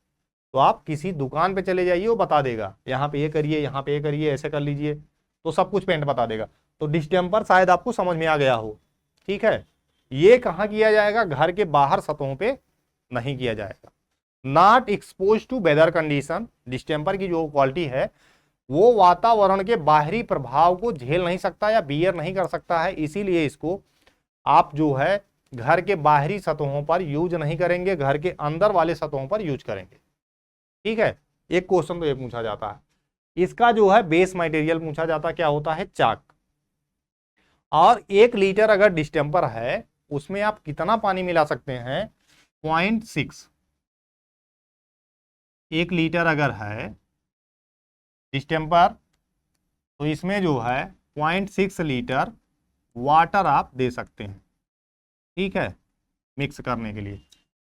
तो आप किसी दुकान पे चले जाइए, वो बता देगा यहाँ पे ये करिए, यहाँ पे ये करिए, ऐसे कर लीजिए, तो सब कुछ पेंट बता देगा। तो डिस्टेम्पर शायद आपको समझ में आ गया हो। ठीक है, ये कहाँ किया जाएगा, घर के बाहर सतहों पे नहीं किया जाएगा। Not expose to weather condition, distemper की जो क्वालिटी है वो वातावरण के बाहरी प्रभाव को झेल नहीं सकता या बियर नहीं कर सकता है, इसीलिए इसको आप जो है घर के बाहरी सतहों पर यूज नहीं करेंगे, घर के अंदर वाले सतहों पर यूज करेंगे। ठीक है, एक क्वेश्चन तो ये पूछा जाता है। इसका जो है बेस मटेरियल पूछा जाता क्या होता है, चाक। और 1 लीटर अगर डिस्टेम्पर है उसमें आप कितना पानी मिला सकते हैं, 0.6। 1 लीटर अगर है डिस्टेम्पर तो इसमें जो है 0.6 लीटर वाटर आप दे सकते हैं। ठीक है, मिक्स करने के लिए।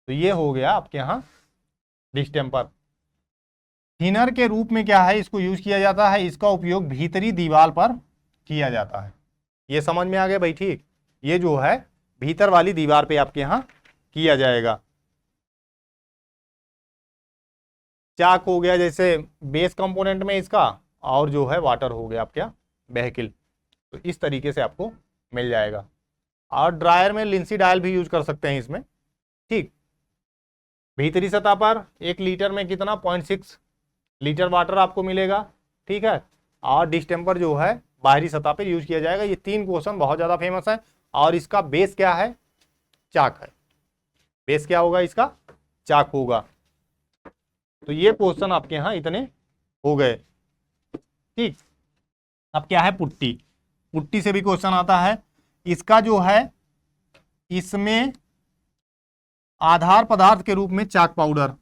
तो ये हो गया आपके यहाँ डिस्टेम्पर। थिनर के रूप में क्या है, इसको यूज किया जाता है, इसका उपयोग भीतरी दीवार पर किया जाता है। ये समझ में आ गया भाई। ठीक, ये जो है भीतर वाली दीवार पे आपके यहाँ किया जाएगा। चाक हो गया जैसे बेस कंपोनेंट में इसका, और जो है वाटर हो गया आपका व्हीकल। तो इस तरीके से आपको मिल जाएगा। और ड्रायर में लिंसी डायल भी यूज कर सकते हैं इसमें। ठीक, भीतरी सतह पर 1 लीटर में कितना, 0.6 लीटर वाटर आपको मिलेगा। ठीक है, और डिस्टेम्पर जो है बाहरी सतह पर यूज किया जाएगा। ये 3 क्वेश्चन बहुत ज़्यादा फेमस है। और इसका बेस क्या है, चाक है। बेस क्या होगा इसका, चाक होगा। तो ये क्वेश्चन आपके यहाँ इतने हो गए। ठीक, अब क्या है, पुट्टी। पुट्टी से भी क्वेश्चन आता है। इसका जो है इसमें आधार पदार्थ के रूप में चाक पाउडर,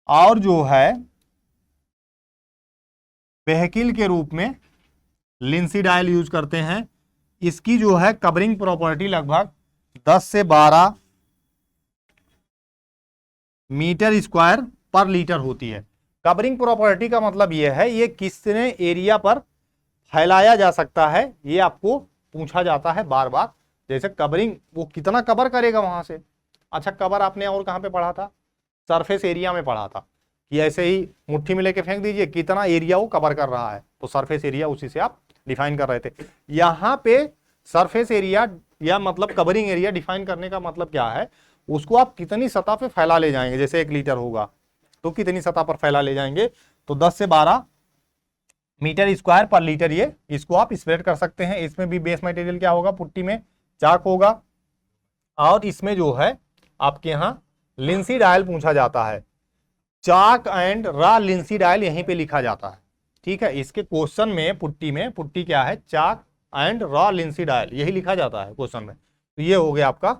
और जो है व्हीकल के रूप में लिंसी डायल यूज करते हैं। इसकी जो है कवरिंग प्रॉपर्टी लगभग 10 से 12 मीटर स्क्वायर पर लीटर होती है। कवरिंग प्रॉपर्टी का मतलब यह है ये कितने एरिया पर फैलाया जा सकता है, ये आपको पूछा जाता है बार बार। जैसे कवरिंग, वो कितना कवर करेगा वहां से। अच्छा, कवर आपने और कहाँ पे पढ़ा था, सरफेस एरिया में पढ़ा था कि ऐसे ही मुट्ठी में लेके फेंक दीजिए, कितना एरिया वो कवर कर रहा है, तो सरफेस एरिया उसी से आप डिफाइन कर रहे थे। यहाँ पे सरफेस एरिया या मतलब कवरिंग एरिया डिफाइन करने का मतलब क्या है, उसको आप कितनी सतह पे फैला ले जाएंगे। जैसे 1 लीटर होगा तो कितनी सतह पर फैला ले जाएंगे, तो 10 से 12 मीटर स्क्वायर पर लीटर ये इसको आप स्प्रेड कर सकते हैं। इसमें भी बेस मटेरियल क्या होगा, पुट्टी में चाक होगा। और इसमें जो है आपके यहाँ लिंसी डायल पूछा जाता है। चाक एंड रा लिंसी डायल यहीं पे लिखा जाता है। ठीक है, इसके क्वेश्चन में पुट्टी क्या है, चाक एंड रा लिंसी डायल, यही लिखा जाता है क्वेश्चन में। तो ये हो गया आपका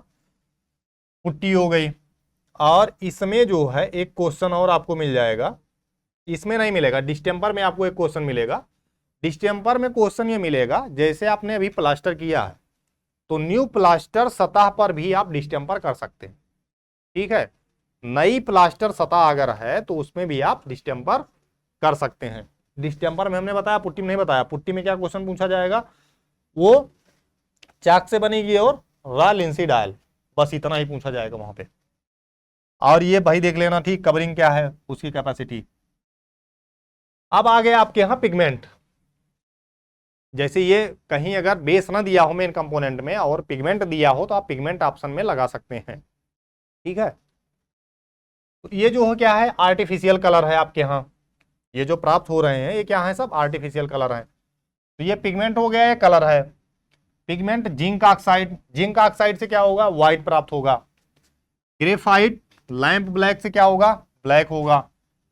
पुट्टी हो गई। और इसमें जो है एक क्वेश्चन और आपको मिल जाएगा, इसमें नहीं मिलेगा, डिस्टेम्पर में आपको एक क्वेश्चन मिलेगा। डिस्टेम्पर में क्वेश्चन ये मिलेगा, जैसे आपने अभी प्लास्टर किया है तो न्यू प्लास्टर सतह पर भी आप डिस्टेम्पर कर सकते हैं। ठीक है, नई प्लास्टर सतह अगर है तो उसमें भी आप डिस्टेम्पर कर सकते हैं। डिस्टेम्पर में हमने बताया, पुट्टी में नहीं बताया। पुट्टी में क्या क्वेश्चन पूछा जाएगा, वो चाक से बनेगी और रा लिंसी डायल, बस इतना ही पूछा जाएगा वहां पे। और ये भाई देख लेना, ठीक, कवरिंग क्या है, उसकी कैपेसिटी। अब आ गया आपके यहां पिगमेंट। जैसे ये कहीं अगर बेस ना दिया हो मेन कंपोनेंट में और पिगमेंट दिया हो तो आप पिगमेंट ऑप्शन में लगा सकते हैं। ठीक है, तो ये जो है क्या है, आर्टिफिशियल कलर है आपके यहाँ। ये जो प्राप्त हो रहे हैं ये क्या है, सब आर्टिफिशियल कलर है। तो ये पिगमेंट हो गया, ये कलर है। Pigment zinc oxide, zinc oxide से क्या होगा, व्हाइट प्राप्त होगा। ग्रेफाइट लैंप ब्लैक से क्या होगा, ब्लैक होगा।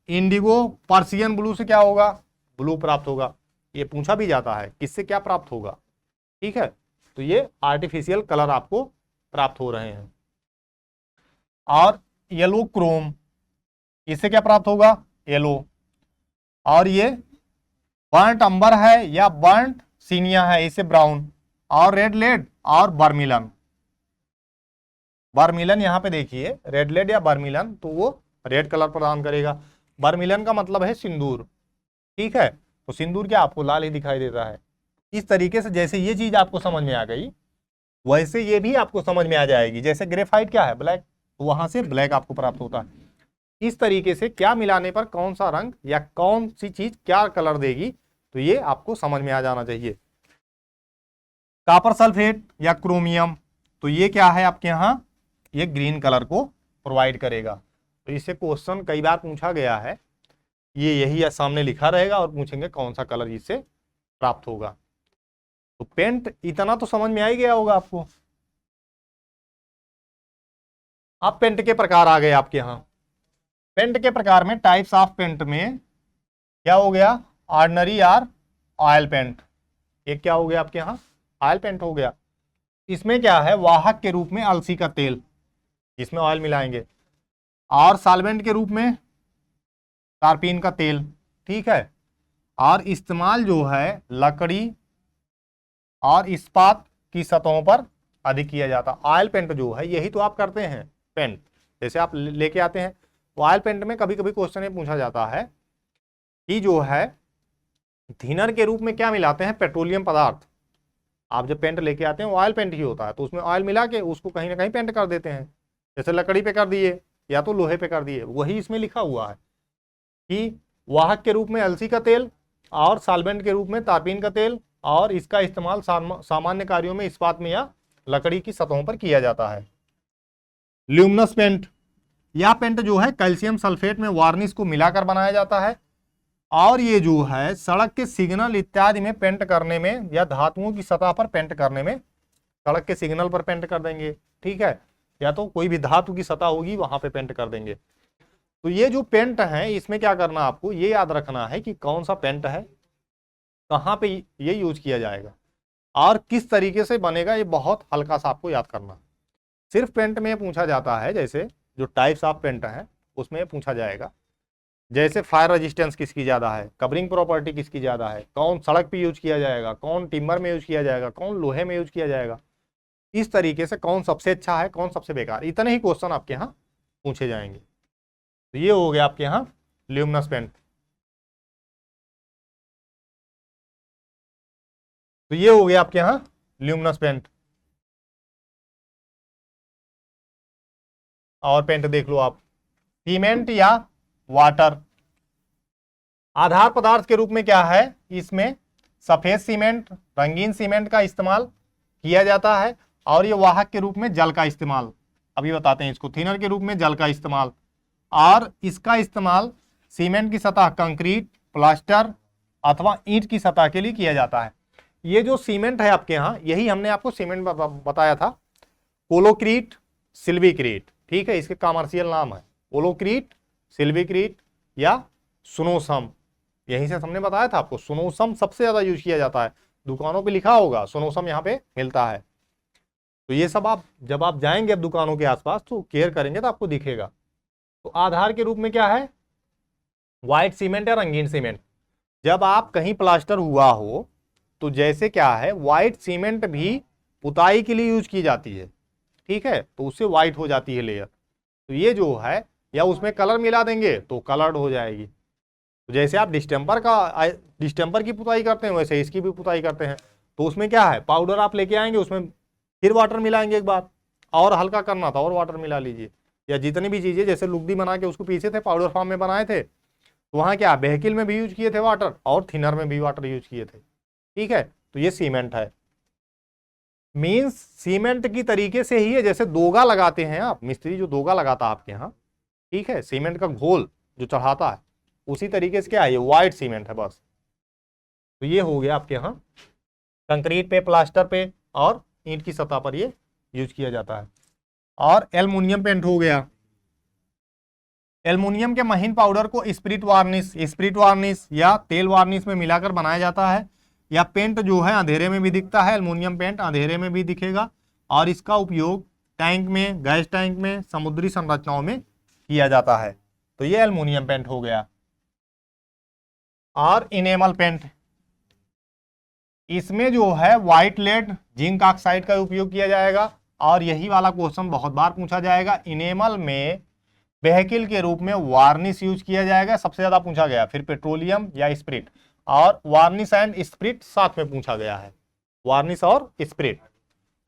इंडिगो पर्सियन ब्लू से क्या होगा, ब्लू प्राप्त होगा। ये पूछा भी जाता है किससे क्या प्राप्त होगा। ठीक है, तो ये आर्टिफिशियल कलर आपको प्राप्त हो रहे हैं। और येलो क्रोम, इससे क्या प्राप्त होगा, येलो। और ये बर्न्ट अंबर है या बर्न्ट सीनिया है, इसे ब्राउन। और रेड लेड और बर्मिलन, बर्मिलन यहाँ पे देखिए, रेड लेड या बर्मिलन, तो वो रेड कलर प्रदान करेगा। बर्मिलन का मतलब है सिंदूर। ठीक है, तो सिंदूर क्या आपको लाल ही दिखाई देता है। इस तरीके से जैसे ये चीज आपको समझ में आ गई, वैसे ये भी आपको समझ में आ जाएगी। जैसे ग्रेफाइट क्या है, ब्लैक, तो वहां से ब्लैक आपको प्राप्त होता है। इस तरीके से क्या मिलाने पर कौन सा रंग या कौन सी चीज क्या कलर देगी, तो ये आपको समझ में आ जाना चाहिए। कॉपर सल्फेट या क्रोमियम, तो ये क्या है आपके यहाँ, ये ग्रीन कलर को प्रोवाइड करेगा। तो इससे क्वेश्चन कई बार पूछा गया है, ये यही सामने लिखा रहेगा और पूछेंगे कौन सा कलर इससे प्राप्त होगा। तो पेंट इतना तो समझ में आ ही गया होगा आपको। अब पेंट के प्रकार आ गए आपके यहाँ। पेंट के प्रकार में, टाइप्स ऑफ पेंट में क्या हो गया, ऑर्डिनरी और ऑयल पेंट। एक क्या हो गया आपके यहाँ, ऑयल पेंट हो गया। इसमें क्या है, वाहक के रूप में अलसी का तेल, जिसमें ऑयल मिलाएंगे, और सॉल्वेंट के रूप में टारपीन का तेल, ठीक है। और इस्तेमाल जो है लकड़ी और इस्पात की सतहों पर अधिक किया जाता। ऑयल पेंट जो है यही तो आप करते हैं पेंट, जैसे आप लेके आते हैं। ऑयल पेंट में कभी कभी क्वेश्चन ये पूछा जाता है कि जो है थिनर के रूप में क्या मिलाते हैं, पेट्रोलियम पदार्थ। आप जब पेंट लेके आते हैं वो ऑयल पेंट ही होता है, तो उसमें ऑयल मिला के उसको कहीं ना कहीं पेंट कर देते हैं, जैसे लकड़ी पे कर दिए या तो लोहे पे कर दिए। वही इसमें लिखा हुआ है कि वाहक के रूप में अलसी का तेल और सॉल्वेंट के रूप में तारपीन का तेल, और इसका इस्तेमाल सामान्य कार्यों में इस्पात में या लकड़ी की सतहों पर किया जाता है। ल्यूमिनस पेंट, यह पेंट जो है कैल्शियम सल्फेट में वार्निश को मिलाकर बनाया जाता है, और ये जो है सड़क के सिग्नल इत्यादि में पेंट करने में या धातुओं की सतह पर पेंट करने में, सड़क के सिग्नल पर पेंट कर देंगे, ठीक है, या तो कोई भी धातु की सतह होगी वहां पे पेंट कर देंगे। तो ये जो पेंट है इसमें क्या करना, आपको ये याद रखना है कि कौन सा पेंट है, कहाँ पे ये यूज किया जाएगा और किस तरीके से बनेगा, ये बहुत हल्का सा आपको याद करना। सिर्फ पेंट में पूछा जाता है, जैसे जो टाइप्स ऑफ पेंट है उसमें पूछा जाएगा, जैसे फायर रेजिस्टेंस किसकी ज़्यादा है, कवरिंग प्रॉपर्टी किसकी ज़्यादा है, कौन सड़क पे यूज किया जाएगा, कौन टिम्बर में यूज किया जाएगा, कौन लोहे में यूज किया जाएगा, इस तरीके से कौन सबसे अच्छा है, कौन सबसे बेकार, इतने ही क्वेश्चन आपके यहाँ पूछे जाएंगे। तो ये हो गया आपके यहाँ ल्यूमिनस पेंट। तो ये हो गया आपके यहाँ ल्यूमिनस पेंट। और पेंट देख लो आप, सीमेंट या वाटर, आधार पदार्थ के रूप में क्या है, इसमें सफेद सीमेंट, रंगीन सीमेंट का इस्तेमाल किया जाता है, और ये वाहक के रूप में जल का इस्तेमाल, अभी बताते हैं इसको, थिनर के रूप में जल का इस्तेमाल, और इसका इस्तेमाल सीमेंट की सतह कंक्रीट, प्लास्टर अथवा ईंट की सतह के लिए किया जाता है। ये जो सीमेंट है आपके यहाँ, यही हमने आपको सीमेंट बताया था, कोलोक्रीट, सिल्वीक्रीट, ठीक है, इसके कमर्शियल नाम है कोलोक्रीट, सिल्वीक्रीट या सुनोसम, यहीं से हमने बताया था आपको। सुनोसम सबसे ज्यादा यूज किया जाता है, दुकानों पे लिखा होगा सुनोसम यहाँ पे मिलता है। तो ये सब आप जब आप जाएंगे अब दुकानों के आसपास तो केयर करेंगे तो आपको दिखेगा। तो आधार के रूप में क्या है, व्हाइट सीमेंट या रंगीन सीमेंट। जब आप कहीं प्लास्टर हुआ हो तो जैसे क्या है, व्हाइट सीमेंट भी पुताई के लिए यूज की जाती है, ठीक है, तो उससे व्हाइट हो जाती है लेयर। तो ये जो है, या उसमें कलर मिला देंगे तो कलर्ड हो जाएगी। तो जैसे आप डिस्टेम्पर की पुताई करते हैं वैसे इसकी भी पुताई करते हैं। तो उसमें क्या है, पाउडर आप लेके आएंगे, उसमें फिर वाटर मिलाएंगे एक बार, और हल्का करना था और वाटर मिला लीजिए, या जितनी भी चीजें, जैसे लुगदी बना के उसको पीछे थे, पाउडर फॉर्म में बनाए थे, तो वहाँ क्या व्हीकल में भी यूज किए थे वाटर, और थिनर में भी वाटर यूज किए थे, ठीक है। तो ये सीमेंट है, मीन्स सीमेंट की तरीके से ही है, जैसे दोगा लगाते हैं आप, मिस्त्री जो दोगा लगाता है आपके यहाँ, ठीक है, सीमेंट का घोल जो चढ़ाता है, उसी तरीके से क्या है, ये व्हाइट सीमेंट है बस। तो ये हो गया आपके यहाँ कंक्रीट पे, प्लास्टर पे और ईंट की सतह पर ये यूज किया जाता है। और एल्युमिनियम पेंट हो गया, एल्युमिनियम के महीन पाउडर को स्पिरिट वार्निश या तेल वार्निश में मिलाकर बनाया जाता है। या पेंट जो है अंधेरे में भी दिखता है, एल्युमिनियम पेंट अंधेरे में भी दिखेगा, और इसका उपयोग टैंक में, गैस टैंक में, समुद्री संरचनाओं में किया जाता है। तो ये एल्युमिनियम पेंट हो गया। और इनेमल पेंट, इसमें जो है व्हाइट लेड, जिंक ऑक्साइड का उपयोग किया जाएगा, और यही वाला क्वेश्चन बहुत बार पूछा जाएगा। इनेमल में व्हीकल के रूप में वार्निश यूज किया जाएगा, सबसे ज्यादा पूछा गया, फिर पेट्रोलियम या स्पिरिट, और वार्निश एंड स्पिरिट साथ में पूछा गया है, वार्निश और स्पिरिट।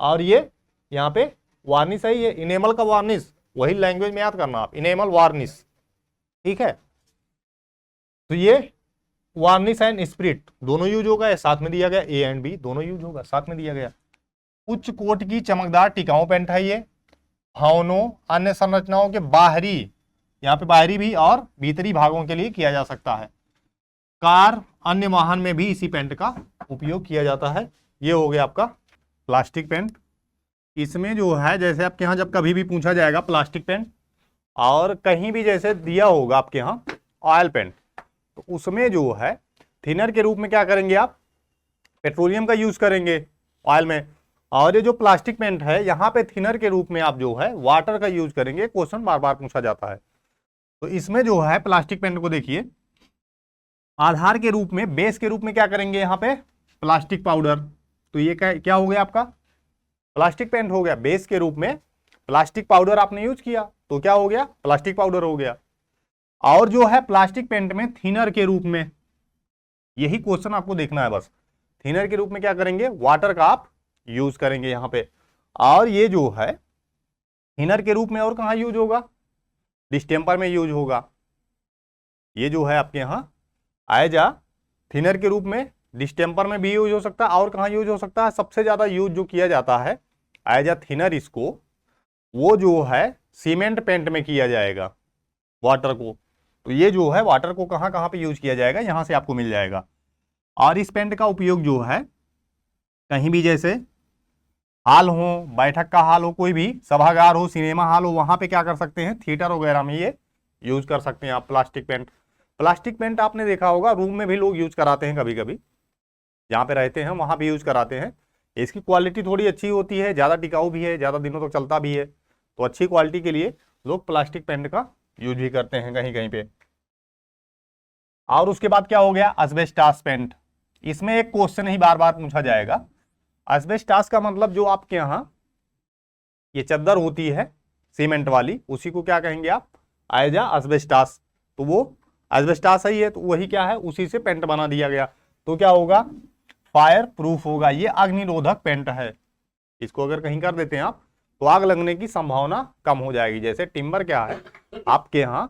और ये यहाँ पे वार्निश है, ये इनेमल का वार्निश, वही लैंग्वेज में याद करना आप, इनेमल वार्निश, ठीक है। तो ये वार्निश एंड स्पिरिट दोनों यूज होगा, साथ में दिया गया, ए एंड बी दोनों यूज होगा, साथ में दिया गया। उच्च कोट की चमकदार टिकाऊ पेंट है ये। भवनों अन्य संरचनाओं के बाहरी, यहाँ पे बाहरी भी और भीतरी भागों के लिए किया जा सकता है। कार अन्य वाहन में भी इसी पेंट का उपयोग किया जाता है। ये हो गया आपका प्लास्टिक पेंट। इसमें जो है जैसे आपके यहाँ जब कभी भी पूछा जाएगा प्लास्टिक पेंट और कहीं भी जैसे दिया होगा आपके यहाँ ऑयल पेंट, तो उसमें जो है थिनर के रूप में क्या करेंगे आप, पेट्रोलियम का यूज करेंगे ऑयल में। और ये जो प्लास्टिक पेंट है यहाँ पे थिनर के रूप में आप जो है वाटर का यूज करेंगे। क्वेश्चन बार बार पूछा जाता है। तो इसमें जो है प्लास्टिक पेंट को देखिए, आधार के रूप में, बेस के रूप में क्या करेंगे यहाँ पे प्लास्टिक पाउडर। तो ये क्या हो गया आपका प्लास्टिक पेंट हो गया। बेस के रूप में प्लास्टिक पाउडर आपने यूज किया तो क्या हो गया प्लास्टिक पाउडर हो गया। और जो है प्लास्टिक पेंट में थिनर के रूप में, यही क्वेश्चन आपको देखना है बस, थिनर के रूप में क्या करेंगे वाटर का आप यूज करेंगे यहाँ पे। और ये जो है थिनर के रूप में और कहाँ यूज होगा, डिस्टेम्पर में यूज होगा। ये जो है आपके यहाँ आएजा थिनर के रूप में, डिस्टेम्पर में भी यूज हो सकता है। और कहाँ यूज हो सकता है, सबसे ज्यादा यूज जो किया जाता है आएजा थिनर, इसको वो जो है सीमेंट पेंट में किया जाएगा वाटर को। तो ये जो है वाटर को कहाँ कहाँ पे यूज किया जाएगा, यहां से आपको मिल जाएगा। और इस पेंट का उपयोग जो है कहीं भी जैसे हॉल हो, बैठक का हॉल हो, कोई भी सभागार हो, सिनेमा हॉल हो, वहां पे क्या कर सकते हैं, थिएटर वगैरह में ये यूज कर सकते हैं आप प्लास्टिक पेंट। प्लास्टिक पेंट आपने देखा होगा रूम में भी लोग यूज कराते हैं, कभी कभी जहाँ पे रहते हैं वहां भी यूज कराते हैं। इसकी क्वालिटी थोड़ी अच्छी होती है, ज़्यादा टिकाऊ भी है, ज़्यादा दिनों तक चलता भी है। तो अच्छी क्वालिटी के लिए लोग प्लास्टिक पेंट का यूज भी करते हैं कहीं कहीं पे। और उसके बाद क्या हो गया एस्बेस्टॉस पेंट। इसमें एक क्वेश्चन ही बार बार पूछा जाएगा। एस्बेस्टॉस का मतलब जो आपके यहाँ ये चद्दर होती है सीमेंट वाली, उसी को क्या कहेंगे आप आएजा एस्बेस्टॉस। तो वो एस्बेस्टॉस ही है, तो वही क्या है उसी से पेंट बना दिया गया। तो क्या होगा फायर प्रूफ होगा, ये अग्निरोधक पेंट है। इसको अगर कहीं कर देते हैं आप तो आग लगने की संभावना कम हो जाएगी। जैसे टिम्बर क्या है आपके यहाँ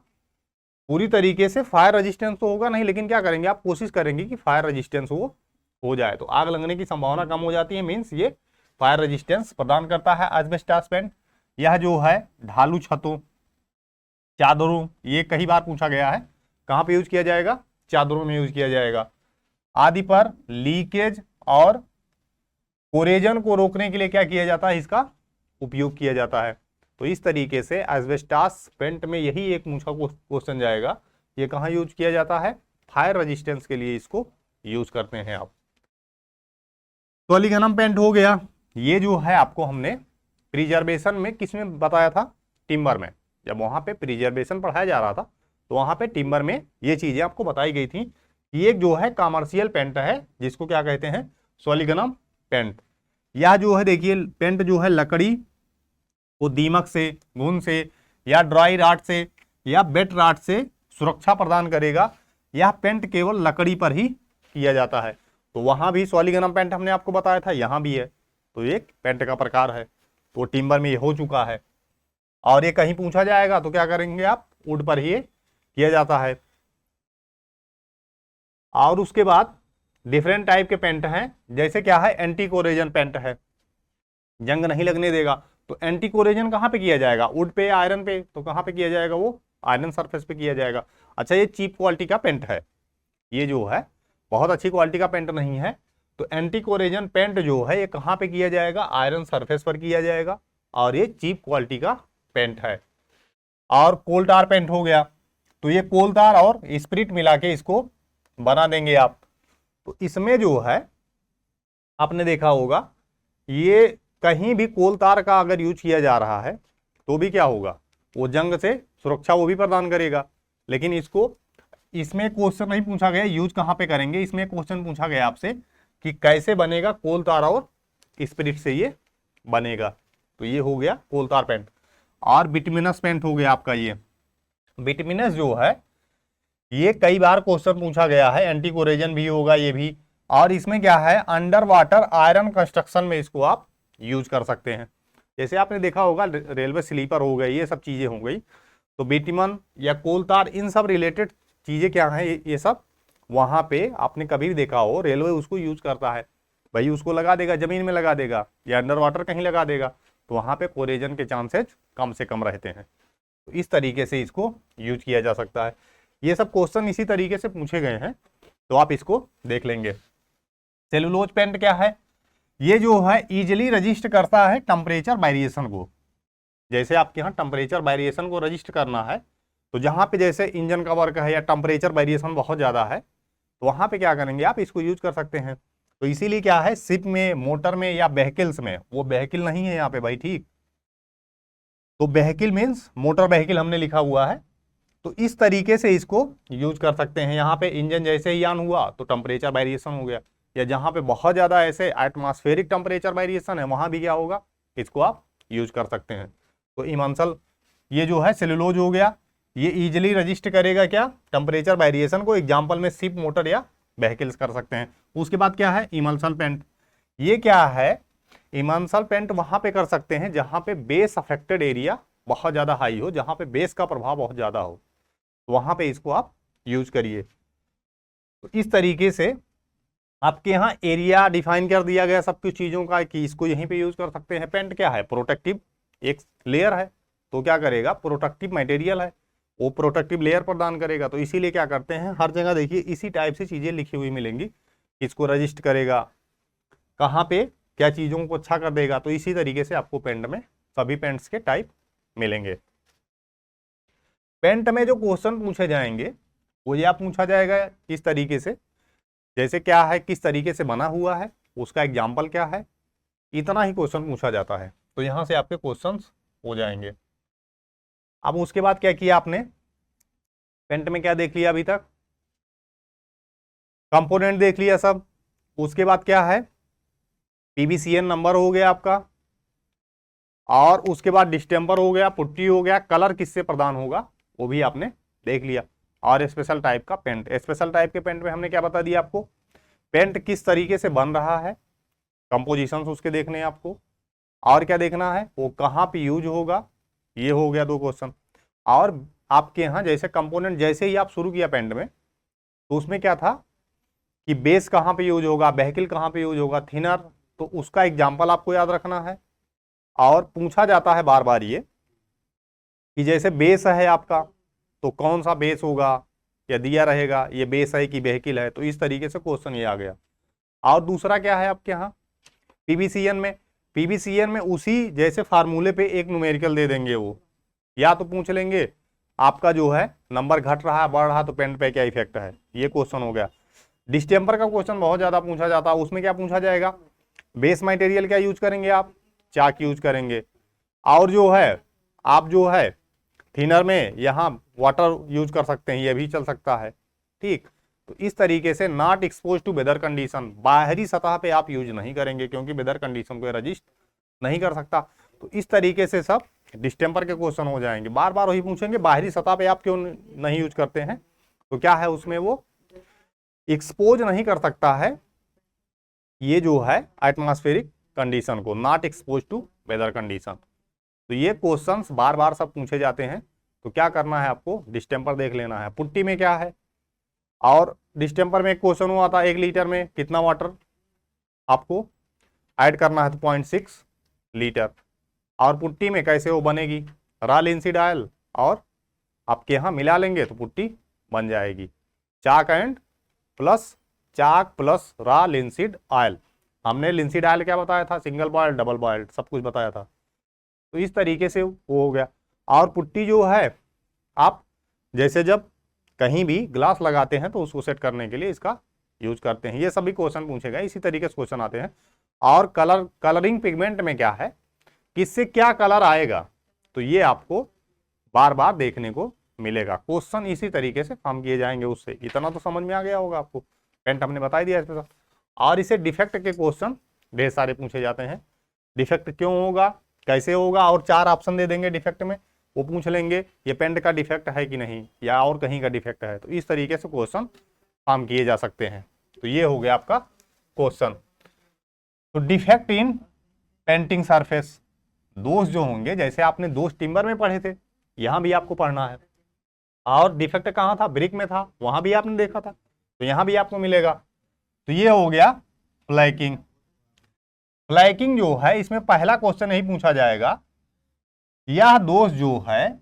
पूरी तरीके से फायर रेजिस्टेंस तो होगा नहीं, लेकिन क्या करेंगे आप कोशिश करेंगे कि फायर रेजिस्टेंस वो हो जाए, तो आग लगने की संभावना कम हो जाती है। मीन्स ये फायर रेजिस्टेंस प्रदान करता है एस्बेस्टॉस पेंट। यह जो है ढालू छतों, चादरों, ये कई बार पूछा गया है, कहाँ पे यूज किया जाएगा, चादरों में यूज किया जाएगा आदि पर लीकेज और कोरेजन को रोकने के लिए क्या किया जाता है, इसका उपयोग किया जाता है। तो इस तरीके से एस्बेस्टॉस पेंट में यही एक मुझका क्वेश्चन जाएगा, ये कहाँ यूज किया जाता है, फायर रेजिस्टेंस के लिए इसको यूज करते हैं आप। सॉलिगनम पेंट हो गया। ये जो है आपको हमने प्रिजर्वेशन में किसमें बताया था, टिम्बर में। जब वहां पे प्रिजर्वेशन पढ़ाया जा रहा था तो वहां पे टिम्बर में ये चीजें आपको बताई गई थी। ये जो है कॉमर्शियल पेंट है जिसको क्या कहते हैं सॉलिगनम पेंट। यह जो है देखिए पेंट जो है लकड़ी को दीमक से, घुन से या ड्राई राट से या वेट राट से सुरक्षा प्रदान करेगा। यह पेंट केवल लकड़ी पर ही किया जाता है। तो वहां भी सॉलिगनम पेंट हमने आपको बताया था, यहां भी है। तो एक पेंट का प्रकार है। तो टिम्बर में ये हो चुका है। और ये कहीं पूछा जाएगा तो क्या करेंगे आप, वुड पर ही किया जाता है। और उसके बाद डिफरेंट टाइप के पेंट हैं, जैसे क्या है एंटी कोरेजन पेंट है, जंग नहीं लगने देगा। तो एंटी कोरेजन कहाँ पे किया जाएगा, वुड पे, आयरन पे। तो कहाँ पे किया जाएगा, वो आयरन सरफेस पे किया जाएगा। अच्छा ये चीप क्वालिटी का पेंट है, ये जो है बहुत अच्छी क्वालिटी का पेंट नहीं है। तो एंटी कोरेजन पेंट जो है ये कहाँ पे किया जाएगा, आयरन सरफेस पर किया जाएगा। और ये चीप क्वालिटी का पेंट है। और कोल टार पेंट हो गया। तो ये कोल तार और स्पिरिट मिला के इसको बना देंगे आप। तो इसमें जो है आपने देखा होगा ये कहीं भी कोल तार का अगर यूज किया जा रहा है तो भी क्या होगा, वो जंग से सुरक्षा वो भी प्रदान करेगा। लेकिन इसमें क्वेश्चन नहीं पूछा गया यूज कहाँ पे करेंगे, इसमें क्वेश्चन पूछा गया आपसे कि कैसे बनेगा कोल तार और स्पिरिट से ये बनेगा। तो ये हो गया कोल तार पेंट। और बिटमिनस पेंट हो गया आपका। ये बिटमिनस जो है ये कई बार क्वेश्चन पूछा गया है, एंटी कोरेजन भी होगा ये भी। और इसमें क्या है अंडर वाटर आयरन कंस्ट्रक्शन में इसको आप यूज कर सकते हैं। जैसे आपने देखा होगा रेलवे स्लीपर हो गई, ये सब चीजें हो गई। तो बिटमन या कोल तार इन सब रिलेटेड चीजें क्या हैं, ये सब वहां पे आपने कभी भी देखा हो रेलवे उसको यूज करता है। भाई उसको लगा देगा, जमीन में लगा देगा या अंडर वाटर कहीं लगा देगा, तो वहां पे कोरेजन के चांसेस कम से कम रहते हैं। तो इस तरीके से इसको यूज किया जा सकता है। ये सब क्वेश्चन इसी तरीके से पूछे गए हैं, तो आप इसको देख लेंगे। सेलुलोज पेंट क्या है? ये जो है इजिली रजिस्टर करता है टेम्परेचर वेरिएशन को। जैसे आपके यहाँ टेम्परेचर वेरिएशन को रजिस्टर करना है, तो जहाँ पे जैसे इंजन का वर्क है या टेम्परेचर वेरिएशन बहुत ज़्यादा है, तो वहाँ पे क्या करेंगे आप, इसको यूज कर सकते हैं। तो इसीलिए क्या है, शिप में, मोटर में या व्हीकल्स में, वो व्हीकल नहीं है यहाँ पे भाई, ठीक। तो व्हीकल मीन्स मोटर व्हीकल हमने लिखा हुआ है, तो इस तरीके से इसको यूज कर सकते हैं। यहाँ पे इंजन जैसे ही ऑन हुआ तो टेम्परेचर वेरिएशन हो गया, या जहाँ पे बहुत ज़्यादा ऐसे एटमॉस्फेरिक टेम्परेचर वेरिएशन है, वहाँ भी क्या होगा, इसको आप यूज कर सकते हैं। तो इमांसल ये जो है सेलुलोज हो गया, ये इजिली रजिस्टर करेगा क्या, टेम्परेचर वेरिएशन को। एग्जाम्पल में शिप, मोटर या व्हीकल्स कर सकते हैं। उसके बाद क्या है, इमल्सन पेंट। ये क्या है, इमल्सन पेंट वहां पे कर सकते हैं जहां पे बेस अफेक्टेड एरिया बहुत ज्यादा हाई हो, जहां पे बेस का प्रभाव बहुत ज्यादा हो, तो वहां पे इसको आप यूज करिए। तो इस तरीके से आपके यहाँ एरिया डिफाइन कर दिया गया सब कुछ चीजों का कि इसको यहीं पे यूज कर सकते हैं। पेंट क्या है, प्रोटेक्टिव एक लेयर है, तो क्या करेगा, प्रोटेक्टिव मटेरियल है, वो प्रोटेक्टिव लेयर प्रदान करेगा। तो इसीलिए क्या करते हैं, हर जगह देखिए इसी टाइप से चीजें लिखी हुई मिलेंगी, इसको रजिस्ट करेगा, कहाँ पे क्या चीजों को अच्छा कर देगा। तो इसी तरीके से आपको पेंट में सभी पेंट्स के टाइप मिलेंगे। पेंट में जो क्वेश्चन पूछे जाएंगे वो या पूछा जाएगा किस तरीके से, जैसे क्या है, किस तरीके से बना हुआ है, उसका एग्जाम्पल क्या है, इतना ही क्वेश्चन पूछा जाता है। तो यहां से आपके क्वेश्चंस हो जाएंगे। अब उसके बाद क्या किया आपने, पेंट में क्या देख लिया अभी तक, कंपोनेंट देख लिया सब। उसके बाद क्या है, पीवीसीएन नंबर हो गया आपका, और उसके बाद डिस्टेंपर हो गया, पुट्टी हो गया, कलर किससे प्रदान होगा वो भी आपने देख लिया, और स्पेशल टाइप का पेंट। स्पेशल टाइप के पेंट में हमने क्या बता दिया आपको, पेंट किस तरीके से बन रहा है, कंपोजिशंस उसके देखने हैं आपको, और क्या देखना है, वो कहाँ पे यूज होगा। ये हो गया 2 क्वेश्चन। और आपके यहाँ जैसे कंपोनेंट जैसे ही आप शुरू किया पेंट में, तो उसमें क्या था कि बेस कहाँ पे यूज होगा, व्हीकल कहाँ पे यूज होगा, थिनर, तो उसका एग्जाम्पल आपको याद रखना है। और पूछा जाता है बार बार ये कि जैसे बेस है आपका, तो कौन सा बेस होगा, या दिया रहेगा ये बेस है कि व्हीकल है। तो इस तरीके से क्वेश्चन ये आ गया। और दूसरा क्या है आपके यहाँ पीवीसीएन में उसी जैसे फार्मूले पे एक न्यूमेरिकल दे देंगे वो, या तो पूछ लेंगे आपका जो है नंबर घट रहा है बढ़ रहा है तो पेंट पे क्या इफेक्ट है, ये क्वेश्चन हो गया। डिस्टेंपर का क्वेश्चन बहुत ज्यादा पूछा जाता है, उसमें क्या पूछा जाएगा, बेस मटेरियल क्या यूज करेंगे आप, चाक यूज करेंगे, और जो है आप जो है थिनर में यहाँ वाटर यूज कर सकते हैं, ये भी चल सकता है, ठीक। तो इस तरीके से not expose to weather condition, बाहरी सतह पे आप यूज नहीं करेंगे क्योंकि वेदर कंडीशन को रजिस्ट नहीं कर सकता। तो इस तरीके से सब डिस्टेंपर के क्वेश्चन हो जाएंगे। बार बार वही पूछेंगे बाहरी सतह पे आप क्यों नहीं यूज करते हैं, तो क्या है उसमें वो एक्सपोज नहीं कर सकता है, ये जो है एटमॉस्फेरिक कंडीशन को, not expose to weather condition. तो ये क्वेश्चंस बार बार सब पूछे जाते हैं। तो क्या करना है आपको, डिस्टेंपर देख लेना है। पुट्टी में क्या है, और डिस्टेंपर में एक क्वेश्चन हुआ था 1 लीटर में कितना वाटर आपको ऐड करना है, तो 0.6 लीटर। और पुट्टी में कैसे वो बनेगी, रॉ लिंसीड ऑयल और आपके यहाँ मिला लेंगे तो पुट्टी बन जाएगी। चाक प्लस रॉ लिंसीड ऑयल, हमने लिंसीड ऑयल क्या बताया था, सिंगल बॉयल्ड, डबल बॉयल्ड, सब कुछ बताया था। तो इस तरीके से वो हो गया। और पुट्टी जो है आप जैसे जब कहीं भी ग्लास लगाते हैं तो उसको सेट करने के लिए इसका यूज करते हैं। ये सभी क्वेश्चन पूछे गए, इसी तरीके से क्वेश्चन आते हैं। और कलरिंग पिगमेंट में क्या है, किससे क्या कलर आएगा, तो ये आपको बार बार देखने को मिलेगा। क्वेश्चन इसी तरीके से फॉर्म किए जाएंगे उससे। इतना तो समझ में आ गया होगा आपको, पेंट हमने बता दिया इसमें। और इसे डिफेक्ट के क्वेश्चन ढेर सारे पूछे जाते हैं, डिफेक्ट क्यों होगा, कैसे होगा, और 4 ऑप्शन दे देंगे डिफेक्ट में, वो पूछ लेंगे ये पेंट का डिफेक्ट है कि नहीं, या और कहीं का डिफेक्ट है। तो इस तरीके से क्वेश्चन फॉर्म किए जा सकते हैं। तो ये हो गया आपका क्वेश्चन। तो डिफेक्ट इन पेंटिंग सरफेस, दोष जो होंगे, जैसे आपने दोष टिम्बर में पढ़े थे, यहाँ भी आपको पढ़ना है। और डिफेक्ट कहाँ था, ब्रिक में था, वहां भी आपने देखा था, तो यहाँ भी आपको मिलेगा। तो ये हो गया फ्लैकिंग, फ्लैकिंग जो है इसमें पहला क्वेश्चन यही पूछा जाएगा, यह दोष जो है,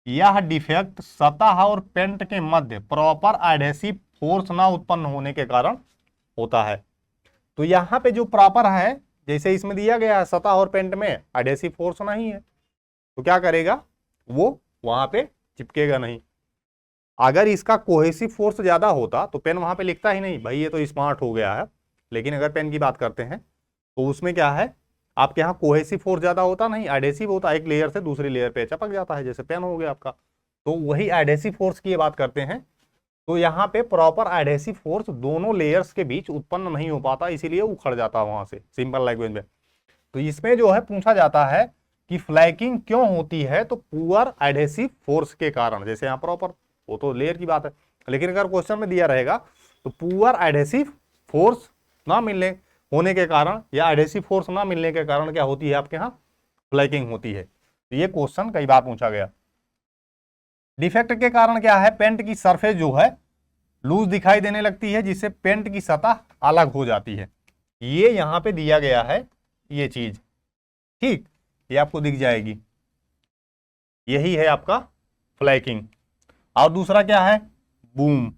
यह डिफेक्ट सतह और पेंट के मध्य प्रॉपर एडहेसिव फोर्स ना उत्पन्न होने के कारण होता है। तो यहां पे जो प्रॉपर है, जैसे इसमें दिया गया है सतह और पेंट में एडहेसिव फोर्स नहीं है, तो क्या करेगा, वो वहां पे चिपकेगा नहीं। अगर इसका कोहेसिव फोर्स ज्यादा होता तो पेन वहां पे लिखता ही नहीं, भाई ये तो स्मार्ट हो गया है। लेकिन अगर पेन की बात करते हैं तो उसमें क्या है, आपके यहाँ कोहेसिव फोर्स ज्यादा होता नहीं, एडहेसिव होता, एक लेयर से दूसरी लेयर पे चिपक जाता है, जैसे पेन हो गया आपका। तो वही एडहेसिव फोर्स की बात करते हैं। तो यहाँ पे प्रॉपर एडहेसिव फोर्स दोनों लेयर्स के बीच उत्पन्न नहीं हो पाता, इसीलिए उखड़ जाता है वहां से, सिंपल लैंग्वेज में। तो इसमें जो है पूछा जाता है कि फ्लैकिंग क्यों होती है, तो पुअर एडहेसिव फोर्स के कारण। जैसे यहाँ प्रॉपर, वो तो लेयर की बात है, लेकिन अगर क्वेश्चन में दिया रहेगा तो पुअर एडहेसिव फोर्स ना मिलने होने के कारण या एडहेसिव फोर्स ना मिलने के कारण क्या होती है, आपके यहाँ फ्लैकिंग होती है। तो ये क्वेश्चन कई बार पूछा गया। डिफेक्ट के कारण क्या है, पेंट की सरफेस जो है लूज दिखाई देने लगती है, जिससे पेंट की सतह अलग हो जाती है। ये यहां पे दिया गया है ये चीज, ठीक, ये आपको दिख जाएगी, यही है आपका फ्लैकिंग। और दूसरा क्या है, बूम।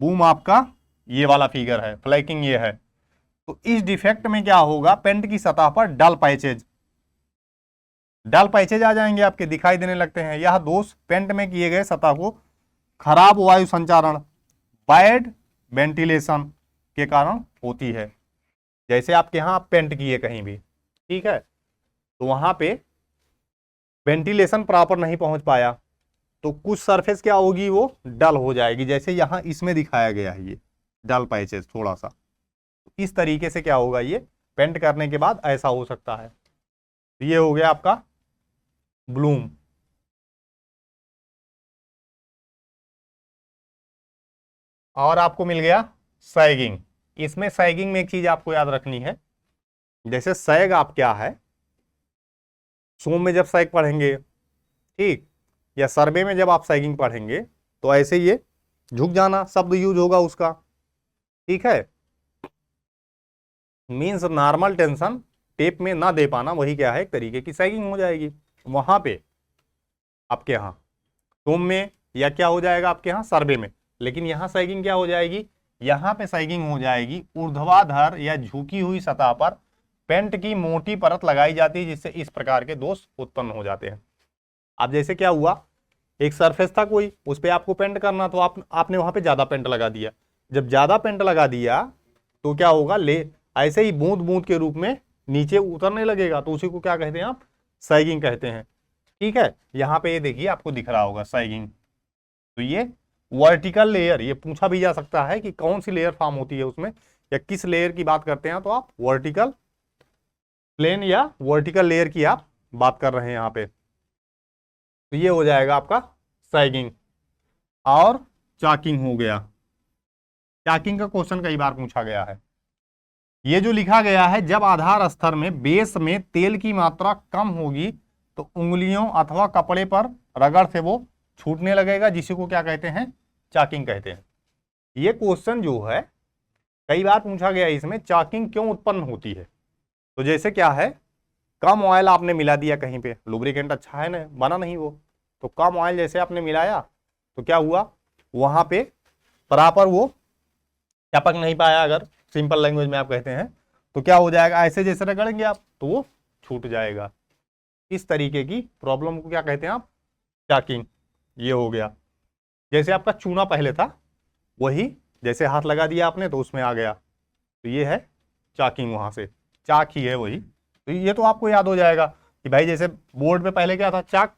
बूम आपका ये वाला फिगर है, फ्लैकिंग ये है। तो इस डिफेक्ट में क्या होगा, पेंट की सतह पर डल पैचेज आ जाएंगे, आपके दिखाई देने लगते हैं। यह दोष पेंट में किए गए सतह को खराब वायु संचारण, बैड वेंटिलेशन के कारण होती है। जैसे आपके यहां आप पेंट किए कहीं भी, ठीक है, तो वहां पे वेंटिलेशन प्रॉपर नहीं पहुंच पाया, तो कुछ सरफेस क्या होगी, वो डल हो जाएगी। जैसे यहां इसमें दिखाया गया है, ये डल पैचेस थोड़ा सा, इस तरीके से क्या होगा, ये पेंट करने के बाद ऐसा हो सकता है। तो ये हो गया आपका ब्लूम। और आपको मिल गया सैगिंग। इसमें सैगिंग में एक चीज आपको याद रखनी है, जैसे सैग आप क्या है, सोम में जब सैग पढ़ेंगे, ठीक, या सर्वे में जब आप सैगिंग पढ़ेंगे, तो ऐसे ये झुक जाना शब्द यूज होगा उसका, ठीक है। मीन्स नॉर्मल टेंशन टेप में ना दे पाना, वही क्या है, एक तरीके की सैगिंग हो जाएगी। वहां पे आपके यहाँ सोम में या क्या हो जाएगा, आपके यहाँ सर्वे में। लेकिन यहाँ सैगिंग क्या हो जाएगी, यहाँ पे सैगिंग हो जाएगी ऊर्ध्वाधर या झुकी हुई सतह पर पेंट की मोटी परत लगाई जाती है, जिससे इस प्रकार के दोष उत्पन्न हो जाते हैं। अब जैसे क्या हुआ, एक सरफेस था कोई, उस पर आपको पेंट करना, तो आपने वहां पे ज्यादा पेंट लगा दिया। जब ज्यादा पेंट लगा दिया तो क्या होगा, ले ऐसे ही बूंद बूंद के रूप में नीचे उतरने लगेगा, तो उसी को क्या कहते हैं आप, सैगिंग कहते हैं, ठीक है। यहाँ पे ये देखिए आपको दिख रहा होगा सैगिंग। तो ये वर्टिकल लेयर, ये पूछा भी जा सकता है कि कौन सी लेयर फॉर्म होती है उसमें, या किस लेयर की बात करते हैं, तो आप वर्टिकल प्लेन या वर्टिकल लेयर की आप बात कर रहे हैं यहाँ पे। तो ये हो जाएगा आपका सैगिंग। और चाकिंग हो गया। चाकिंग का क्वेश्चन कई बार पूछा गया है। ये जो लिखा गया है, जब आधार स्तर में बेस में तेल की मात्रा कम होगी तो उंगलियों अथवा कपड़े पर रगड़ से वो छूटने लगेगा, जिसी को क्या कहते हैं, चाकिंग कहते हैं। ये क्वेश्चन जो है कई बार पूछा गया है, इसमें चाकिंग क्यों उत्पन्न होती है। तो जैसे क्या है, कम ऑयल आपने मिला दिया कहीं पे, लुब्रिकेंट अच्छा है ना, बना नहीं वो, तो कम ऑयल जैसे आपने मिलाया तो क्या हुआ, वहां पे प्रॉपर वो टपक नहीं पाया, अगर सिंपल लैंग्वेज में आप कहते हैं, तो क्या हो जाएगा, ऐसे जैसे रगड़ेंगे आप तो वो छूट जाएगा। इस तरीके की प्रॉब्लम को क्या कहते हैं आप, चाकिंग। ये हो गया। जैसे आपका चूना पहले था, वही जैसे हाथ लगा दिया आपने तो उसमें आ गया, तो ये है चाकिंग, वहां से चाक ही है वही। तो ये तो आपको याद हो जाएगा कि भाई जैसे बोर्ड पे पहले क्या था, चाक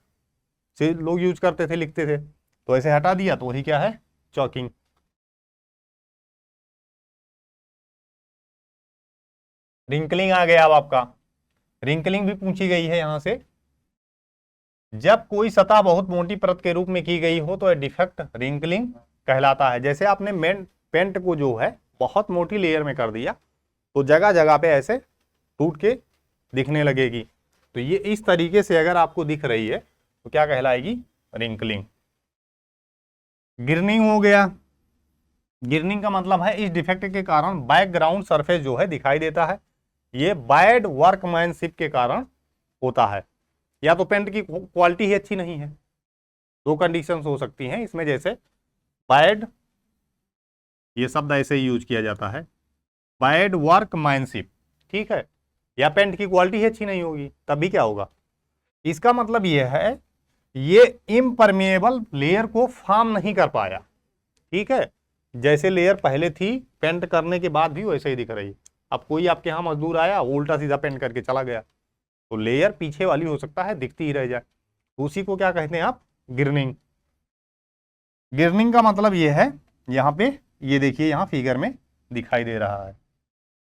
से लोग यूज करते थे, लिखते थे, तो ऐसे हटा दिया तो वही क्या है, चाकिंग। रिंकलिंग आ गया। अब आपका रिंकलिंग भी पूछी गई है यहां से। जब कोई सतह बहुत मोटी परत के रूप में की गई हो तो डिफेक्ट रिंकलिंग कहलाता है। जैसे आपने पेंट को जो है बहुत मोटी लेयर में कर दिया, तो जगह जगह पे ऐसे टूट के दिखने लगेगी। तो ये इस तरीके से अगर आपको दिख रही है तो क्या कहलाएगी, रिंकलिंग। गिरनिंग हो गया। गिरनिंग का मतलब है इस डिफेक्ट के कारण बैकग्राउंड सरफेस जो है दिखाई देता है। ये बैड वर्कमैनशिप के कारण होता है, या तो पेंट की क्वालिटी ही अच्छी नहीं है। दो कंडीशंस हो सकती हैं इसमें, जैसे बैड, ये शब्द ऐसे ही यूज किया जाता है, बैड वर्कमैनशिप, ठीक है, या पेंट की क्वालिटी ही अच्छी नहीं होगी, तब भी क्या होगा। इसका मतलब यह है ये इम्परमेएबल लेयर को फॉर्म नहीं कर पाया, ठीक है। जैसे लेयर पहले थी पेंट करने के बाद भी वैसे ही दिख रही है। अब कोई आपके यहाँ मजदूर आया, उल्टा सीधा पेंट करके चला गया, तो लेयर पीछे वाली हो सकता है दिखती ही रह जाए, उसी को क्या कहते हैं आप, गिरनिंग। गिरनिंग का मतलब ये है, यहाँ पे ये देखिए यहाँ फिगर में दिखाई दे रहा है।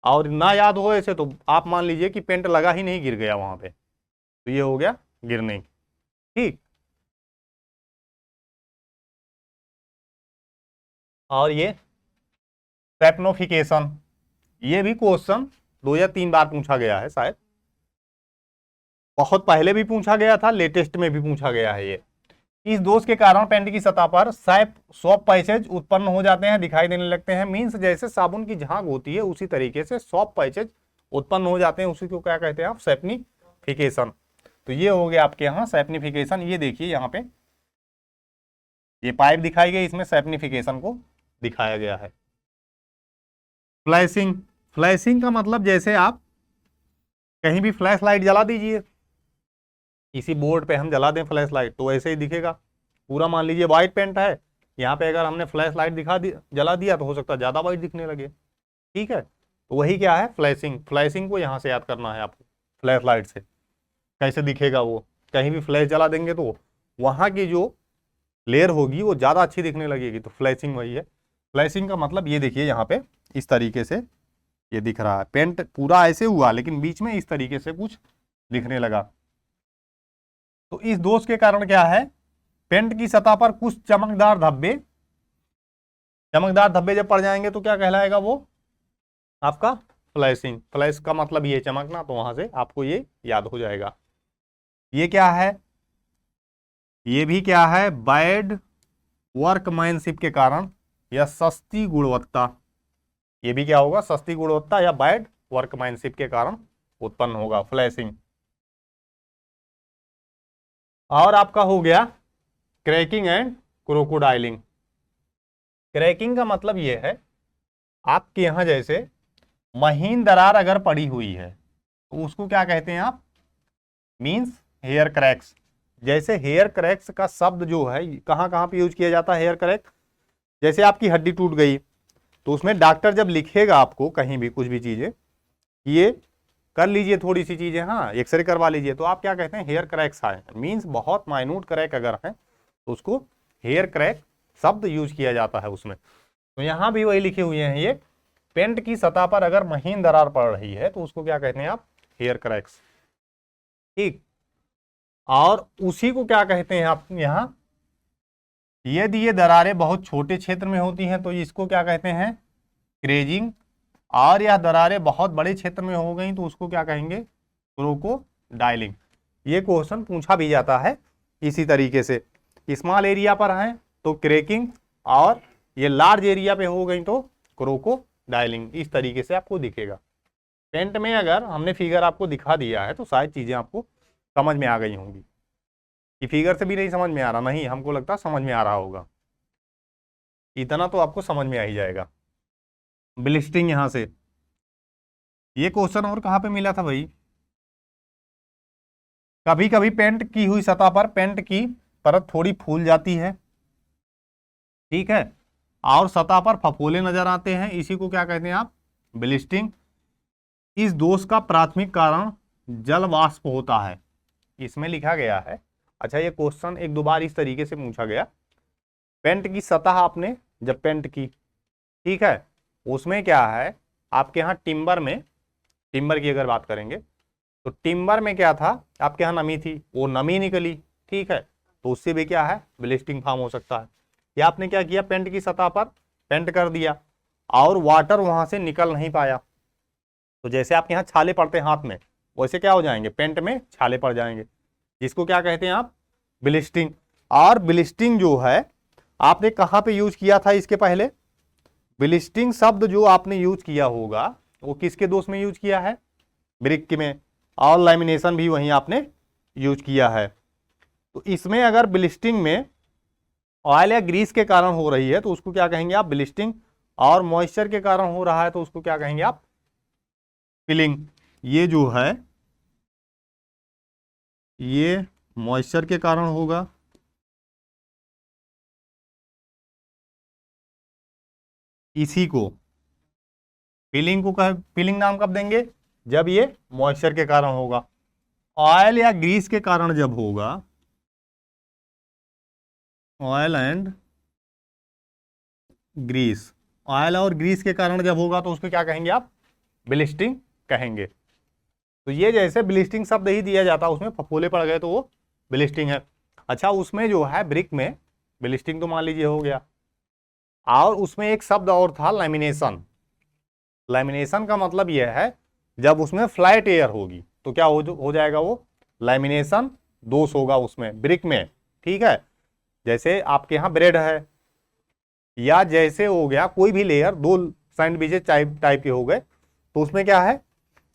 और ना याद हो ऐसे तो आप मान लीजिए कि पेंट लगा ही नहीं, गिर गया वहां पे, तो ये हो गया गिरनिंग, ठीक। और ये सैप्नोफिकेशन, ये भी क्वेश्चन 2 या 3 बार पूछा गया है, शायद बहुत पहले भी पूछा गया था, लेटेस्ट में भी पूछा गया है ये। इस दोष के कारण पेंट की सतह पर सॉफ्ट पैचेज उत्पन्न हो जाते हैं, दिखाई देने लगते हैं। मीन्स जैसे साबुन की झाग होती है उसी तरीके से सॉफ्ट पैचेज उत्पन्न हो जाते हैं, उसी को क्या कहते हैं आप, सैप्निफिकेशन। तो ये हो गया आपके यहाँ सैप्निफिकेशन। ये देखिए यहाँ पे ये पाइप दिखाई गई, इसमें सैप्निफिकेशन को दिखाया गया है। फ्लैशिंग, फ्लैशिंग का मतलब जैसे आप कहीं भी फ्लैश लाइट जला दीजिए, इसी बोर्ड पे हम जला दें फ्लैश लाइट तो ऐसे ही दिखेगा पूरा। मान लीजिए व्हाइट पेंट है, यहाँ पे अगर हमने फ्लैश लाइट जला दिया तो हो सकता है ज्यादा व्हाइट दिखने लगे, ठीक है। तो वही क्या है, फ्लैशिंग। फ्लैशिंग को यहाँ से याद करना है आपको, फ्लैश लाइट से कैसे दिखेगा वो। कहीं भी फ्लैश जला देंगे तो वहां की जो लेयर होगी वो ज्यादा अच्छी दिखने लगेगी, तो फ्लैशिंग वही है। फ्लैशिंग का मतलब ये देखिए यहाँ पे इस तरीके से ये दिख रहा है, पेंट पूरा ऐसे हुआ लेकिन बीच में इस तरीके से कुछ दिखने लगा। तो इस दोष के कारण क्या है, पेंट की सतह पर कुछ चमकदार धब्बे जब पड़ जाएंगे तो क्या कहलाएगा वो आपका, फ्लैशिंग। फ्लैश का मतलब ये चमकना, तो वहां से आपको ये याद हो जाएगा। ये क्या है, ये भी क्या है, बैड वर्कमैनशिप के कारण या सस्ती गुणवत्ता, ये भी क्या होगा, सस्ती गुणवत्ता या बैड वर्कमैनशिप के कारण उत्पन्न होगा फ्लैशिंग। और आपका हो गया क्रैकिंग एंड क्रोकोडाइलिंग। क्रैकिंग का मतलब यह है आपके यहां जैसे महीन दरार अगर पड़ी हुई है तो उसको क्या कहते हैं आप, मींस हेयर क्रैक्स। जैसे हेयर क्रैक्स का शब्द जो है कहां कहां पे यूज किया जाता है, हेयर क्रैक। जैसे आपकी हड्डी टूट गई तो उसमें डॉक्टर जब लिखेगा आपको कहीं भी कुछ भी चीजें, ये कर लीजिए थोड़ी सी चीजें, हाँ एक्सरे करवा लीजिए, तो आप क्या कहते हैं, हेयर क्रैक्स आए हैं। मींस बहुत माइन्यूट क्रैक अगर है तो उसको हेयर क्रैक शब्द यूज किया जाता है उसमें। तो यहां भी वही लिखे हुए हैं, ये पेंट की सतह पर अगर महीन दरार पड़ रही है तो उसको क्या कहते हैं आप, हेयर क्रैक्स, ठीक। और उसी को क्या कहते हैं आप यहाँ, यदि ये दरारें बहुत छोटे क्षेत्र में होती हैं तो इसको क्या कहते हैं, क्रेजिंग। और यह दरारें बहुत बड़े क्षेत्र में हो गई तो उसको क्या कहेंगे, क्रोकोडाइलिंग। ये क्वेश्चन पूछा भी जाता है इसी तरीके से। स्मॉल एरिया पर है तो क्रैकिंग, और ये लार्ज एरिया पे हो गई तो क्रोकोडाइलिंग। इस तरीके से आपको दिखेगा। पेंट में अगर हमने फिगर आपको दिखा दिया है तो शायद चीजें आपको समझ में आ गई होंगी। कि फिगर से भी नहीं समझ में आ रहा, नहीं हमको लगता समझ में आ रहा होगा, इतना तो आपको समझ में आ ही जाएगा। ब्लिस्टिंग, यहां से ये क्वेश्चन और कहां पे मिला था भाई, कभी कभी पेंट की हुई सतह पर पेंट की परत थोड़ी फूल जाती है, ठीक है, और सतह पर फफोले नजर आते हैं, इसी को क्या कहते हैं आप, ब्लिस्टिंग। इस दोष का प्राथमिक कारण जल वाष्प होता है, इसमें लिखा गया है। अच्छा, ये क्वेश्चन 1-2 बार इस तरीके से पूछा गया, पेंट की सतह आपने जब पेंट की, ठीक है, उसमें क्या है आपके यहाँ टिम्बर में, टिम्बर की अगर बात करेंगे तो टिम्बर में क्या था आपके यहाँ, नमी थी, वो नमी निकली, ठीक है, तो उससे भी क्या है, ब्लिस्टिंग फॉर्म हो सकता है। या आपने क्या किया, पेंट की सतह पर पेंट कर दिया और वाटर वहां से निकल नहीं पाया, तो जैसे आपके यहाँ छाले पड़ते हैं हाथ में, वैसे क्या हो जाएंगे, पेंट में छाले पड़ जाएंगे, जिसको क्या कहते हैं आप, ब्लिस्टिंग। और ब्लिस्टिंग जो है आपने कहाँ पे यूज किया था इसके पहले, ब्लिस्टिंग शब्द जो आपने यूज किया होगा वो किसके दोष में यूज किया है? ब्रिक में। और लैमिनेशन भी वहीं आपने यूज किया है। तो इसमें अगर ब्लिस्टिंग में ऑयल या ग्रीस के कारण हो रही है तो उसको क्या कहेंगे आप? ब्लिस्टिंग। और मॉइस्चर के कारण हो रहा है तो उसको क्या कहेंगे आप? फिलिंग। ये जो है ये मॉइस्चर के कारण होगा, इसी को फिलिंग को फिलिंग नाम कब देंगे? जब ये मॉइस्चर के कारण होगा। ऑयल या ग्रीस के कारण जब होगा, ऑयल एंड ग्रीस, ऑयल और ग्रीस के कारण जब होगा तो उसको क्या कहेंगे आप? ब्लिस्टिंग कहेंगे। तो ये जैसे ब्लिस्टिंग शब्द ही दिया जाता है उसमें फफोले पड़ गए तो वो ब्लिस्टिंग है। अच्छा, उसमें जो है ब्रिक में ब्लिस्टिंग तो मान लीजिए हो गया, और उसमें एक शब्द और था लैमिनेशन। लैमिनेशन का मतलब यह है जब उसमें फ्लैट एयर होगी तो क्या हो जाएगा? वो लैमिनेशन दोष होगा उसमें, ब्रिक में। ठीक है, जैसे आपके यहाँ ब्रेड है, या जैसे हो गया कोई भी लेयर, दो सैंडविचेस टाइप के हो गए तो उसमें क्या है?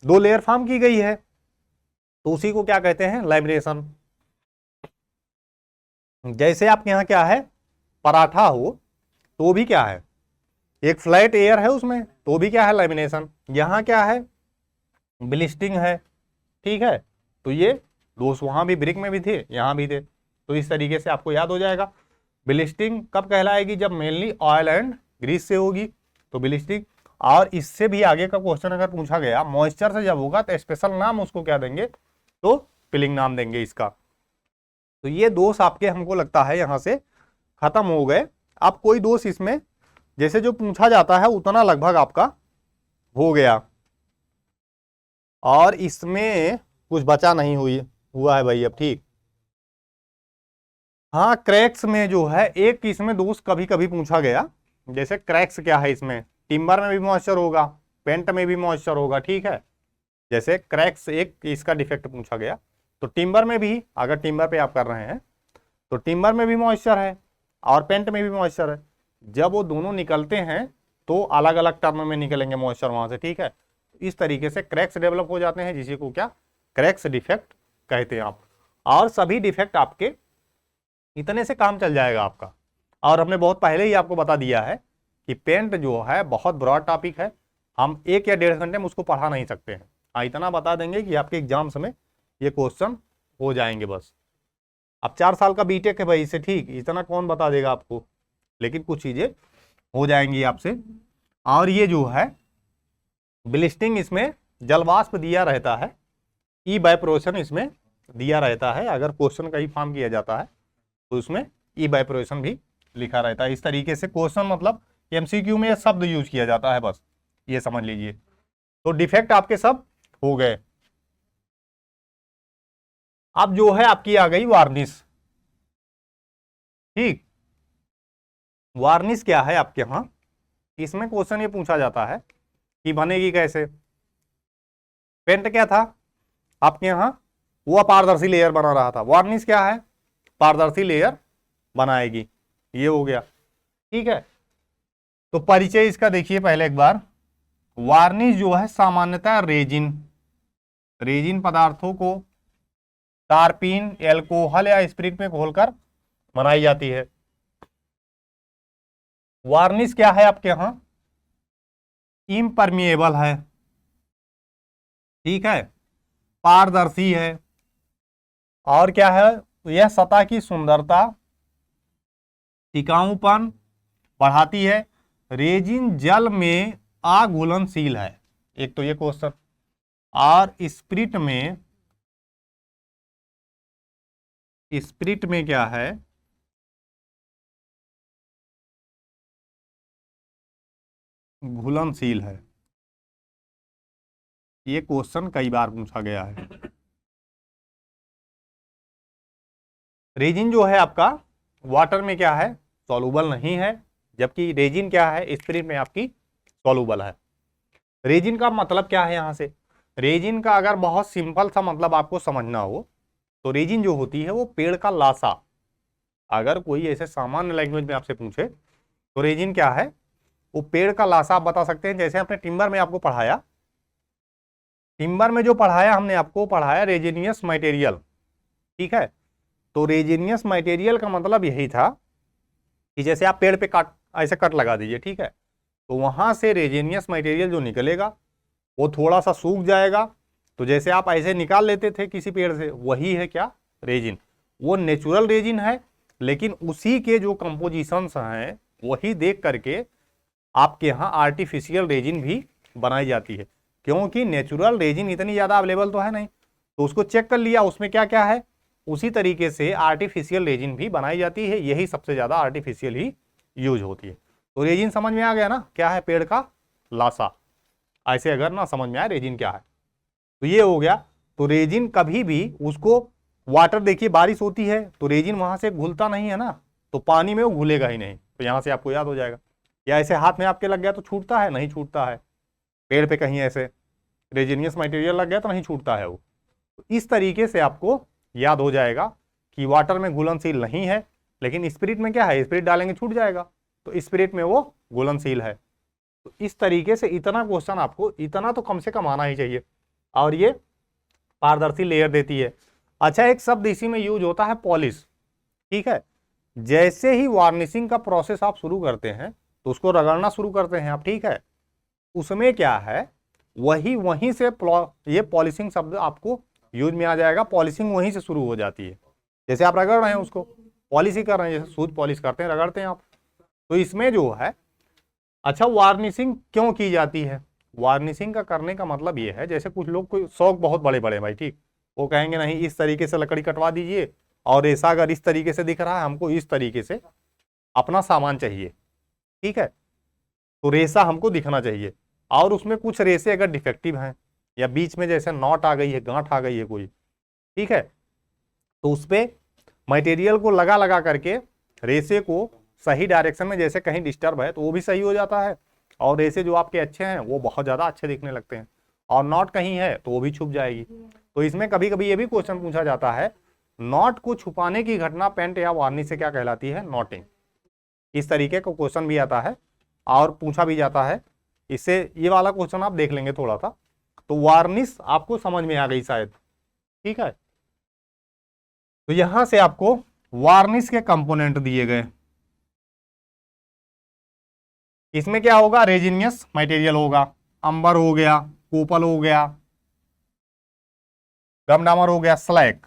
दो लेयर फॉर्म की गई है तो उसी को क्या कहते हैं? लैमिनेशन। जैसे आपके यहाँ क्या है? पराठा हो तो भी क्या है? एक फ्लैट एयर है उसमें तो भी क्या है? लैमिनेशन। यहाँ क्या है? ब्लिस्टिंग है। ठीक है, तो ये दोष वहां भी ब्रिक में भी थे, यहां भी थे। तो इस तरीके से आपको याद हो जाएगा। ब्लिस्टिंग कब कहलाएगी? जब मेनली ऑयल एंड ग्रीस से होगी तो ब्लिस्टिंग। और इससे भी आगे का क्वेश्चन अगर पूछा गया मॉइस्चर से जब होगा तो स्पेशल नाम उसको क्या देंगे? तो फिलिंग नाम देंगे इसका। तो ये दोष आपके हमको लगता है यहां से खत्म हो गए। अब कोई दोष इसमें जैसे जो पूछा जाता है उतना लगभग आपका हो गया, और इसमें कुछ बचा नहीं हुआ है भाई अब। ठीक, हाँ, क्रैक्स में जो है एक इसमें दोष कभी कभी पूछा गया। जैसे क्रैक्स क्या है? इसमें टिम्बर में भी मॉइस्चर होगा, पेंट में भी मॉइस्चर होगा। ठीक है, जैसे क्रैक्स एक इसका डिफेक्ट पूछा गया तो टिम्बर में भी, अगर टिम्बर पे आप कर रहे हैं तो टिम्बर में भी मॉइस्चर है और पेंट में भी मॉइस्चर है। जब वो दोनों निकलते हैं तो अलग अलग टर्म में निकलेंगे मॉइस्चर वहां से। ठीक है, इस तरीके से क्रैक्स डेवलप हो जाते हैं, जिसी को क्या क्रैक्स डिफेक्ट कहते हैं आप। और सभी डिफेक्ट आपके इतने से काम चल जाएगा आपका। और हमने बहुत पहले ही आपको बता दिया है कि पेंट जो है बहुत ब्रॉड टॉपिक है, हम 1 या 1.5 घंटे में उसको पढ़ा नहीं सकते हैं। इतना बता देंगे कि आपके एग्जाम्स में ये क्वेश्चन हो जाएंगे बस। अब 4 साल का बीटेक है भाई, इसे ठीक इतना कौन बता देगा आपको, लेकिन कुछ चीजें हो जाएंगी आपसे। और ये जो है ब्लिस्टिंग, इसमें जलवाष्प दिया रहता है, इवैपोरेशन इसमें दिया रहता है। अगर क्वेश्चन का ही फॉर्म किया जाता है तो उसमें इवैपोरेशन भी लिखा रहता है। इस तरीके से क्वेश्चन मतलब एमसीक्यू में शब्द यूज किया जाता है, बस ये समझ लीजिए। तो डिफेक्ट आपके सब हो गए। अब जो है आपकी आ गई वार्निश। ठीक, वार्निश क्या है आपके यहां? इसमें क्वेश्चन ये पूछा जाता है कि बनेगी कैसे। पेंट क्या था आपके यहां? वो अपारदर्शी लेयर बना रहा था। वार्निश क्या है? पारदर्शी लेयर बनाएगी। ये हो गया। ठीक है, तो परिचय इसका देखिए पहले एक बार। वार्निश जो है सामान्यतः रेजिन पदार्थों को टारपीन, एल्कोहल या स्पिरिट में घोलकर बनाई जाती है। वार्निश क्या है आपके यहां? इम्परमिएबल है। ठीक है, पारदर्शी है, और क्या है? यह सतह की सुंदरता, टिकाऊपन बढ़ाती है। रेजिन जल में अघुलनशील है, एक तो ये क्वेश्चन। और स्पिरिट में क्या है? घुलनशील है। ये क्वेश्चन कई बार पूछा गया है। रेजिन जो है आपका वाटर में क्या है? सॉल्युबल नहीं है, जबकि रेजिन क्या है? स्पिरिट में आपकी सॉल्युबल है। रेजिन का मतलब क्या है यहां से? रेजिन का अगर बहुत सिंपल सा मतलब आपको समझना हो तो रेजिन जो होती है वो पेड़ का लाशा। अगर कोई ऐसे सामान्य लैंग्वेज में आपसे पूछे तो रेजिन क्या है? वो पेड़ का लाशा आप बता सकते हैं। जैसे आपने टिम्बर में आपको पढ़ाया, टिम्बर में जो पढ़ाया हमने आपको पढ़ाया रेजिनियस मटेरियल, ठीक है। तो रेजिनियस मटेरियल का मतलब यही था कि जैसे आप पेड़ पे काट ऐसे कट लगा दीजिए, ठीक है, तो वहां से रेजिनियस मटेरियल जो निकलेगा वो थोड़ा सा सूख जाएगा। तो जैसे आप ऐसे निकाल लेते थे किसी पेड़ से, वही है क्या, रेजिन। वो नेचुरल रेजिन है, लेकिन उसी के जो कंपोजिशंस हैं वही देख करके आपके यहाँ आर्टिफिशियल रेजिन भी बनाई जाती है। क्योंकि नेचुरल रेजिन इतनी ज़्यादा अवेलेबल तो है नहीं, तो उसको चेक कर लिया उसमें क्या क्या है, उसी तरीके से आर्टिफिशियल रेजिन भी बनाई जाती है। यही सबसे ज़्यादा आर्टिफिशियल ही यूज होती है। तो रेजिन समझ में आ गया ना, क्या है, पेड़ का लाशा। ऐसे अगर ना समझ में आए रेजिन क्या है, तो ये हो गया। तो रेजिन कभी भी उसको वाटर, देखिए बारिश होती है तो रेजिन वहां से घुलता नहीं है ना, तो पानी में वो घुलेगा ही नहीं। तो यहां से आपको याद हो जाएगा। या ऐसे हाथ में आपके लग गया तो छूटता है, नहीं छूटता है। पेड़ पे कहीं ऐसे रेजिनियस मटेरियल लग गया तो नहीं छूटता है वो। तो इस तरीके से आपको याद हो जाएगा कि वाटर में घुलनशील नहीं है, लेकिन स्पिरिट में क्या है, स्पिरिट डालेंगे छूट जाएगा, तो स्पिरिट में वो घुलनशील है। तो इस तरीके से इतना क्वेश्चन आपको, इतना तो कम से कम आना ही चाहिए। और ये पारदर्शी लेयर देती है। अच्छा, एक शब्द इसी में यूज होता है पॉलिश, ठीक है। जैसे ही वार्निशिंग का प्रोसेस आप शुरू करते हैं तो उसको रगड़ना शुरू करते हैं आप, ठीक है, उसमें क्या है, वहीं से ये पॉलिशिंग शब्द आपको यूज में आ जाएगा। पॉलिशिंग वहीं से शुरू हो जाती है। जैसे आप रगड़ रहे हैं उसको, पॉलिश ही कर रहे हैं, जैसे शूज पॉलिश करते हैं, रगड़ते हैं आप। तो इसमें जो है, अच्छा वार्निशिंग क्यों की जाती है, वार्निशिंग का करने का मतलब ये है, जैसे कुछ लोग कोई शौक बहुत बड़े बड़े भाई, ठीक, वो कहेंगे नहीं इस तरीके से लकड़ी कटवा दीजिए, और ऐसा अगर इस तरीके से दिख रहा है हमको इस तरीके से अपना सामान चाहिए, ठीक है, तो रेसा हमको दिखना चाहिए। और उसमें कुछ रेसे अगर डिफेक्टिव हैं या बीच में जैसे नॉट आ गई है, गांठ आ गई है कोई, ठीक है, तो उस पर मटेरियल को लगा लगा करके रेसे को सही डायरेक्शन में, जैसे कहीं डिस्टर्ब है तो वो भी सही हो जाता है, और रेसे जो आपके अच्छे हैं वो बहुत ज़्यादा अच्छे दिखने लगते हैं, और नॉट कहीं है तो वो भी छुप जाएगी। तो इसमें कभी कभी ये भी क्वेश्चन पूछा जाता है, नॉट को छुपाने की घटना पेंट या वार्निश से क्या कहलाती है, नॉटिंग। इस तरीके का क्वेश्चन भी आता है और पूछा भी जाता है। इससे ये वाला क्वेश्चन आप देख लेंगे थोड़ा सा। तो वार्निश आपको समझ में आ गई शायद, ठीक है। तो यहां से आपको वार्निश के कंपोनेंट दिए गए। इसमें क्या होगा, रेजिनियस मटेरियल होगा, अंबर हो गया, कोपल हो गया, गम डामर हो गया, स्लैग,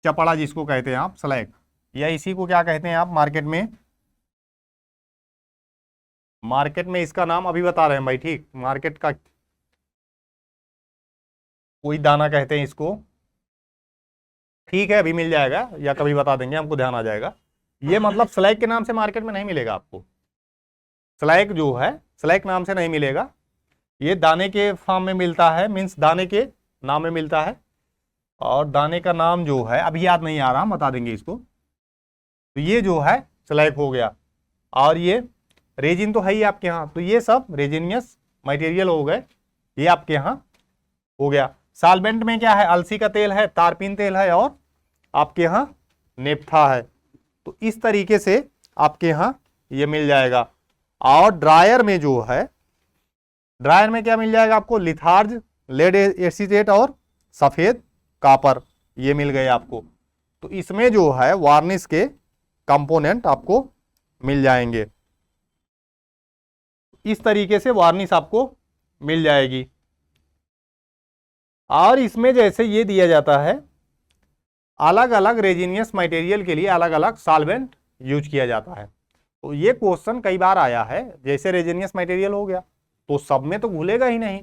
चपड़ा जिसको कहते हैं आप, स्लैग, या इसी को क्या कहते हैं आप मार्केट में इसका नाम अभी बता रहे हैं भाई, ठीक, मार्केट का कोई दाना कहते हैं इसको, ठीक है, अभी मिल जाएगा या कभी बता देंगे, हमको ध्यान आ जाएगा। ये मतलब स्लैग के नाम से मार्केट में नहीं मिलेगा आपको, स्लैग जो है स्लैग नाम से नहीं मिलेगा, ये दाने के फॉर्म में मिलता है, मीन्स दाने के नाम में मिलता है। और दाने का नाम जो है अभी याद नहीं आ रहा, बता देंगे इसको। तो ये जो है स्लैग हो गया, और ये रेजिन तो है ही आपके यहाँ, तो ये सब रेजिनियस मटेरियल हो गए, ये आपके यहाँ हो गया। सॉल्वेंट में क्या है, अलसी का तेल है, तारपीन तेल है, और आपके यहाँ नेप्था है। तो इस तरीके से आपके यहाँ ये मिल जाएगा। और ड्रायर में जो है, ड्रायर में क्या मिल जाएगा आपको, लिथार्ज, लेड एसीटेट और सफेद कापर, ये मिल गए आपको। तो इसमें जो है वार्निश के कंपोनेंट आपको मिल जाएंगे। इस तरीके से वार्निश आपको मिल जाएगी। और इसमें जैसे ये दिया जाता है, अलग अलग रेजिनियस मटेरियल के लिए अलग अलग सॉल्वेंट यूज किया जाता है। तो ये क्वेश्चन कई बार आया है, जैसे रेजिनियस मटेरियल हो गया तो सब में तो घुलेगा ही नहीं,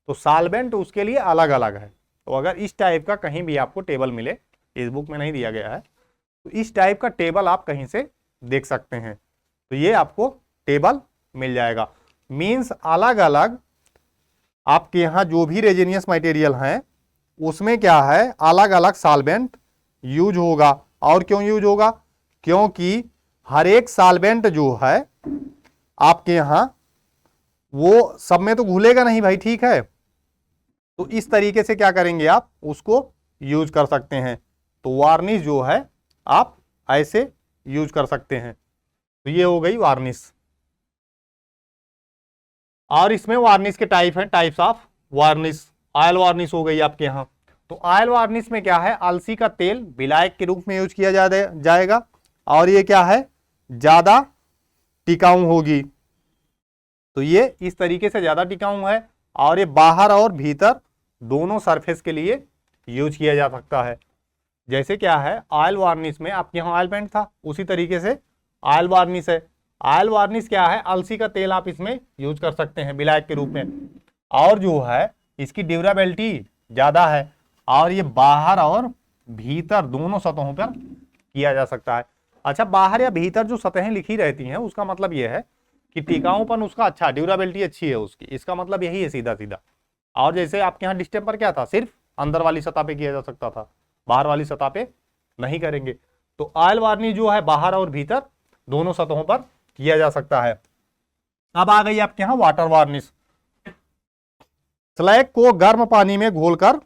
तो सॉल्वेंट उसके लिए अलग अलग है। तो अगर इस टाइप का कहीं भी आपको टेबल मिले, इस बुक में नहीं दिया गया है, तो इस टाइप का टेबल आप कहीं से देख सकते हैं, तो ये आपको टेबल मिल जाएगा। मीन्स अलग अलग आपके यहाँ जो भी रेजिनियस मटेरियल हैं उसमें क्या है, अलग अलग सॉल्वेंट यूज होगा। और क्यों यूज होगा, क्योंकि हर एक सॉल्वेंट जो है आपके यहाँ वो सब में तो घुलेगा नहीं भाई, ठीक है, तो इस तरीके से क्या करेंगे आप उसको यूज कर सकते हैं। तो वार्निश जो है आप ऐसे यूज कर सकते हैं। तो ये हो गई वार्निश। और इसमें वार्निश के टाइप हैं, types of varnish. Oil varnish हो गई आपके यहाँ। तो ऑयल वार्निश में क्या है, अलसी का तेल विलायक के रूप में यूज किया जाएगा और ये क्या है, ज्यादा टिकाऊ होगी। तो ये इस तरीके से ज्यादा टिकाऊ है और ये बाहर और भीतर दोनों सरफेस के लिए यूज किया जा सकता है। जैसे क्या है, ऑयल वार्निश में आपके यहाँ ऑयल पेंट था, उसी तरीके से ऑयल वार्निश है। ऑयल वार्निश क्या है, अलसी का तेल आप इसमें यूज कर सकते हैं विलायक के रूप में, और जो है इसकी ड्यूरेबिलिटी ज्यादा है और ये बाहर और भीतर दोनों सतहों पर किया जा सकता है। अच्छा, बाहर या भीतर जो सतहें लिखी रहती हैं उसका मतलब यह है कि टिकाऊपन उसका अच्छा, ड्यूरेबिलिटी अच्छी है उसकी, इसका मतलब यही है सीधा सीधा। और जैसे आपके यहाँ डिस्टेंपर क्या था, सिर्फ अंदर वाली सतह पे किया जा सकता था, बाहर वाली सतह पे नहीं करेंगे। तो ऑयल वार्निश जो है बाहर और भीतर दोनों सतहों पर किया जा सकता है। अब आ गई आपके यहाँ वाटर वार्निश। स्लैग को गर्म पानी में घोलकर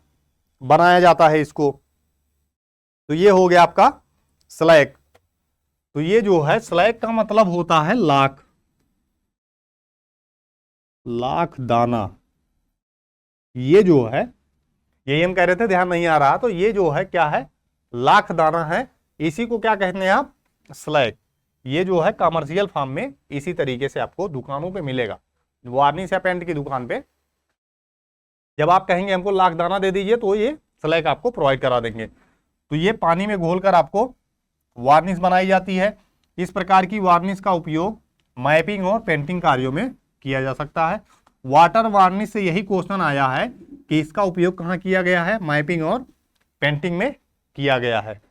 बनाया जाता है इसको। तो ये हो गया आपका स्लैग। तो ये जो है स्लैग का मतलब होता है लाख, लाख दाना। ये जो है, यही हम कह रहे थे, ध्यान नहीं आ रहा, तो ये जो है क्या है, लाख दाना है। इसी को क्या कहते हैं आप, स्लैग। ये जो है कमर्शियल फार्म में इसी तरीके से आपको दुकानों पे मिलेगा। वार्निश या पेंट की दुकान पे जब आप कहेंगे हमको लाख दाना दे दीजिए, तो ये स्लैग आपको प्रोवाइड करा देंगे। तो ये पानी में घोलकर आपको वार्निश बनाई जाती है। इस प्रकार की वार्निश का उपयोग मैपिंग और पेंटिंग कार्यों में किया जा सकता है। वाटर वार्निश से यही क्वेश्चन आया है कि इसका उपयोग कहाँ किया गया है, मैपिंग और पेंटिंग में किया गया है।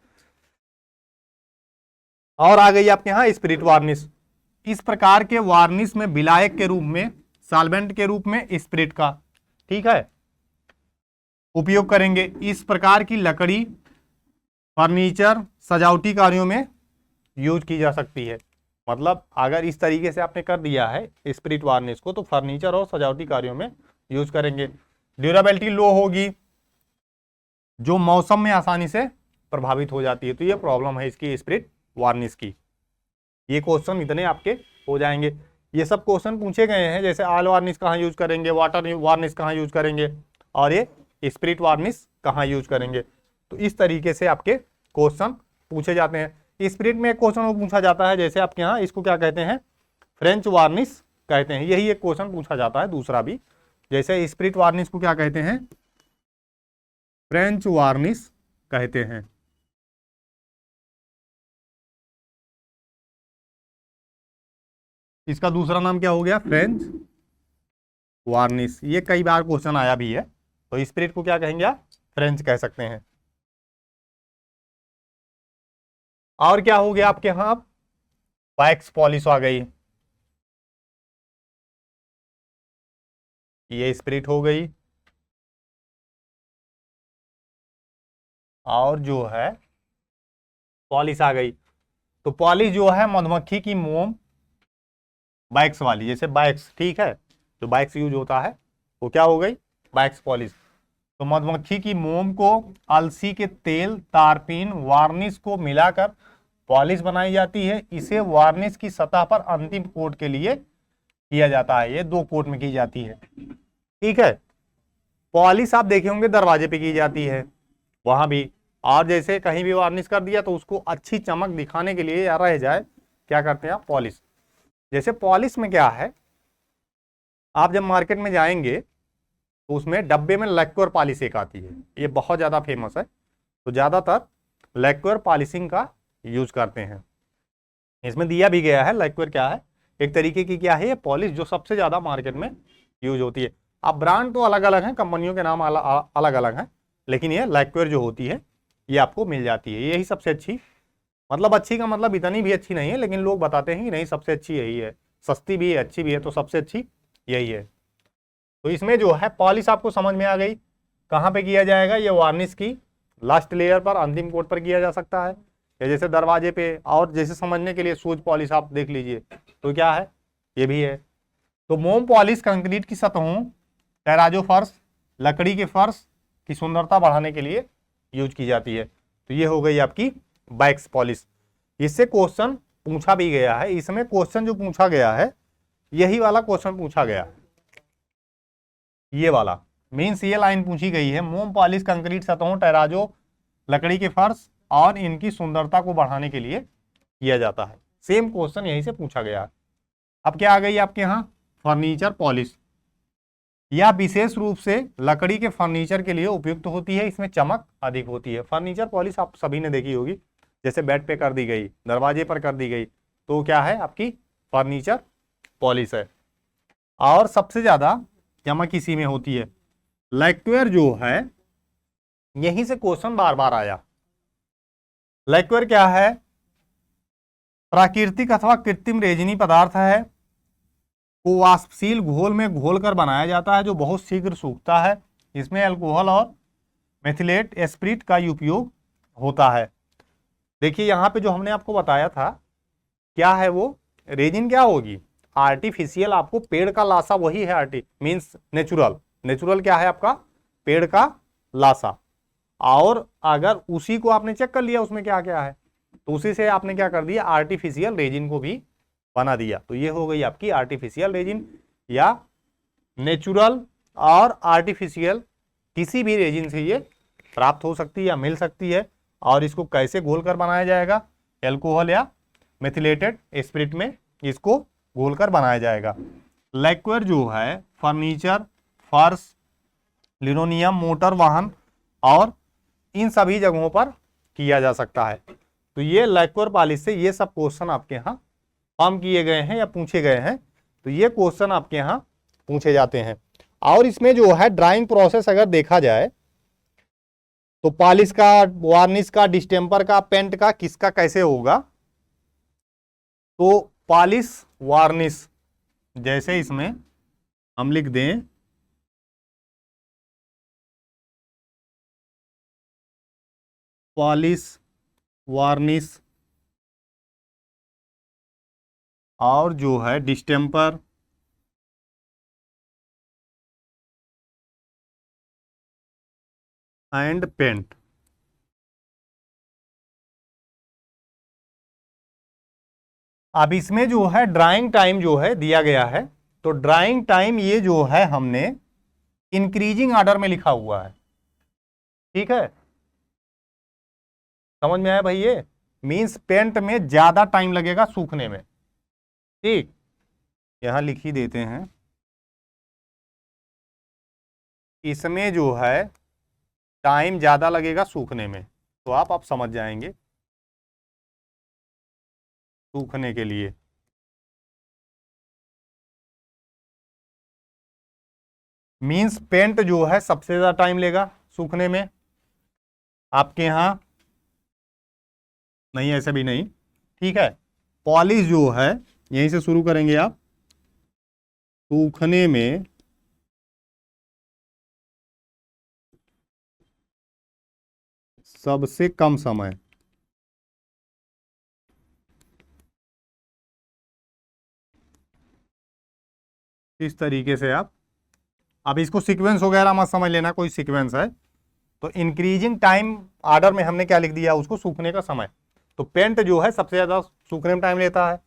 और आ गई आपके यहाँ स्पिरिट वार्निश। इस प्रकार के वार्निश में विलायक के रूप में, सॉल्वेंट के रूप में स्पिरिट का, ठीक है, उपयोग करेंगे। इस प्रकार की लकड़ी फर्नीचर, सजावटी कार्यों में यूज की जा सकती है। मतलब अगर इस तरीके से आपने कर दिया है स्पिरिट वार्निश को, तो फर्नीचर और सजावटी कार्यों में यूज करेंगे। ड्यूरेबिलिटी लो होगी, जो मौसम में आसानी से प्रभावित हो जाती है। तो ये प्रॉब्लम है इसकी स्पिरिट वार्निश की। ये क्वेश्चन इतने आपके हो जाएंगे। ये सब क्वेश्चन पूछे गए हैं, जैसे ऑयल वार्निश कहाँ यूज करेंगे, वाटर वार्निश कहाँ यूज करेंगे और ये स्पिरिट वार्निश कहाँ यूज करेंगे। तो इस तरीके से आपके क्वेश्चन पूछे जाते हैं। स्पिरिट में एक क्वेश्चन वो पूछा जाता है, जैसे आपके यहाँ इसको क्या कहते हैं, फ्रेंच वार्निश कहते हैं। यही एक क्वेश्चन पूछा जाता है दूसरा भी, जैसे स्पिरिट वार्निश को क्या कहते हैं, फ्रेंच वार्निश कहते हैं। इसका दूसरा नाम क्या हो गया, फ्रेंच वार्निश। ये कई बार क्वेश्चन आया भी है। तो स्पिरिट को क्या कहेंगे आप, फ्रेंच कह सकते हैं। और क्या हो गया आपके यहां, वैक्स पॉलिश आ गई, ये स्पिरिट हो गई। और जो है पॉलिश आ गई। तो पॉलिश जो है मधुमक्खी की मोम, वैक्स वाली, जैसे वैक्स, ठीक है, जो वैक्स यूज होता है वो क्या हो गई, वैक्स पॉलिश। तो मधुमक्खी की मोम को अलसी के तेल, तारपीन, वार्निश को मिलाकर पॉलिश बनाई जाती है। इसे वार्निश की सतह पर अंतिम कोट के लिए किया जाता है। ये 2 कोट में की जाती है, ठीक है। पॉलिश आप देखे होंगे दरवाजे पे की जाती है, वहां भी। और जैसे कहीं भी वार्निश कर दिया तो उसको अच्छी चमक दिखाने के लिए या रह जाए, क्या करते हैं आप, पॉलिश। जैसे पॉलिश में क्या है, आप जब मार्केट में जाएंगे तो उसमें डब्बे में लैक्वर पॉलिश एक आती है, ये बहुत ज्यादा फेमस है। तो ज्यादातर लैक्वर पॉलिशिंग का यूज करते हैं। इसमें दिया भी गया है लैक्वर क्या है, एक तरीके की क्या है, ये पॉलिश जो सबसे ज्यादा मार्केट में यूज होती है। अब ब्रांड तो अलग अलग हैं, कंपनियों के नाम अलग अलग हैं, लेकिन ये लैक्वर जो होती है ये आपको मिल जाती है। यही सबसे अच्छी, मतलब अच्छी का मतलब इतनी भी अच्छी नहीं है, लेकिन लोग बताते हैं कि नहीं सबसे अच्छी यही है, सस्ती भी है, अच्छी भी है, तो सबसे अच्छी यही है। तो इसमें जो है पॉलिश आपको समझ में आ गई। कहाँ पे किया जाएगा, ये वार्निश की लास्ट लेयर पर, अंतिम कोट पर किया जा सकता है, या जैसे दरवाजे पे। और जैसे समझने के लिए शूज पॉलिश आप देख लीजिए, तो क्या है, ये भी है। तो मोम पॉलिश कंक्रीट की सतहों, टेराजो फर्श, लकड़ी के फर्श की सुंदरता बढ़ाने के लिए यूज की जाती है। तो ये हो गई आपकी वैक्स पॉलिश। इससे क्वेश्चन पूछा भी गया है। इसमें क्वेश्चन जो पूछा गया है यही वाला क्वेश्चन पूछा गया, ये वाला मीन्स ये लाइन पूछी गई है, मोम पॉलिश कंक्रीट सतहों, टैराजो, लकड़ी के फर्श और इनकी सुंदरता को बढ़ाने के लिए किया जाता है। सेम क्वेश्चन यहीं से पूछा गया है। अब क्या आ गई आपके यहाँ, फर्नीचर पॉलिश। यह विशेष रूप से लकड़ी के फर्नीचर के लिए उपयुक्त होती है, इसमें चमक अधिक होती है। फर्नीचर पॉलिश आप सभी ने देखी होगी, जैसे बेड पे कर दी गई, दरवाजे पर कर दी गई, तो क्या है आपकी फर्नीचर पॉलिश है। और सबसे ज्यादा चमक इसी में होती है। लैक्वेयर जो है, यहीं से क्वेश्चन बार बार आया। लैक्वेयर क्या है, प्राकृतिक अथवा कृत्रिम रेजिनी पदार्थ है, को वाष्पशील घोल में घोलकर बनाया जाता है जो बहुत शीघ्र सूखता है। इसमें अल्कोहल और मेथिलेट एस्प्रिट का उपयोग होता है। देखिए यहाँ पे जो हमने आपको बताया था, क्या है वो रेजिन, क्या होगी आर्टिफिशियल, आपको पेड़ का लाशा वही है, आर्टी मीन्स नेचुरल, नेचुरल क्या है आपका पेड़ का लाशा। और अगर उसी को आपने चेक कर लिया उसमें क्या क्या है, तो उसी से आपने क्या कर दिया आर्टिफिशियल रेजिन को भी बना दिया। तो ये हो गई आपकी आर्टिफिशियल रेजिन, या नेचुरल और आर्टिफिशियल किसी भी रेजिन से ये प्राप्त हो सकती है या मिल सकती है। और इसको कैसे घोलकर बनाया जाएगा, एल्कोहल या मेथिलेटेड स्पिरिट में इसको घोलकर बनाया जाएगा। लैक्वेयर जो है फर्नीचर, फर्श, लिनोनियम, मोटर वाहन और इन सभी जगहों पर किया जा सकता है। तो ये लैक्वेयर पॉलिश से ये सब क्वेश्चन आपके यहाँ फॉर्म किए गए हैं या पूछे गए हैं। तो ये क्वेश्चन आपके यहाँ पूछे जाते हैं। और इसमें जो है ड्राइंग प्रोसेस अगर देखा जाए तो पॉलिश का, वार्निश का, डिस्टेम्पर का, पेंट का, किसका कैसे होगा, तो पॉलिश वार्निश, जैसे इसमें हम लिख दें पॉलिश वार्निश, और जो है डिस्टेम्पर एंड पेंट। अब इसमें जो है ड्राइंग टाइम जो है दिया गया है, तो ड्राइंग टाइम ये जो है हमने इंक्रीजिंग ऑर्डर में लिखा हुआ है, ठीक है, समझ में आया भाई। ये मींस पेंट में ज्यादा टाइम लगेगा सूखने में, ठीक, यहां लिख ही देते हैं। इसमें जो है टाइम ज्यादा लगेगा सूखने में, तो आप समझ जाएंगे सूखने के लिए। मींस पेंट जो है सबसे ज्यादा टाइम लेगा सूखने में। आपके यहां नहीं, ऐसा भी नहीं, ठीक है। पॉलिश जो है यहीं से शुरू करेंगे आप, सूखने में सबसे कम समय, इस तरीके से आप, अब इसको सीक्वेंस वगैरह मत समझ लेना, कोई सीक्वेंस है तो इंक्रीजिंग टाइम ऑर्डर में हमने क्या लिख दिया उसको, सूखने का समय। तो पेंट जो है सबसे ज्यादा सूखने में टाइम लेता है,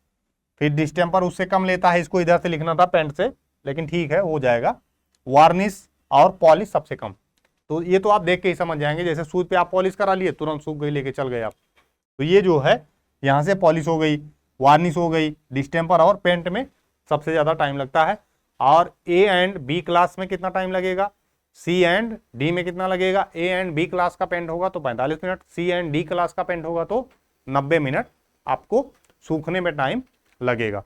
फिर डिस्टेम्पर उससे कम लेता है, इसको इधर से लिखना था पेंट से, लेकिन ठीक है हो जाएगा। वार्निश और पॉलिश सबसे कम। तो ये तो आप देख के ही समझ जाएंगे, जैसे सूत पे आप पॉलिश करा लिए तुरंत सूख गई, लेके चल गए आप। तो ये जो है यहाँ से पॉलिश हो गई, वार्निश हो गई, डिस्टेम्पर और पेंट में सबसे ज्यादा टाइम लगता है। और ए एंड बी क्लास में कितना टाइम लगेगा, सी एंड डी में कितना लगेगा। ए एंड बी क्लास का पेंट होगा तो 45 minute, C and D class का पेंट होगा तो 90 मिनट आपको सूखने में टाइम लगेगा।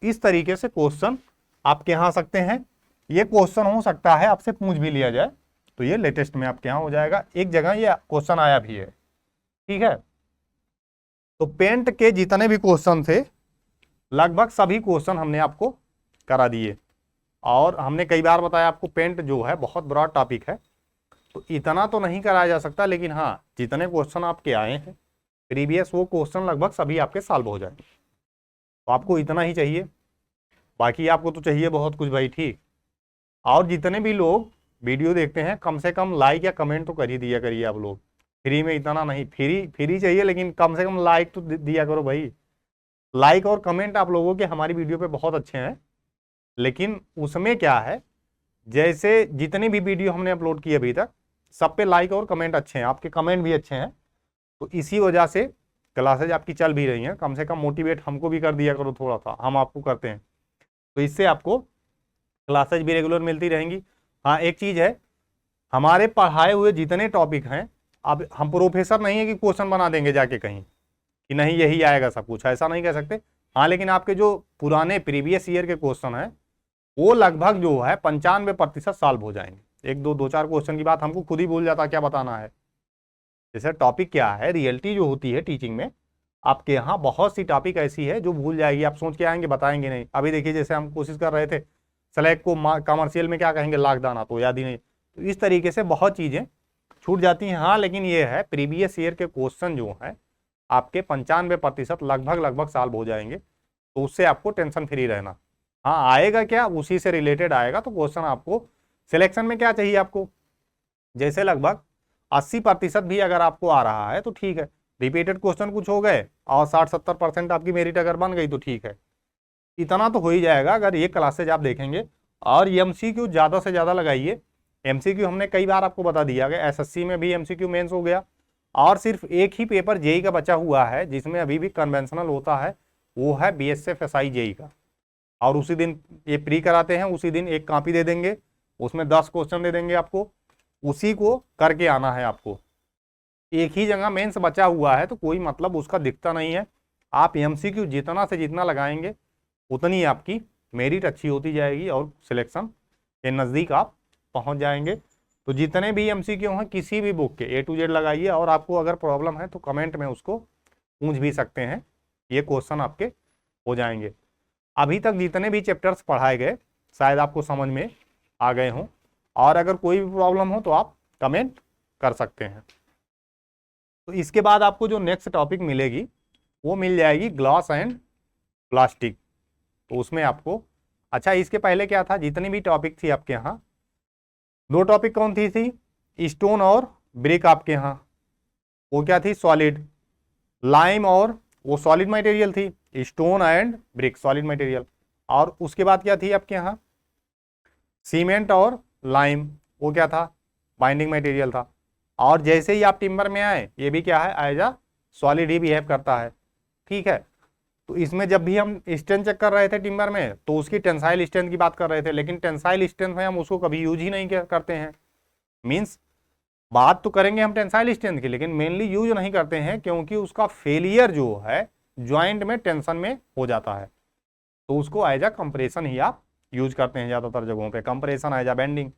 इस तरीके से क्वेश्चन आपके यहाँ आ सकते हैं। ये क्वेश्चन हो सकता है आपसे पूछ भी लिया जाए, तो ये लेटेस्ट में आपके यहाँ हो जाएगा। एक जगह ये क्वेश्चन आया भी है, ठीक है। तो पेंट के जितने भी क्वेश्चन थे लगभग सभी क्वेश्चन हमने आपको करा दिए। और हमने कई बार बताया आपको पेंट जो है बहुत ब्रॉड टॉपिक है, तो इतना तो नहीं कराया जा सकता, लेकिन हाँ जितने क्वेश्चन आपके आए हैं प्रीवियस वो क्वेश्चन लगभग सभी आपके सॉल्व हो जाए। तो आपको इतना ही चाहिए, बाकी आपको तो चाहिए बहुत कुछ भाई, ठीक। और जितने भी लोग वीडियो देखते हैं कम से कम लाइक या कमेंट तो कर ही दिया करिए आप लोग, फ्री में इतना नहीं, फ्री फ्री चाहिए लेकिन कम से कम लाइक तो दिया करो भाई। लाइक और कमेंट आप लोगों के हमारी वीडियो पे बहुत अच्छे हैं, लेकिन उसमें क्या है, जैसे जितनी भी वीडियो हमने अपलोड की अभी तक सब पे लाइक और कमेंट अच्छे हैं, आपके कमेंट भी अच्छे हैं, तो इसी वजह से क्लासेज आपकी चल भी रही हैं। कम से कम मोटिवेट हमको भी कर दिया करो थोड़ा सा, हम आपको करते हैं, तो इससे आपको क्लासेज भी रेगुलर मिलती रहेंगी। हाँ एक चीज़ है, हमारे पढ़ाए हुए जितने टॉपिक हैं, अब हम प्रोफेसर नहीं है कि क्वेश्चन बना देंगे जाके कहीं कि नहीं यही आएगा सब कुछ, ऐसा नहीं कह सकते। हाँ लेकिन आपके जो पुराने प्रीवियस ईयर के क्वेश्चन हैं वो लगभग जो है 95% सॉल्व हो जाएंगे। एक दो दो चार क्वेश्चन की बात हमको खुद ही भूल जाता क्या बताना है। जैसे टॉपिक क्या है, रियलिटी जो होती है टीचिंग में, आपके यहाँ बहुत सी टॉपिक ऐसी है जो भूल जाएगी, आप सोच के आएंगे बताएंगे नहीं। अभी देखिए जैसे हम कोशिश कर रहे थे सेलेक्ट को कमर्शियल में क्या कहेंगे, लाखदाना, तो याद ही नहीं। तो इस तरीके से बहुत चीज़ें छूट जाती हैं। हाँ लेकिन ये है प्रीवियस ईयर के क्वेश्चन जो है आपके 95% लगभग सॉल्व हो जाएंगे, तो उससे आपको टेंशन फ्री रहना। हाँ आएगा क्या, उसी से रिलेटेड आएगा, तो क्वेश्चन आपको सिलेक्शन में क्या चाहिए आपको, जैसे लगभग 80% भी अगर आपको आ रहा है तो ठीक है, रिपीटेड क्वेश्चन कुछ हो गए और 60-70% आपकी मेरिट अगर बन गई तो ठीक है, इतना तो हो ही जाएगा अगर ये क्लासेज आप देखेंगे। और एमसीक्यू ज़्यादा से ज़्यादा लगाइए। एमसीक्यू हमने कई बार आपको बता दिया गया, एसएससी में भी एमसीक्यू मेंस हो गया, और सिर्फ एक ही पेपर जेई का बचा हुआ है जिसमें अभी भी कन्वेंशनल होता है, वो है बीएसएफ एसआई जेई का। और उसी दिन ये प्री कराते हैं, उसी दिन एक कॉपी दे देंगे, उसमें 10 क्वेश्चन दे देंगे आपको, उसी को करके आना है आपको। एक ही जगह मेंस बचा हुआ है तो कोई मतलब उसका दिखता नहीं है। आप एमसीक्यू जितना से जितना लगाएंगे उतनी आपकी मेरिट अच्छी होती जाएगी और सिलेक्शन के नज़दीक आप पहुंच जाएंगे। तो जितने भी एमसीक्यू हैं किसी भी बुक के A to Z लगाइए, और आपको अगर प्रॉब्लम है तो कमेंट में उसको पूछ भी सकते हैं, ये क्वेश्चन आपके हो जाएंगे। अभी तक जितने भी चैप्टर्स पढ़ाए गए शायद आपको समझ में आ गए हों, और अगर कोई भी प्रॉब्लम हो तो आप कमेंट कर सकते हैं। तो इसके बाद आपको जो नेक्स्ट टॉपिक मिलेगी वो मिल जाएगी ग्लास एंड प्लास्टिक। तो उसमें आपको, अच्छा इसके पहले क्या था, जितनी भी टॉपिक थी आपके यहाँ, दो टॉपिक कौन थी स्टोन और ब्रिक आपके यहाँ, वो क्या थी सॉलिड, लाइम और वो सॉलिड मटेरियल थी, stone and brick solid material. और उसके बाद क्या थी आपके यहाँ सीमेंट और लाइम, वो क्या था बाइंडिंग मटेरियल था। और जैसे ही आप टिम्बर में आए ये भी क्या है एज अ सॉलिड ही बिहेव करता है, ठीक है। तो इसमें जब भी हम स्ट्रेंथ चेक कर रहे थे टिम्बर में तो उसकी टेंसाइल स्ट्रेंथ की बात कर रहे थे, लेकिन टेंसाइल स्ट्रेंथ में हम उसको कभी यूज ही नहीं करते हैं। मीन्स बात तो करेंगे हम टेंसाइल स्ट्रेंथ की, लेकिन मेनली यूज नहीं करते हैं क्योंकि उसका फेलियर जो है ज्वाइंट में टेंशन में हो जाता है, तो उसको एज अ कंप्रेशन ही आप यूज करते हैं ज़्यादातर जगहों पे, कंप्रेशन एज अ बेंडिंग,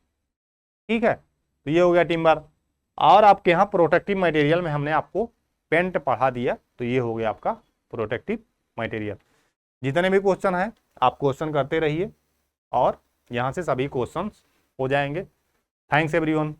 ठीक है। तो ये हो गया टिम्बर। और आपके यहाँ प्रोटेक्टिव मटेरियल में हमने आपको पेंट पढ़ा दिया, तो ये हो गया आपका प्रोटेक्टिव मटेरियल। जितने भी क्वेश्चन हैं आप क्वेश्चन करते रहिए और यहाँ से सभी क्वेश्चंस हो जाएंगे। Thanks everyone.